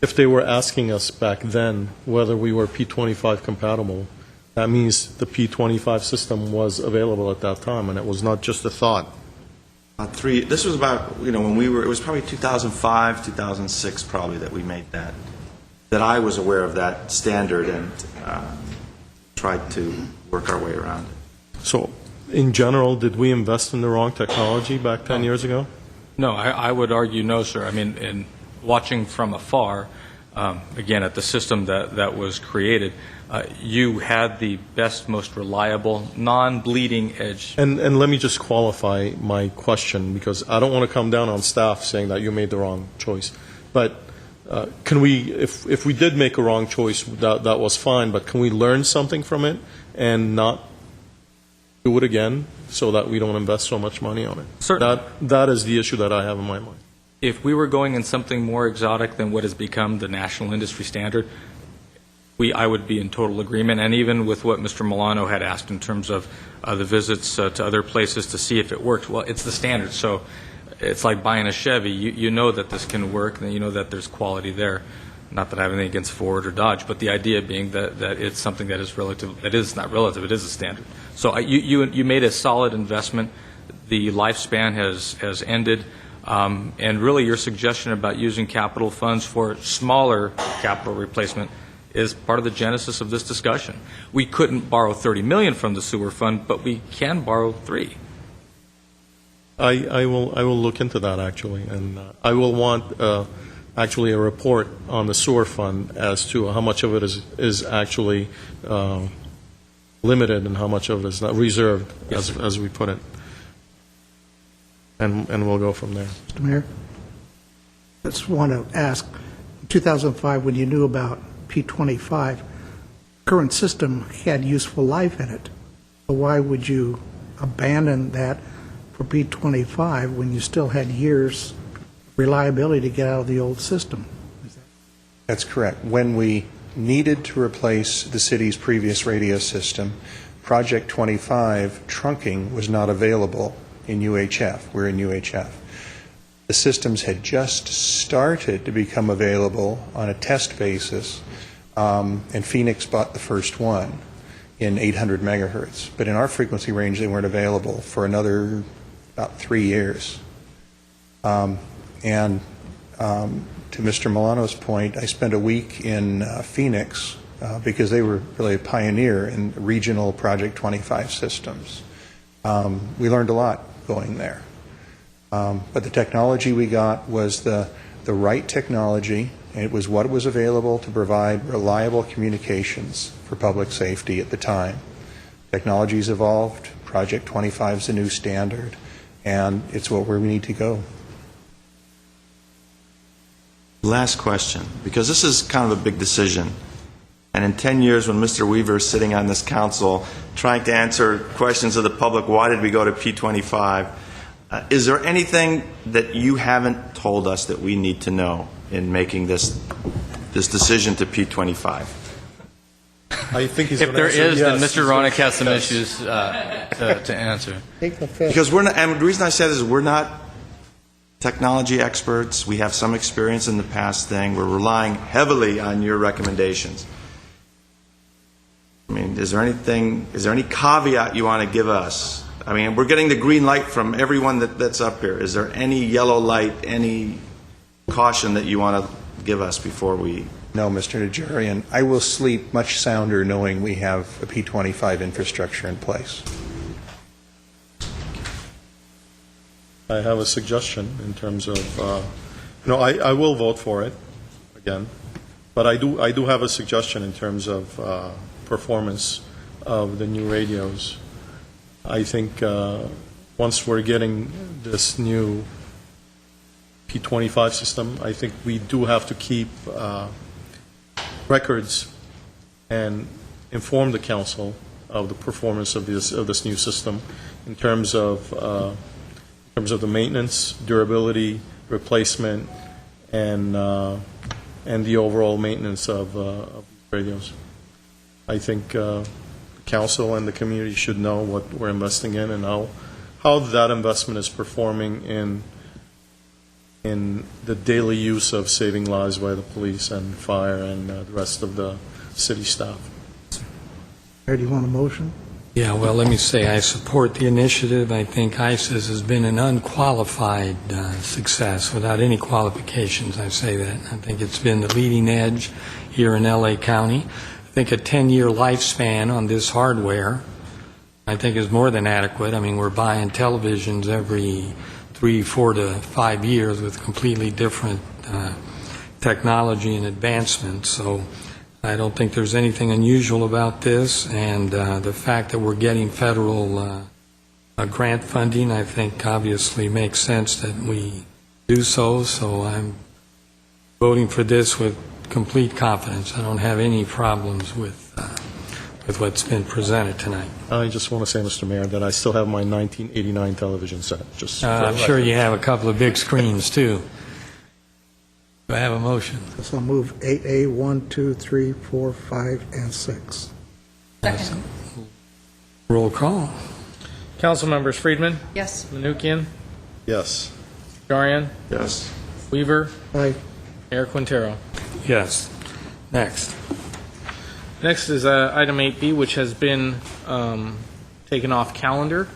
If they were asking us back then whether we were P25 compatible, that means the P25 system was available at that time, and it was not just a thought. This was about, when we were, it was probably 2005, 2006 probably that we made that I was aware of that standard and tried to work our way around it. So, in general, did we invest in the wrong technology back 10 years ago? No, I would argue no, sir. I mean, in watching from afar, again, at the system that was created, you had the best, most reliable, non-bleeding edge. And let me just qualify my question, because I don't want to come down on staff saying that you made the wrong choice. But can we, if we did make a wrong choice, that was fine, but can we learn something from it and not do it again so that we don't invest so much money on it? Certainly. That is the issue that I have in my mind. If we were going in something more exotic than what has become the national industry standard, I would be in total agreement, and even with what Mr. Milano had asked in terms of the visits to other places to see if it worked. Well, it's the standard, so it's like buying a Chevy. You know that this can work, and you know that there's quality there. Not that I have anything against Ford or Dodge, but the idea being that it's something that is relative. That is not relative. It is a standard. So you made a solid investment. The lifespan has ended. And really, your suggestion about using capital funds for smaller capital replacement is part of the genesis of this discussion. We couldn't borrow $30 million from the sewer fund, but we can borrow $3 million. I will look into that, actually, and I will want actually a report on the sewer fund as to how much of it is actually limited and how much of it is not reserved, Yes, as we put it. And we'll go from there. Mr. Mayor, I just want to ask, in 2005, when you knew about P25, current system had useful life in it. So why would you abandon that for P25 when you still had years reliability to get out of the old system? That's correct. When we needed to replace the city's previous radio system, Project 25 trunking was not available in UHF. We're in UHF. The systems had just started to become available on a test basis, and Phoenix bought the first one in 800 megahertz. But in our frequency range, they weren't available for another about 3 years. To Mr. Milano's point, I spent a week in Phoenix because they were really a pioneer in regional Project 25 systems. We learned a lot going there. But the technology we got was the right technology, and it was what was available to provide reliable communications for public safety at the time. Technology's evolved. Project 25 is a new standard, and it's what we need to go. Last question, because this is kind of a big decision. And in 10 years, when Mr. Weaver is sitting on this council trying to answer questions of the public, why did we go to P25? Is there anything that you haven't told us that we need to know in making this decision to P25? I think he's If there is, then yes. Mr. Ronick has some issues to answer. Because we're not, and the reason I say this is we're not technology experts. We have some experience in the past thing. We're relying heavily on your recommendations. I mean, is there any caveat you want to give us? I mean, we're getting the green light from everyone that's up here. Is there any yellow light, any caution that you want to give us before we... No, Mr. Najarian. I will sleep much sounder knowing we have a P25 infrastructure in place. I have a suggestion in terms of, I will vote for it again, but I do have a suggestion in terms of performance of the new radios. I think once we're getting this new P25 system, I think we do have to keep records and inform the council of the performance of this new system in terms of the maintenance, durability, replacement, and the overall maintenance of radios. I think the council and the community should know what we're investing in and how that investment is performing in the daily use of saving lives by the police and fire and the rest of the city staff. Mayor, do you want a motion? Yeah, well, let me say I support the initiative. I think ISIS has been an unqualified success without any qualifications. I say that. I think it's been the leading edge here in L.A. County. I think a 10-year lifespan on this hardware, I think, is more than adequate. I mean, we're buying televisions every 3, 4 to 5 years with completely different technology and advancement. So I don't think there's anything unusual about this, and the fact that we're getting federal grant funding, I think obviously makes sense that we do so. So I'm voting for this with complete confidence. I don't have any problems with what's been presented tonight. I just want to say, Mr. Mayor, that I still have my 1989 television set. I'm sure you have a couple of big screens, too. Do I have a motion? So I'll move 8A, 1, 2, 3, 4, 5, and 6. Second. Roll call. Council members: Friedman, Yes. Manukian, Yes. Najarian, Yes. Weaver, Aye. Mayor Quintero. Yes. Next. Next is item 8B, which has been taken off calendar.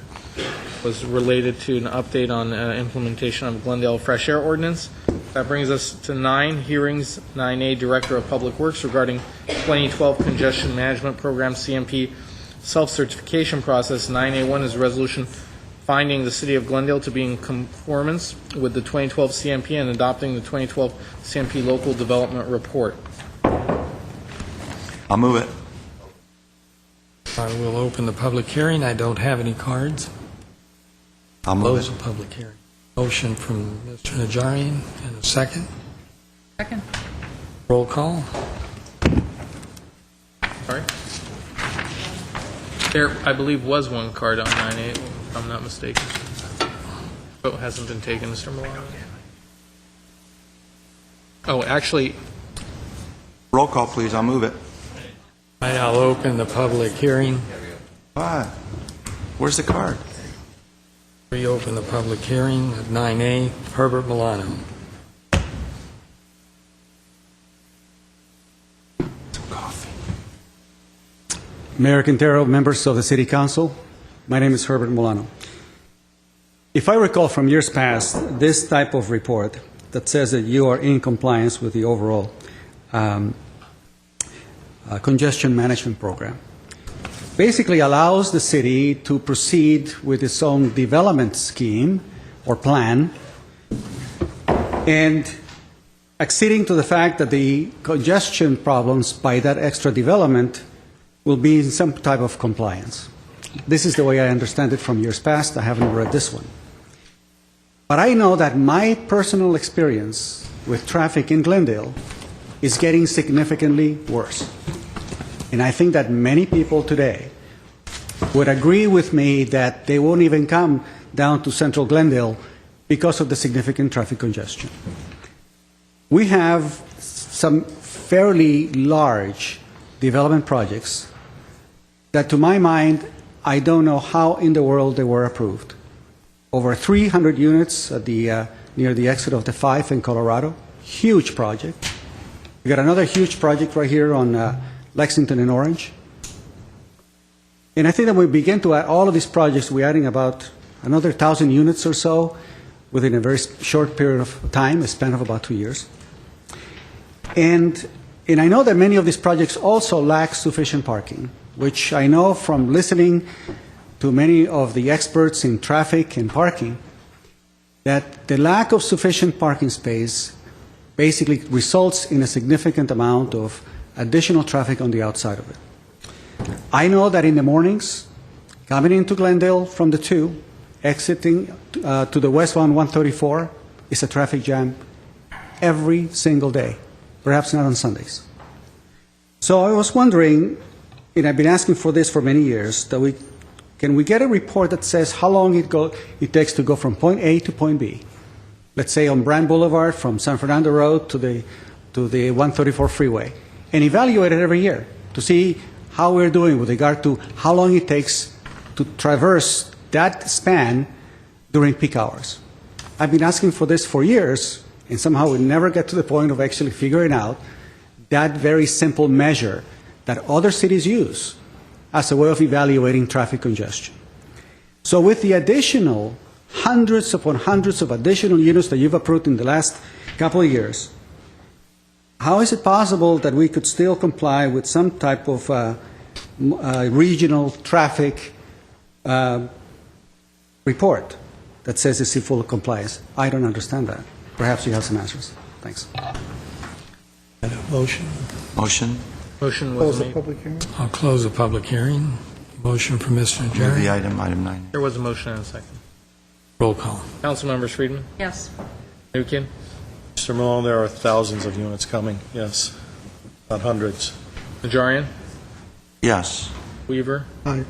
was related to an update on implementation of Glendale Fresh Air Ordinance. That brings us to 9 hearings. 9A, Director of Public Works regarding 2012 Congestion Management Program CMP self-certification process. 9A1 is a resolution finding the City of Glendale to be in conformance with the 2012 CMP and adopting the 2012 CMP Local Development Report. I'll move it. I will open the public hearing. I don't have any cards. I'll move Close it. the public hearing. Motion from Mr. Najarian and a second. Second. Roll call. Sorry? There, I believe, was one card on 9A, if I'm not mistaken. Vote hasn't been taken, Mr. Milano. Oh, actually, Roll call, please. I'll move it. All right, I'll open the public hearing. Why? Where's the card? Reopen the public hearing at 9A. Herbert Milano. Mayor Quintero, members of the City Council, my name is Herbert Molano. If I recall from years past, this type of report that says that you are in compliance with the overall congestion management program basically allows the city to proceed with its own development scheme or plan and acceding to the fact that the congestion problems by that extra development will be in some type of compliance. This is the way I understand it from years past. I haven't read this one. But I know that my personal experience with traffic in Glendale is getting significantly worse. And I think that many people today would agree with me that they won't even come down to central Glendale because of the significant traffic congestion. We have some fairly large development projects that, to my mind, I don't know how in the world they were approved. Over 300 units at the, near the exit of the 5 in Colorado. Huge project. We got another huge project right here on Lexington and Orange. And I think that we begin to add all of these projects, we're adding about another 1,000 units or so within a very short period of time, a span of about 2 years. And I know that many of these projects also lack sufficient parking, which I know from listening to many of the experts in traffic and parking, that the lack of sufficient parking space basically results in a significant amount of additional traffic on the outside of it. I know that in the mornings, coming into Glendale from the 2, exiting to the westbound 134 is a traffic jam every single day, perhaps not on Sundays. So I was wondering, and I've been asking for this for many years, that can we get a report that says how long it takes to go from point A to point B? Let's say on Brand Boulevard from San Fernando Road to the 134 freeway, and evaluate it every year to see how we're doing with regard to how long it takes to traverse that span during peak hours. I've been asking for this for years, and somehow we never get to the point of actually figuring out that very simple measure that other cities use as a way of evaluating traffic congestion. So with the additional hundreds upon hundreds of additional units that you've approved in the last couple of years, how is it possible that we could still comply with some type of regional traffic report that says it's in full compliance? I don't understand that. Perhaps you have some answers. Thanks. Motion. Motion. motion Close was the made. public hearing. I'll close the public hearing. Motion from Mr. Move the Najarian. item 9. There was a motion and a second. Roll call. Councilmembers Friedman, Yes. Nukian, Mr. Malone, there are thousands of units coming, yes, not hundreds. Najarian, Yes. Weaver, Aye.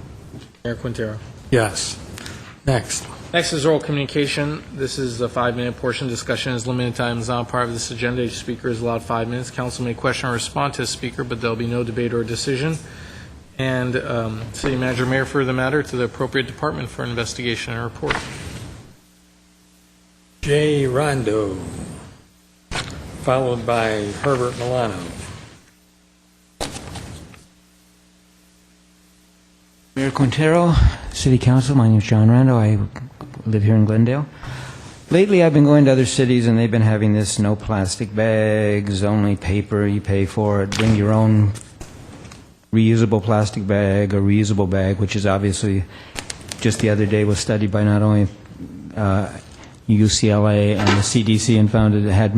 Mayor Quintero. Yes. Next. Next is oral communication. This is a 5-minute portion. Discussion is limited time. Is not part of this agenda. Each speaker is allowed 5 minutes. Council may question or respond to a speaker, but there'll be no debate or decision. And City Manager may refer the matter to the appropriate department for investigation and report. Jay Rondo, followed by Herbert Milano. Mayor Quintero, City Council, my name is John Rando. I live here in Glendale. Lately, I've been going to other cities, and they've been having this no plastic bags, only paper, you pay for it, bring your own reusable plastic bag or reusable bag, which is obviously, just the other day was studied by not only UCLA and the CDC and found that it had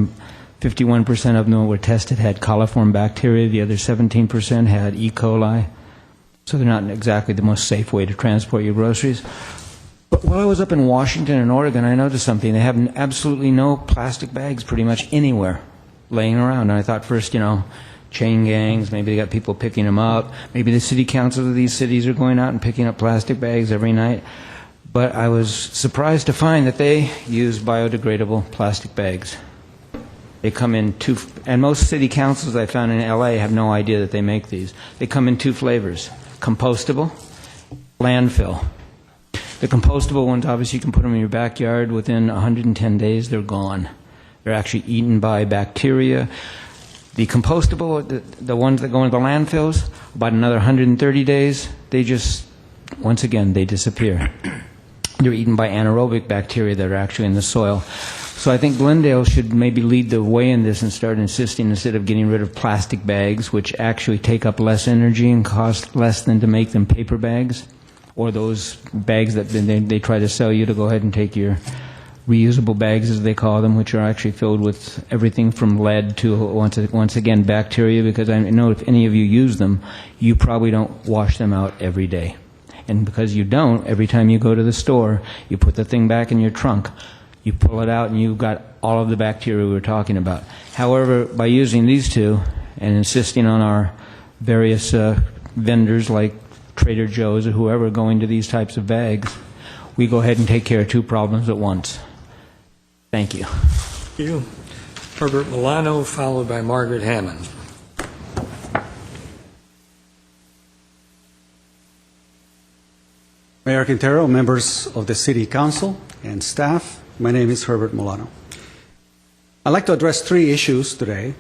51% of them that were tested had coliform bacteria, the other 17% had E. coli. So they're not exactly the most safe way to transport your groceries. But while I was up in Washington and Oregon, I noticed something. They have absolutely no plastic bags pretty much anywhere laying around. And I thought first, chain gangs, maybe they got people picking them up. Maybe the city councils of these cities are going out and picking up plastic bags every night. But I was surprised to find that they use biodegradable plastic bags. They come in and most city councils I found in LA have no idea that they make these. They come in two flavors: compostable, landfill. The compostable ones, obviously you can put them in your backyard. Within 110 days, they're gone. They're actually eaten by bacteria. The compostable, the ones that go into the landfills, about another 130 days, they just, once again, they disappear. They're eaten by anaerobic bacteria that are actually in the soil. So I think Glendale should maybe lead the way in this and start insisting, instead of getting rid of plastic bags, which actually take up less energy and cost less than to make them paper bags, or those bags that they try to sell you to go ahead and take your reusable bags, as they call them, which are actually filled with everything from lead to, once again, bacteria, because I know if any of you use them, you probably don't wash them out every day. And because you don't, every time you go to the store, you put the thing back in your trunk, you pull it out, and you've got all of the bacteria we were talking about. However, by using these two and insisting on our various vendors like Trader Joe's or whoever going to these types of bags, we go ahead and take care of two problems at once. Thank you. Thank you. Herbert Milano, followed by Margaret Hammond. Mayor Quintero, members of the City Council and staff, my name is Herbert Milano. I'd like to address three issues today.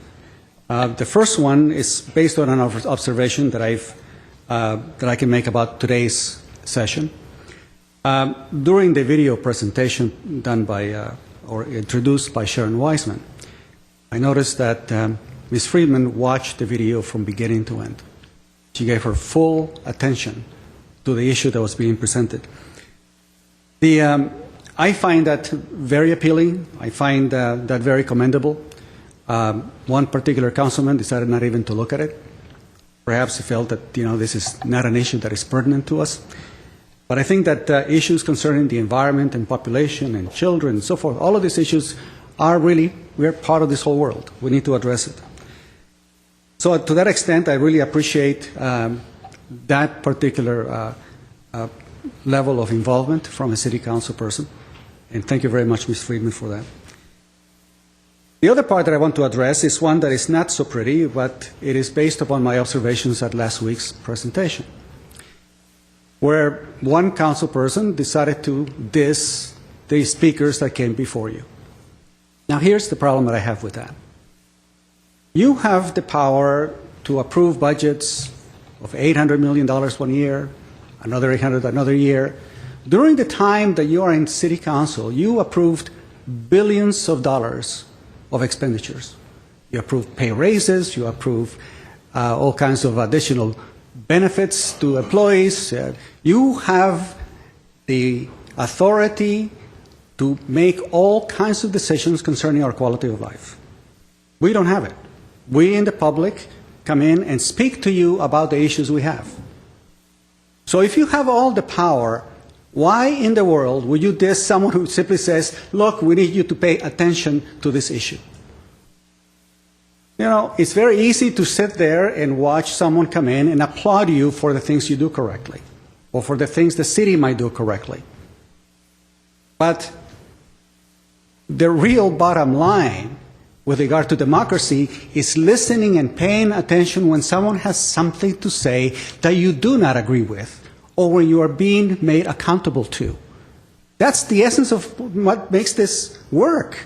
The first one is based on an observation that I can make about today's session. During the video presentation done by or introduced by Sharon Weissman, I noticed that Ms. Friedman watched the video from beginning to end. She gave her full attention to the issue that was being presented. I find that very appealing. I find that very commendable. One particular councilman decided not even to look at it. Perhaps he felt that this is not an issue that is pertinent to us. But I think that issues concerning the environment and population and children and so forth, all of these issues are really, we're part of this whole world. We need to address it. So to that extent, I really appreciate that particular level of involvement from a city council person. And thank you very much, Ms. Friedman, for that. The other part that I want to address is one that is not so pretty, but it is based upon my observations at last week's presentation, where one council person decided to diss the speakers that came before you. Now, here's the problem that I have with that. You have the power to approve budgets of $800 million one year, another $800 another year. During the time that you are in city council, you approved billions of dollars of expenditures. You approved pay raises, you approved all kinds of additional benefits to employees. You have the authority to make all kinds of decisions concerning our quality of life. We don't have it. We in the public come in and speak to you about the issues we have. So if you have all the power, why in the world would you diss someone who simply says, look, we need you to pay attention to this issue? It's very easy to sit there and watch someone come in and applaud you for the things you do correctly, or for the things the city might do correctly. But the real bottom line with regard to democracy is listening and paying attention when someone has something to say that you do not agree with, or when you are being made accountable to. That's the essence of what makes this work.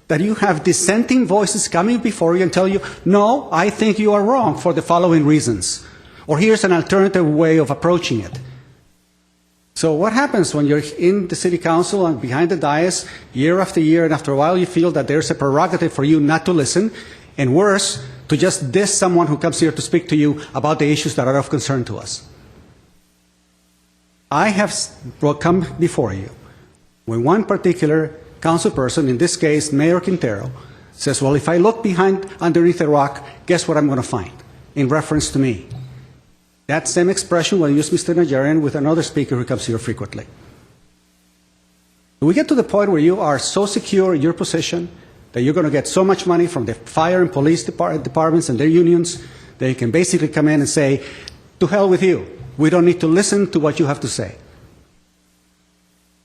That you have dissenting voices coming before you and tell you, no, I think you are wrong for the following reasons. Or here's an alternative way of approaching it. So what happens when you're in the city council and behind the dais year after year, and after a while you feel that there's a prerogative for you not to listen, and worse, to just diss someone who comes here to speak to you about the issues that are of concern to us? I have come before you when one particular council person, in this case Mayor Quintero, says, well, if I look underneath the rock, guess what I'm going to find, in reference to me. That same expression will use Mr. Najarian with another speaker who comes here frequently. We get to the point where you are so secure in your position that you're going to get so much money from the fire and police departments and their unions that you can basically come in and say, to hell with you. We don't need to listen to what you have to say.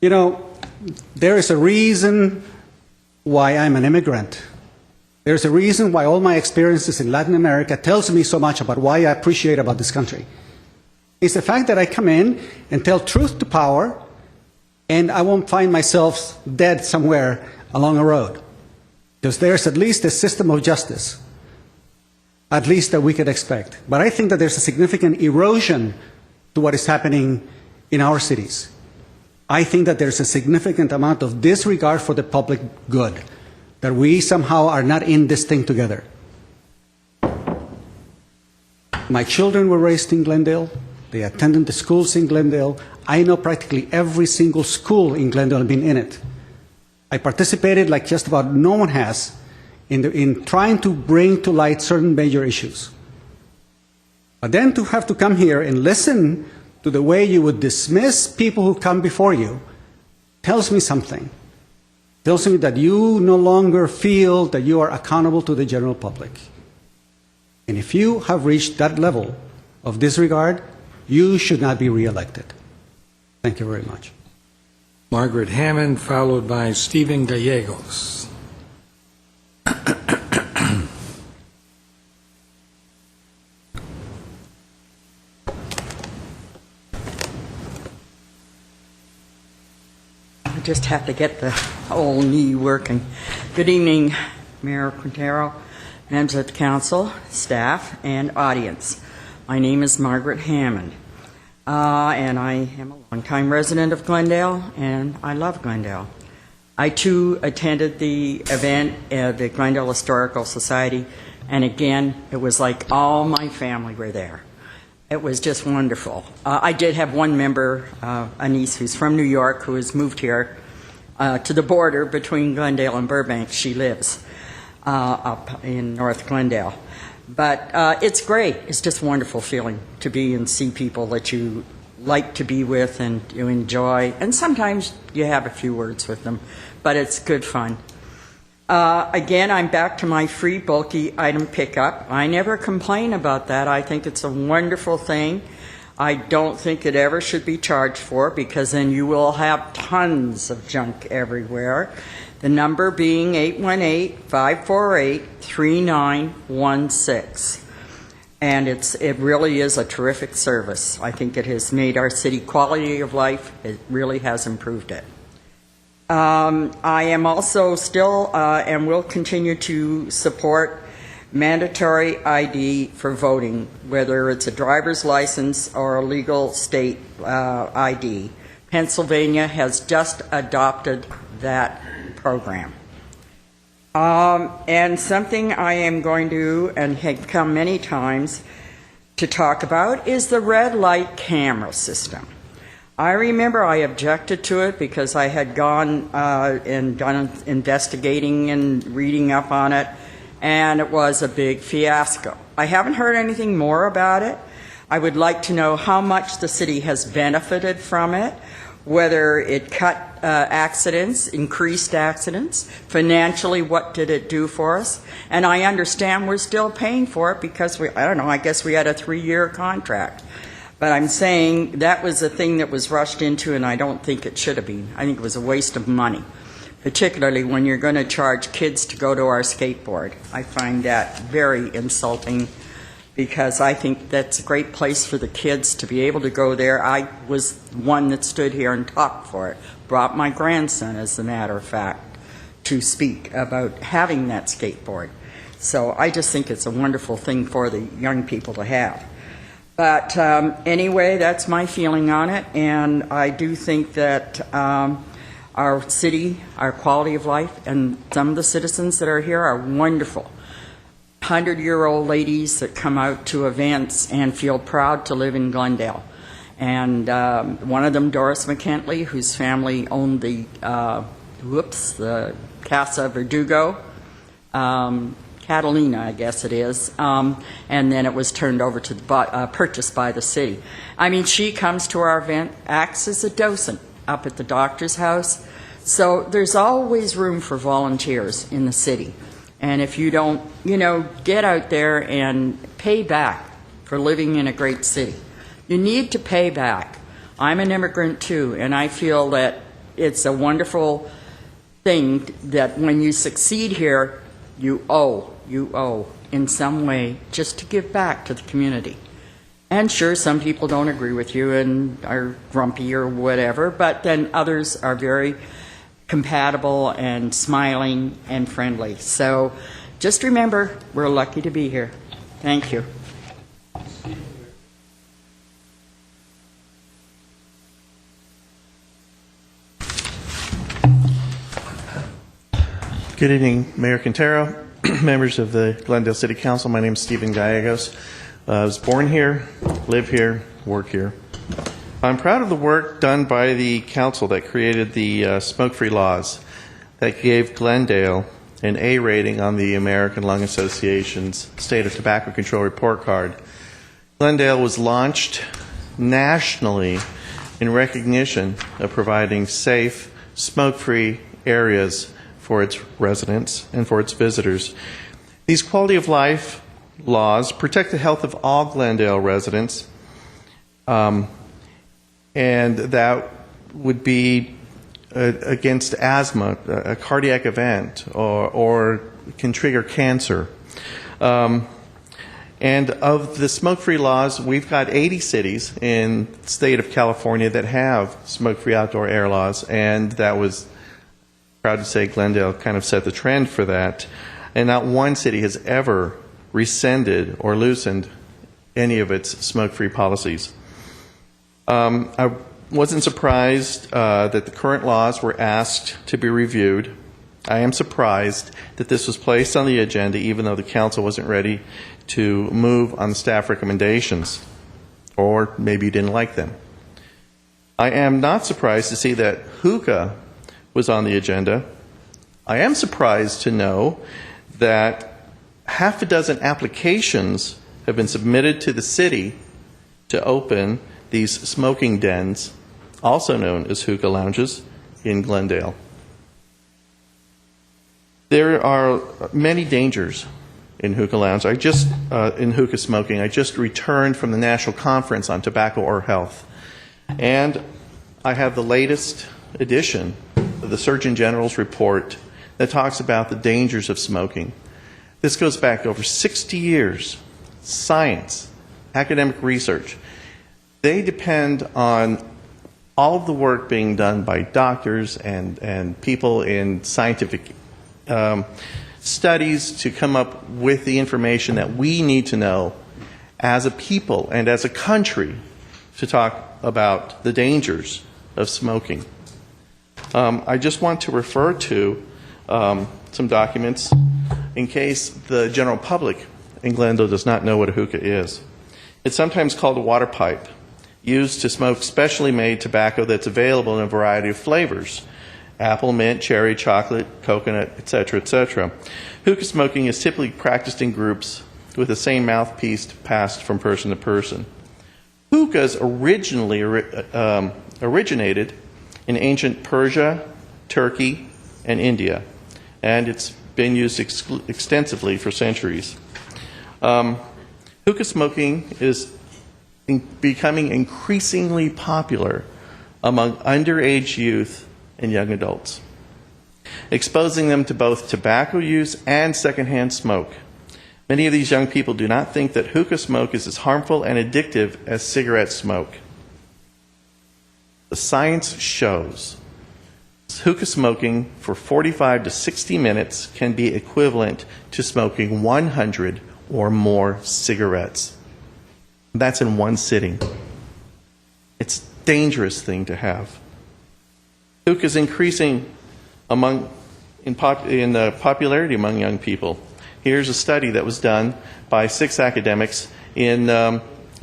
You know, there is a reason why I'm an immigrant. There's a reason why all my experiences in Latin America tells me so much about why I appreciate about this country. It's the fact that I come in and tell truth to power, and I won't find myself dead somewhere along a road. Because there's at least a system of justice, at least that we could expect. But I think that there's a significant erosion to what is happening in our cities. I think that there's a significant amount of disregard for the public good, that we somehow are not in this thing together. My children were raised in Glendale. They attended the schools in Glendale. I know practically every single school in Glendale and been in it. I participated, like just about no one has, in trying to bring to light certain major issues. But then to have to come here and listen to the way you would dismiss people who come before you tells me something. Tells me that you no longer feel that you are accountable to the general public. And if you have reached that level of disregard, you should not be reelected. Thank you very much. Margaret Hammond, followed by Stephen Gallegos. I just have to get the old knee working. Good evening, Mayor Quintero, members of the council, staff, and audience. My name is Margaret Hammond, and I am a longtime resident of Glendale, and I love Glendale. I, too, attended the event at the Glendale Historical Society, and again, it was like all my family were there. It was just wonderful. I did have one member, a niece who's from New York, who has moved here to the border between Glendale and Burbank. She lives up in North Glendale. But it's great. It's just a wonderful feeling to be and see people that you like to be with and you enjoy. And sometimes you have a few words with them, but it's good fun. Again, I'm back to my free bulky item pickup. I never complain about that. I think it's a wonderful thing. I don't think it ever should be charged for, because then you will have tons of junk everywhere. The number being 818-548-3916. And it really is a terrific service. I think it has made our city quality of life. It really has improved it. I am also still and will continue to support mandatory ID for voting, whether it's a driver's license or a legal state ID. Pennsylvania has just adopted that program. And something I am going to, and have come many times to talk about, is the red light camera system. I remember I objected to it because I had gone and done investigating and reading up on it, and it was a big fiasco. I haven't heard anything more about it. I would like to know how much the city has benefited from it, whether it cut accidents, increased accidents, financially, what did it do for us? And I understand we're still paying for it because I guess we had a 3-year contract. But I'm saying that was a thing that was rushed into, and I don't think it should have been. I think it was a waste of money, particularly when you're going to charge kids to go to our skateboard. I find that very insulting, because I think that's a great place for the kids to be able to go there. I was one that stood here and talked for it, brought my grandson, as a matter of fact, to speak about having that skateboard. So I just think it's a wonderful thing for the young people to have. But anyway, that's my feeling on it, and I do think that our city, our quality of life, and some of the citizens that are here are wonderful. 100-year-old ladies that come out to events and feel proud to live in Glendale. And one of them, Doris McKentley, whose family owned the Casa Verdugo, Catalina, I guess it is, and then it was turned over to purchased by the city. I mean, she comes to our event, acts as a docent up at the doctor's house. So there's always room for volunteers in the city. And if you don't, get out there and pay back for living in a great city. You need to pay back. I'm an immigrant too, and I feel that it's a wonderful thing that when you succeed here, you owe in some way just to give back to the community. And sure, some people don't agree with you and are grumpy or whatever, but then others are very compatible and smiling and friendly. So just remember, we're lucky to be here. Thank you. Good evening, Mayor Quintero, members of the Glendale City Council. My name is Stephen Gallegos. I was born here, live here, work here. I'm proud of the work done by the council that created the smoke-free laws that gave Glendale an A rating on the American Lung Association's State of Tobacco Control Report Card. Glendale was launched nationally in recognition of providing safe, smoke-free areas for its residents and for its visitors. These quality of life laws protect the health of all Glendale residents, and that would be against asthma, a cardiac event, or can trigger cancer. And of the smoke-free laws, we've got 80 cities in the state of California that have smoke-free outdoor air laws, and that was, proud to say, Glendale kind of set the trend for that. And not one city has ever rescinded or loosened any of its smoke-free policies. I wasn't surprised that the current laws were asked to be reviewed. I am surprised that this was placed on the agenda even though the council wasn't ready to move on staff recommendations, or maybe you didn't like them. I am not surprised to see that hookah was on the agenda. I am surprised to know that half a dozen applications have been submitted to the city to open these smoking dens, also known as hookah lounges, in Glendale. There are many dangers in hookah lounge. In hookah smoking. I just returned from the National Conference on Tobacco or Health, and I have the latest edition of the Surgeon General's report that talks about the dangers of smoking. This goes back over 60 years. Science, academic research. They depend on all of the work being done by doctors and people in scientific studies to come up with the information that we need to know as a people and as a country to talk about the dangers of smoking. I just want to refer to some documents in case the general public in Glendale does not know what a hookah is. It's sometimes called a water pipe, used to smoke specially made tobacco that's available in a variety of flavors: apple, mint, cherry, chocolate, coconut, etc., etc. Hookah smoking is typically practiced in groups with the same mouthpiece passed from person to person. Hookahs originally originated in ancient Persia, Turkey, and India, and it's been used extensively for centuries. Hookah smoking is becoming increasingly popular among underage youth and young adults, exposing them to both tobacco use and secondhand smoke. Many of these young people do not think that hookah smoke is as harmful and addictive as cigarette smoke. The science shows hookah smoking for 45 to 60 minutes can be equivalent to smoking 100 or more cigarettes. That's in one sitting. It's a dangerous thing to have. Hookah is increasing in popularity among young people. Here's a study that was done by 6 academics in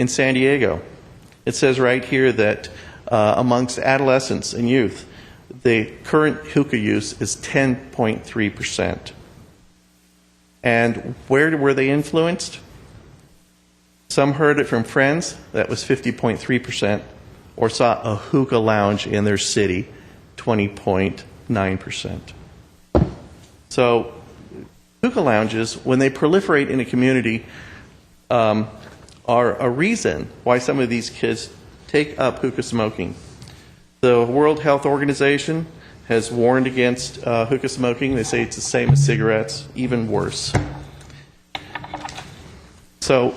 San Diego. It says right here that amongst adolescents and youth, the current hookah use is 10.3%. And where were they influenced? Some heard it from friends, that was 50.3%, or saw a hookah lounge in their city, 20.9%. So hookah lounges, when they proliferate in a community, are a reason why some of these kids take up hookah smoking. The World Health Organization has warned against hookah smoking. They say it's the same as cigarettes, even worse. So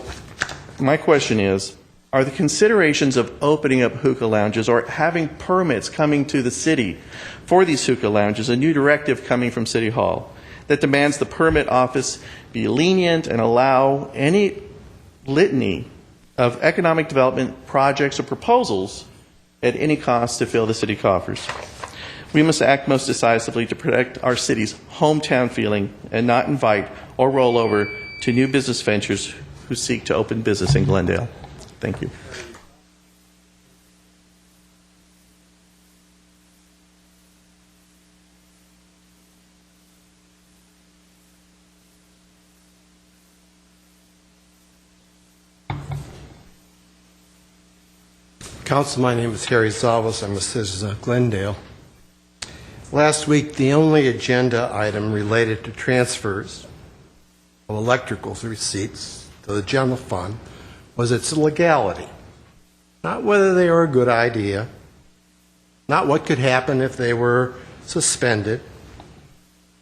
my question is, are the considerations of opening up hookah lounges or having permits coming to the city for these hookah lounges a new directive coming from City Hall that demands the permit office be lenient and allow any litany of economic development projects or proposals at any cost to fill the city coffers? We must act most decisively to protect our city's hometown feeling and not invite or roll over to new business ventures who seek to open business in Glendale. Thank you. Council, my name is Harry Zavos. I'm a citizen of Glendale. Last week, the only agenda item related to transfers of electrical receipts to the general fund was its legality. Not whether they were a good idea, not what could happen if they were suspended,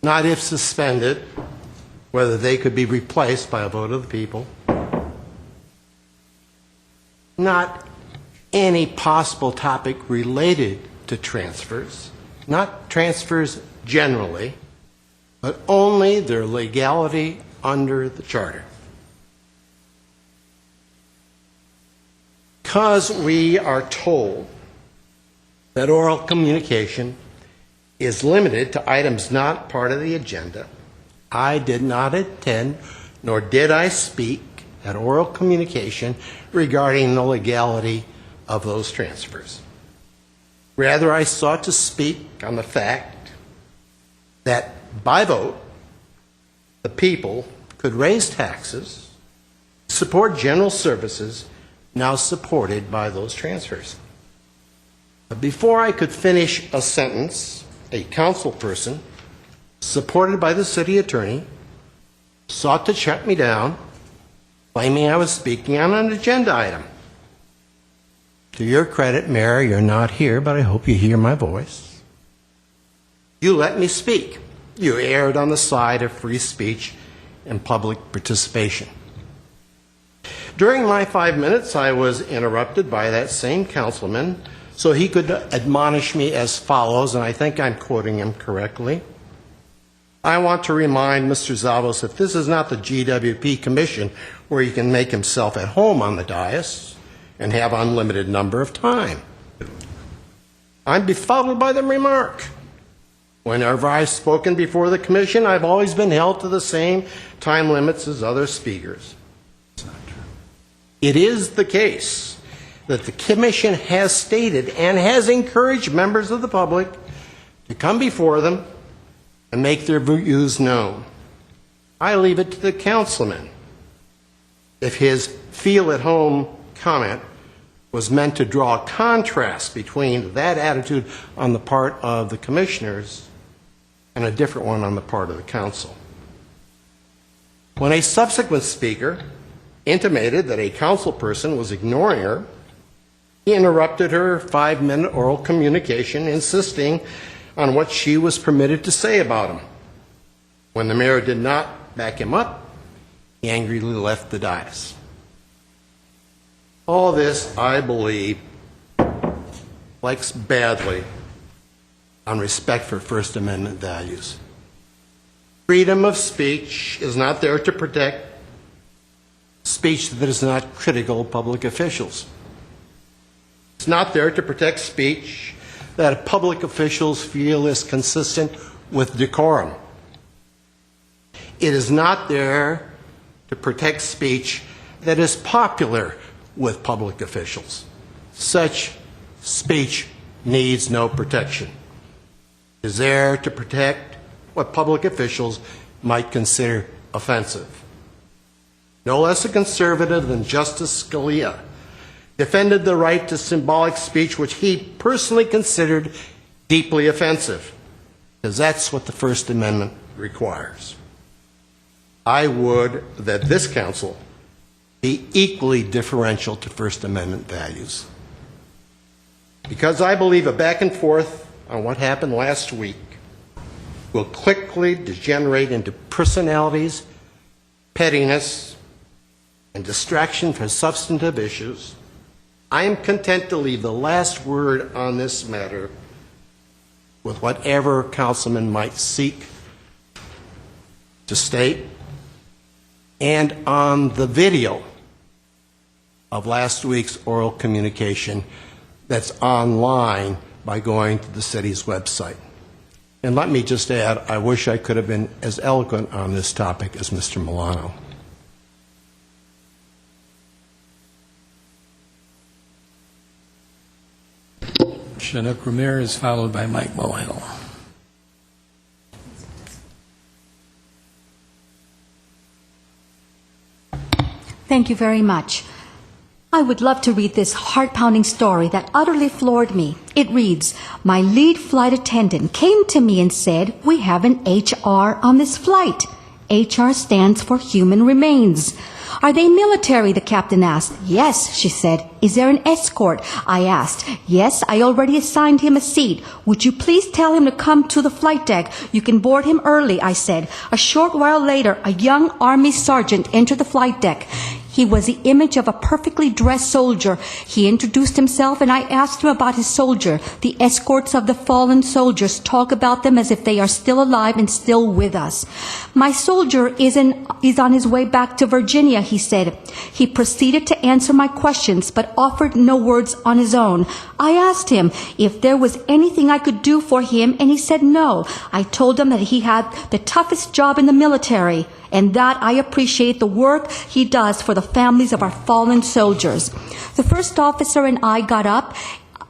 not if suspended, whether they could be replaced by a vote of the people, not any possible topic related to transfers, not transfers generally, but only their legality under the Charter. Because we are told that oral communication is limited to items not part of the agenda, I did not attend, nor did I speak at oral communication regarding the legality of those transfers. Rather, I sought to speak on the fact that by vote, the people could raise taxes, support general services now supported by those transfers. But before I could finish a sentence, a council person, supported by the city attorney, sought to shut me down, claiming I was speaking on an agenda item. To your credit, Mayor, you're not here, but I hope you hear my voice. You let me speak. You erred on the side of free speech and public participation. During my 5 minutes, I was interrupted by that same councilman so he could admonish me as follows, and I think I'm quoting him correctly. I want to remind Mr. Zavos that this is not the GWP Commission where he can make himself at home on the dais and have unlimited number of time. I'm befuddled by the remark. Whenever I've spoken before the commission, I've always been held to the same time limits as other speakers. It is the case that the commission has stated and has encouraged members of the public to come before them and make their views known. I leave it to the councilman if his feel-at-home comment was meant to draw a contrast between that attitude on the part of the commissioners and a different one on the part of the council. When a subsequent speaker intimated that a council person was ignoring her, he interrupted her 5-minute oral communication, insisting on what she was permitted to say about him. When the mayor did not back him up, he angrily left the dais. All this, I believe, reflects badly on respect for First Amendment values. Freedom of speech is not there to protect speech that is not critical of public officials. It's not there to protect speech that public officials feel is consistent with decorum. It is not there to protect speech that is popular with public officials. Such speech needs no protection. It is there to protect what public officials might consider offensive. No less a conservative than Justice Scalia defended the right to symbolic speech which he personally considered deeply offensive, because that's what the First Amendment requires. I would that this council be equally differential to First Amendment values. Because I believe a back and forth on what happened last week will quickly degenerate into personalities, pettiness, and distraction from substantive issues, I am content to leave the last word on this matter with whatever councilman might seek to state, and on the video of last week's oral communication that's online by going to the city's website. And let me just add, I wish I could have been as eloquent on this topic as Mr. Milano. Chinook Ramirez, followed by Mike Mohill. Thank you very much. I would love to read this heart-pounding story that utterly floored me. It reads, my lead flight attendant came to me and said, we have an HR on this flight. HR stands for Human Remains. Are they military? The captain asked. Yes, she said. Is there an escort? I asked. Yes, I already assigned him a seat. Would you please tell him to come to the flight deck? You can board him early, I said. A short while later, a young Army sergeant entered the flight deck. He was the image of a perfectly dressed soldier. He introduced himself, and I asked him about his soldier. The escorts of the fallen soldiers talk about them as if they are still alive and still with us. My soldier is on his way back to Virginia, he said. He proceeded to answer my questions, but offered no words on his own. I asked him if there was anything I could do for him, and he said no. I told him that he had the toughest job in the military, and that I appreciate the work he does for the families of our fallen soldiers. The first officer and I got up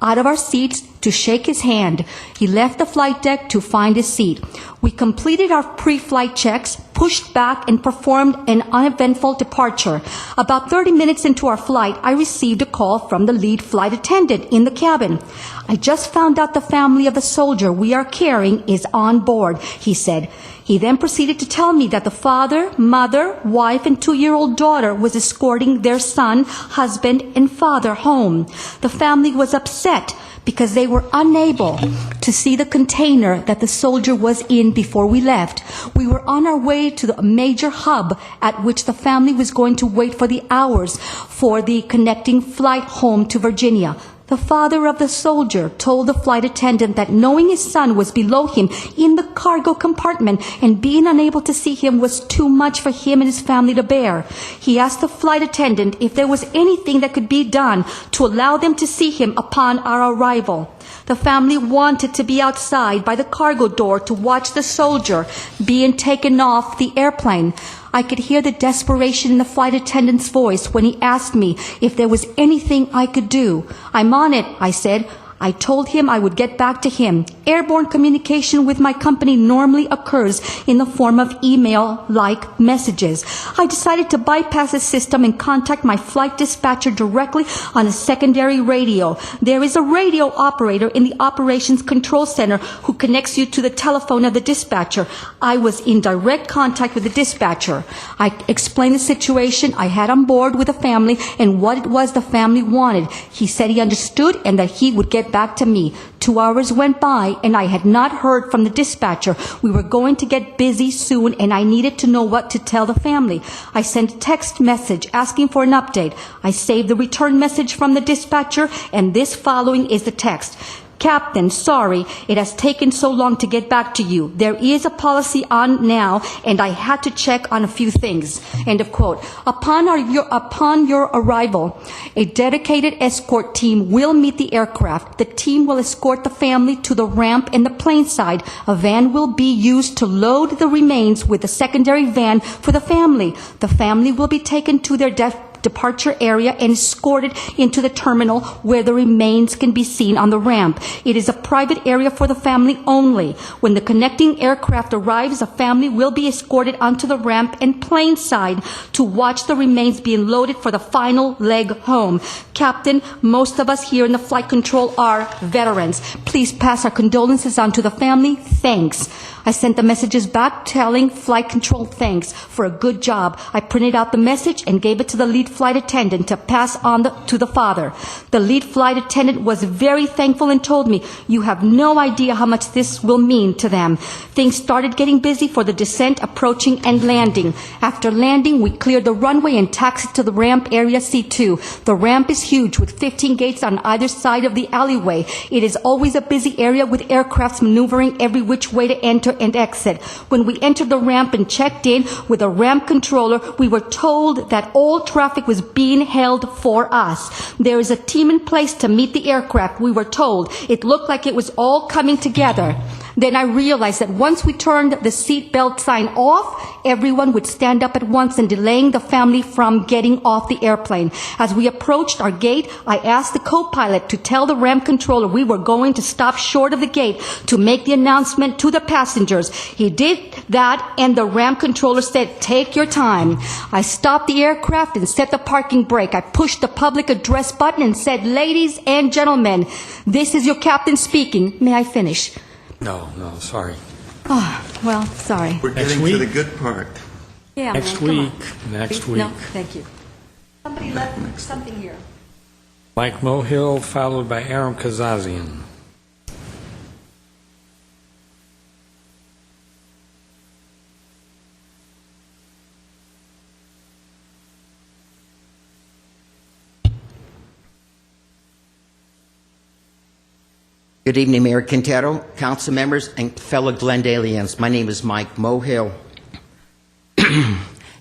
out of our seats to shake his hand. He left the flight deck to find his seat. We completed our pre-flight checks, pushed back, and performed an uneventful departure. About 30 minutes into our flight, I received a call from the lead flight attendant in the cabin. I just found out the family of the soldier we are carrying is on board, he said. He then proceeded to tell me that the father, mother, wife, and 2-year-old daughter was escorting their son, husband, and father home. The family was upset because they were unable to see the container that the soldier was in before we left. We were on our way to the major hub at which the family was going to wait for the hours for the connecting flight home to Virginia. The father of the soldier told the flight attendant that knowing his son was below him in the cargo compartment and being unable to see him was too much for him and his family to bear. He asked the flight attendant if there was anything that could be done to allow them to see him upon our arrival. The family wanted to be outside by the cargo door to watch the soldier being taken off the airplane. I could hear the desperation in the flight attendant's voice when he asked me if there was anything I could do. I'm on it, I said. I told him I would get back to him. Airborne communication with my company normally occurs in the form of email-like messages. I decided to bypass the system and contact my flight dispatcher directly on a secondary radio. There is a radio operator in the operations control center who connects you to the telephone of the dispatcher. I was in direct contact with the dispatcher. I explained the situation I had on board with the family and what it was the family wanted. He said he understood and that he would get back to me. 2 hours went by and I had not heard from the dispatcher. We were going to get busy soon and I needed to know what to tell the family. I sent a text message asking for an update. I saved the return message from the dispatcher and this following is the text. Captain, sorry it has taken so long to get back to you. There is a policy on now, and I had to check on a few things." End of quote. Upon your arrival, a dedicated escort team will meet the aircraft. The team will escort the family to the ramp in the plane side. A van will be used to load the remains with a secondary van for the family. The family will be taken to their departure area and escorted into the terminal where the remains can be seen on the ramp. It is a private area for the family only. When the connecting aircraft arrives, the family will be escorted onto the ramp and plane side to watch the remains being loaded for the final leg home. Captain, most of us here in the flight control are veterans. Please pass our condolences on to the family. Thanks. I sent the messages back telling flight control thanks for a good job. I printed out the message and gave it to the lead flight attendant to pass on to the father. The lead flight attendant was very thankful and told me, "You have no idea how much this will mean to them." Things started getting busy for the descent, approaching, and landing. After landing, we cleared the runway and taxied to the ramp area C2. The ramp is huge with 15 gates on either side of the alleyway. It is always a busy area with aircrafts maneuvering every which way to enter and exit. When we entered the ramp and checked in with a ramp controller, we were told that all traffic was being held for us. There is a team in place to meet the aircraft, we were told. It looked like it was all coming together. Then I realized that once we turned the seatbelt sign off, everyone would stand up at once and delaying the family from getting off the airplane. As we approached our gate, I asked the co-pilot to tell the ramp controller we were going to stop short of the gate to make the announcement to the passengers. He did that, and the ramp controller said, "Take your time." I stopped the aircraft and set the parking brake. I pushed the public address button and said, "Ladies and gentlemen, this is your captain speaking." May I finish? No, sorry. Oh, well, sorry. We're Next getting week. to the good part. Yeah, Next man, come week. on. Next week. No, thank you. Somebody left something here. Mike Mohill, followed by Aram Kazazian. Good evening, Mayor Quintero, council members, and fellow Glendalians. My name is Mike Mohill.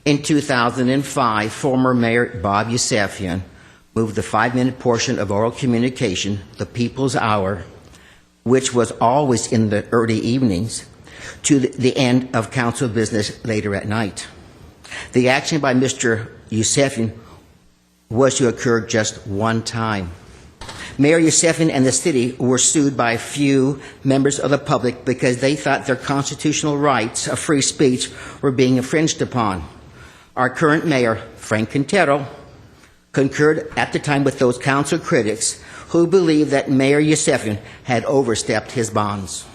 In 2005, former Mayor Bob Yusefian moved the 5-minute portion of oral communication, the People's Hour, which was always in the early evenings, to the end of council business later at night. The action by Mr. Yusefian was to occur just one time. Mayor Yusefian and the city were sued by a few members of the public because they thought their constitutional rights of free speech were being infringed upon. Our current mayor, Frank Quintero, concurred at the time with those council critics who believed that Mayor Yusefian had overstepped his bounds.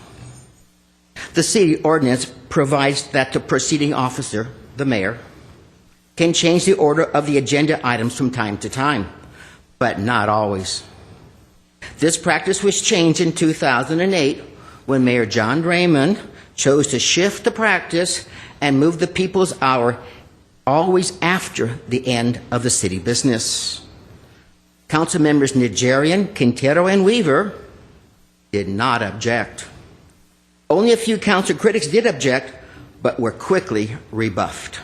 The city ordinance provides that the proceeding officer, the mayor, can change the order of the agenda items from time to time, but not always. This practice was changed in 2008 when Mayor John Raymond chose to shift the practice and move the People's Hour always after the end of the city business. Council members Nigerian, Quintero, and Weaver did not object. Only a few council critics did object, but were quickly rebuffed.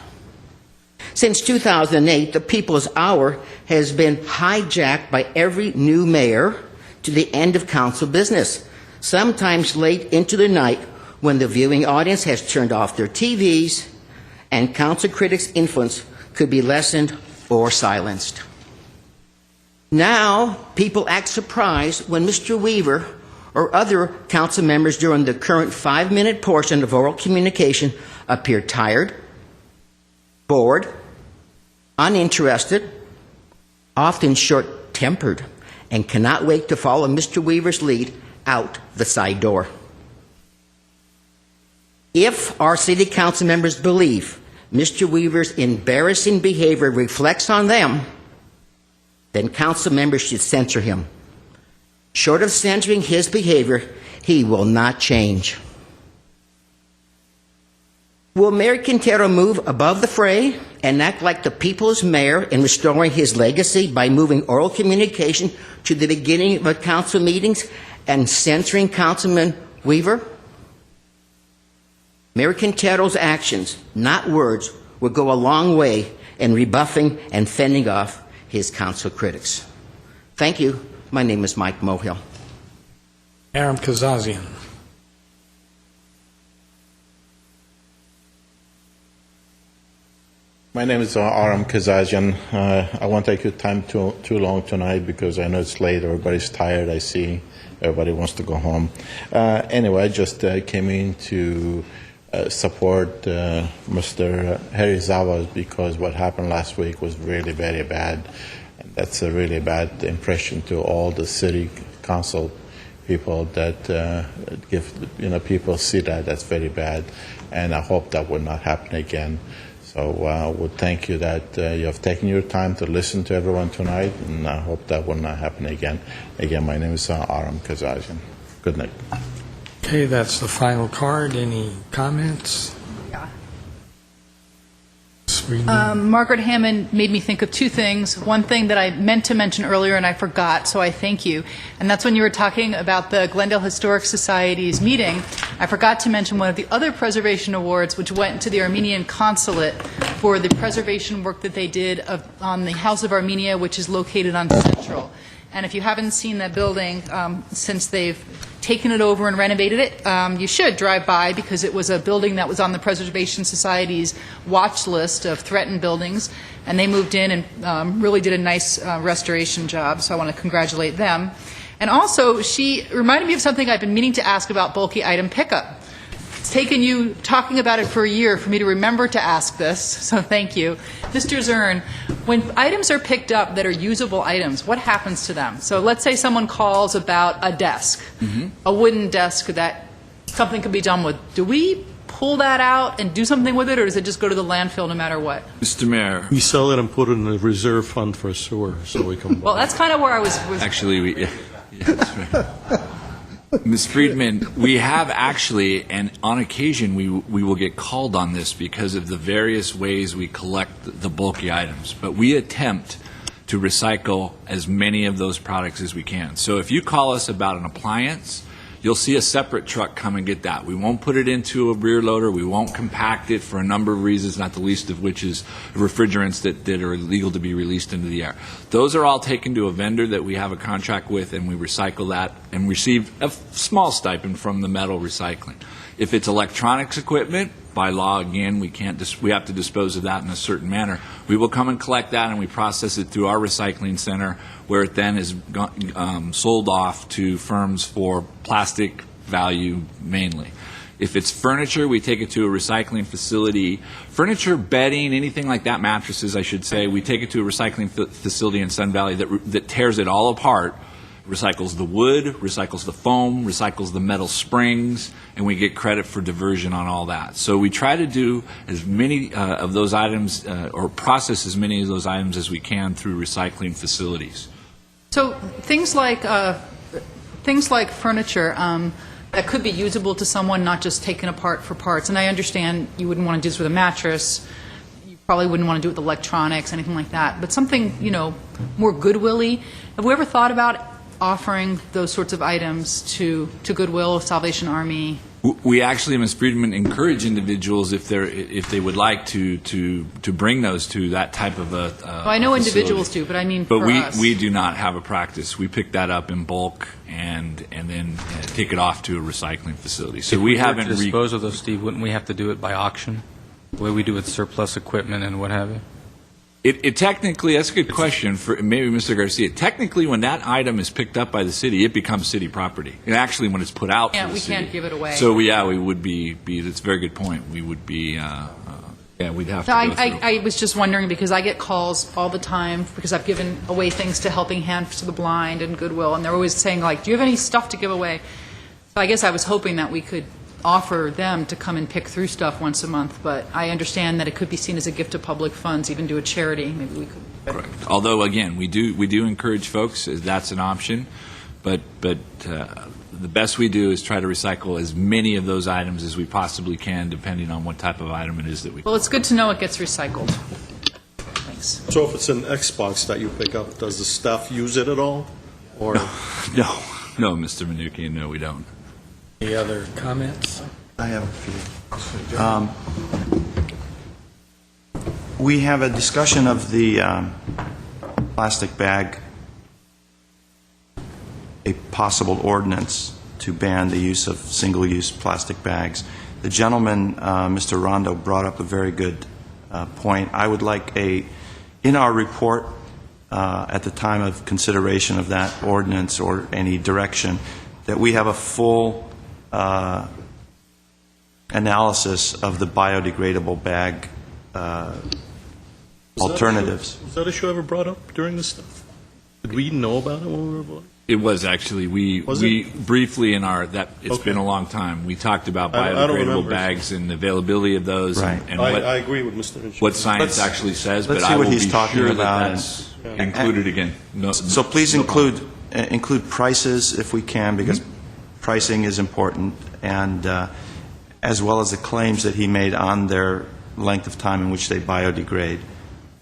Since 2008, the People's Hour has been hijacked by every new mayor to the end of council business, sometimes late into the night when the viewing audience has turned off their TVs and council critics' influence could be lessened or silenced. Now, people act surprised when Mr. Weaver or other council members during the current 5-minute portion of oral communication appear tired, bored, uninterested, often short-tempered, and cannot wait to follow Mr. Weaver's lead out the side door. If our city council members believe Mr. Weaver's embarrassing behavior reflects on them, then council members should censor him. Short of censoring his behavior, he will not change. Will Mayor Quintero move above the fray and act like the people's mayor in restoring his legacy by moving oral communication to the beginning of council meetings and censoring Councilman Weaver? Mayor Quintero's actions, not words, will go a long way in rebuffing and fending off his council critics. Thank you. My name is Mike Mohill. Aram Kazazian. My name is Aram Kazazian. I won't take your time too long tonight because I know it's late. Everybody's tired. I see everybody wants to go home. Anyway, I just came in to support Mr. Herizawa because what happened last week was really very bad. And that's a really bad impression to all the city council people that people see that. That's very bad. And I hope that will not happen again. So I would thank you that you have taken your time to listen to everyone tonight, and I hope that will not happen again. Again, my name is Aram Kazazian. Good night. Okay, that's the final card. Any comments? Yeah. Sweet. Margaret Hammond made me think of two things. One thing that I meant to mention earlier and I forgot, so I thank you. And that's when you were talking about the Glendale Historic Society's meeting. I forgot to mention one of the other preservation awards, which went to the Armenian Consulate for the preservation work that they did on the House of Armenia, which is located on Central. And if you haven't seen that building since they've taken it over and renovated it, you should drive by because it was a building that was on the Preservation Society's watch list of threatened buildings, and they moved in and really did a nice restoration job, so I want to congratulate them. And also, she reminded me of something I've been meaning to ask about bulky item pickup. It's taken you talking about it for a year for me to remember to ask this, so thank you. Mr. Zern, when items are picked up that are usable items, what happens to them? So let's say someone calls about a desk, a wooden desk that something could be done with. Do we pull that out and do something with it, or does it just go to the landfill no matter what? Mr. Mayor. We sell it and put it in a reserve fund for sewer, so we can. Well, that's kind of where I was. Actually, yeah, that's right. Ms. Friedman, we have actually, and on occasion we will get called on this because of the various ways we collect the bulky items. But we attempt to recycle as many of those products as we can. So if you call us about an appliance, you'll see a separate truck come and get that. We won't put it into a rear loader. We won't compact it for a number of reasons, not the least of which is refrigerants that are illegal to be released into the air. Those are all taken to a vendor that we have a contract with, and we recycle that and receive a small stipend from the metal recycling. If it's electronics equipment, by law, again, we have to dispose of that in a certain manner. We will come and collect that, and we process it through our recycling center, where it then is sold off to firms for plastic value mainly. If it's furniture, we take it to a recycling facility. Furniture, bedding, anything like that, mattresses, I should say, we take it to a recycling facility in Sun Valley that tears it all apart, recycles the wood, recycles the foam, recycles the metal springs, and we get credit for diversion on all that. So we try to do as many of those items or process as many of those items as we can through recycling facilities. So things like furniture that could be usable to someone, not just taken apart for parts. And I understand you wouldn't want to do this with a mattress. You probably wouldn't want to do it with electronics, anything like that. But something, more Goodwill-y. Have we ever thought about offering those sorts of items to Goodwill, Salvation Army? We actually, Ms. Friedman, encourage individuals if they would like to bring those to that type of a well, I know facility. individuals do, but I mean but for us. we do not have a practice. We pick that up in bulk and then take it off to a recycling facility. So we haven't dispose of those, Steve. Wouldn't we have to do it by auction, the way we do with surplus equipment and what have you? It technically, that's a good question for maybe Mr. Garcia. Technically, when that item is picked up by the city, it becomes city property. And actually, when it's put out for the city. We can't give it away. So, we would be that's a very good point. We would be, we'd have to No, go through. I was just wondering because I get calls all the time because I've given away things to Helping Hands to the Blind and Goodwill, and they're always saying, do you have any stuff to give away? So I guess I was hoping that we could offer them to come and pick through stuff once a month, but I understand that it could be seen as a gift to public funds, even to a charity. Maybe we could. Correct. Although, again, we do encourage folks, that's an option, but the best we do is try to recycle as many of those items as we possibly can, depending on what type of item it is that we. Well, it's good to know it gets recycled. Thanks. So if it's an Xbox that you pick up, does the staff use it at all? Or No. No, Mr. Mnuchin, no, we don't. Any other comments? I have a few. We have a discussion of the plastic bag, a possible ordinance to ban the use of single-use plastic bags. The gentleman, Mr. Rondo, brought up a very good point. I would like in our report, at the time of consideration of that ordinance or any direction, that we have a full analysis of the biodegradable bag alternatives. Was that issue ever brought up during this stuff? Did we know about it when we were voting? It was actually, we briefly in our, it's been a long time, we talked about I don't biodegradable remember. bags and the availability of those. Right. And I agree with Mr. Hitchens. what science actually says, but let's see I what will he's be talking sure about. that's included again. No, So please no include prices if we can, because pricing is important, and as well as the claims that he made on their length of time in which they biodegrade.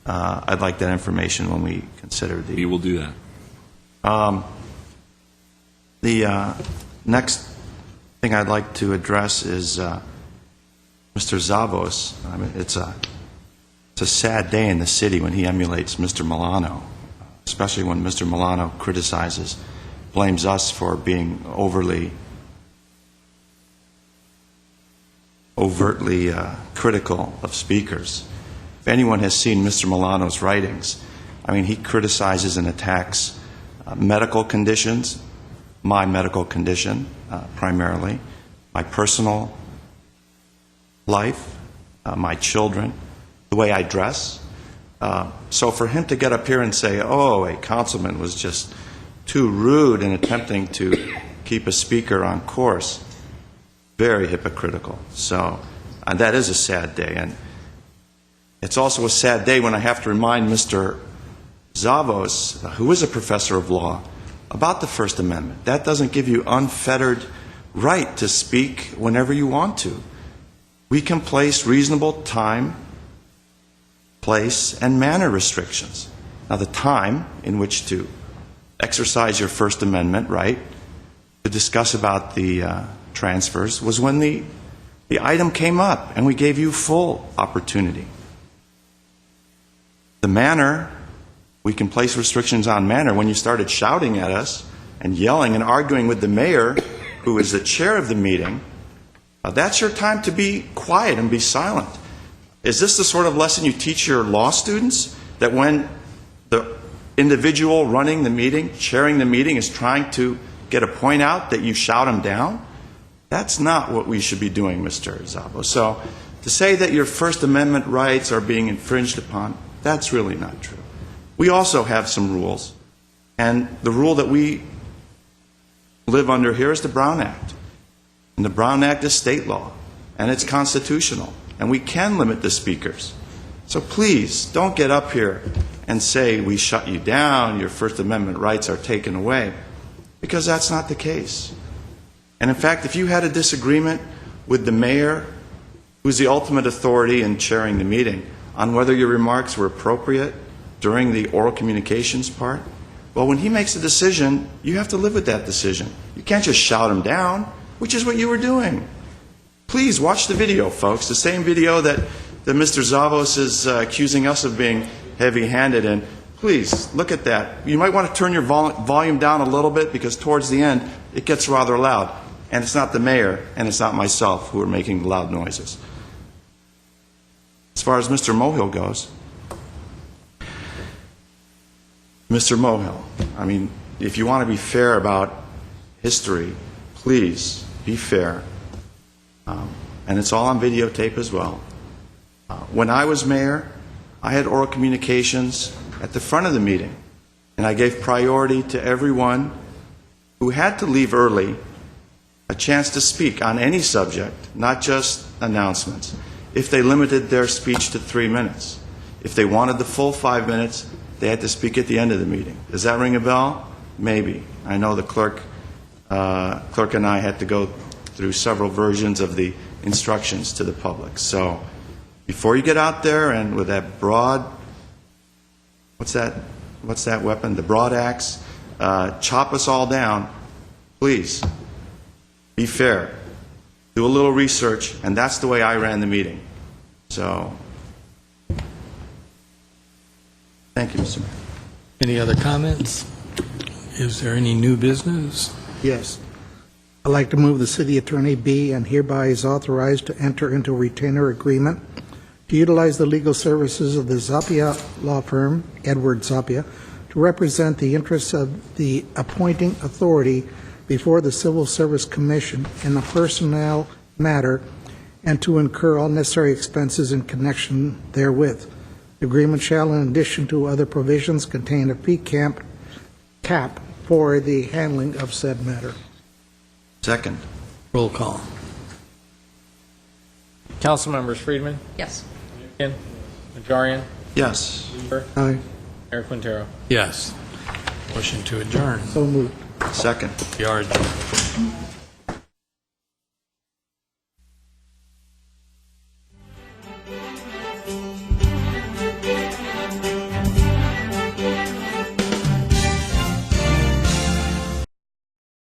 I'd like that information when we consider the... We will do that. The next thing I'd like to address is Mr. Zavos. I mean, it's a sad day in the city when he emulates Mr. Milano, especially when Mr. Milano blames us for being overtly critical of speakers. If anyone has seen Mr. Milano's writings, I mean, he criticizes and attacks medical conditions, my medical condition primarily, my personal life, my children, the way I dress. So for him to get up here and say, oh, a councilman was just too rude in attempting to keep a speaker on course, very hypocritical. So that is a sad day. And it's also a sad day when I have to remind Mr. Zavos, who is a professor of law, about the First Amendment. That doesn't give you unfettered right to speak whenever you want to. We can place reasonable time, place, and manner restrictions. Now, the time in which to exercise your First Amendment right to discuss about the transfers was when the item came up, and we gave you full opportunity. The manner, we can place restrictions on manner. When you started shouting at us and yelling and arguing with the mayor, who is the chair of the meeting, that's your time to be quiet and be silent. Is this the sort of lesson you teach your law students? That when the individual running the meeting, chairing the meeting, is trying to get a point out, that you shout them down? That's not what we should be doing, Mr. Zabo. So to say that your First Amendment rights are being infringed upon, that's really not true. We also have some rules, and the rule that we live under here is the Brown Act. And the Brown Act is state law, and it's constitutional, and we can limit the speakers. So please, don't get up here and say we shut you down, your First Amendment rights are taken away, because that's not the case. And in fact, if you had a disagreement with the mayor, who's the ultimate authority in chairing the meeting, on whether your remarks were appropriate during the oral communications part, well, when he makes a decision, you have to live with that decision. You can't just shout him down, which is what you were doing. Please watch the video, folks, the same video that Mr. Zavos is accusing us of being heavy-handed in. Please, look at that. You might want to turn your volume down a little bit, because towards the end, it gets rather loud. And it's not the mayor, and it's not myself who are making loud noises. As far as Mr. Mohill goes, Mr. Mohill, I mean, if you want to be fair about history, please be fair. And it's all on videotape as well. When I was mayor, I had oral communications at the front of the meeting, and I gave priority to everyone who had to leave early a chance to speak on any subject, not just announcements, if they limited their speech to 3 minutes. If they wanted the full 5 minutes, they had to speak at the end of the meeting. Does that ring a bell? Maybe. I know the clerk and I had to go through several versions of the instructions to the public. So before you get out there and with that broad, what's that weapon? The broad axe, chop us all down, please, be fair. Do a little research, and that's the way I ran the meeting. So, thank you, Mr. Mayor. Any other comments? Is there any new business? Yes. I'd like to move the city attorney be and hereby is authorized to enter into a retainer agreement to utilize the legal services of the Zappia law firm, Edward Zappia, to represent the interests of the appointing authority before the Civil Service Commission in a personnel matter and to incur all necessary expenses in connection therewith. The agreement shall, in addition to other provisions, contain a fee cap for the handling of said matter. Second. Roll call. Council members: Friedman, Yes. Meehan, Najarian, Yes. Weaver, Aye. Mayor Quintero. Yes. Motion to adjourn. So moved. Second. We are adjourned.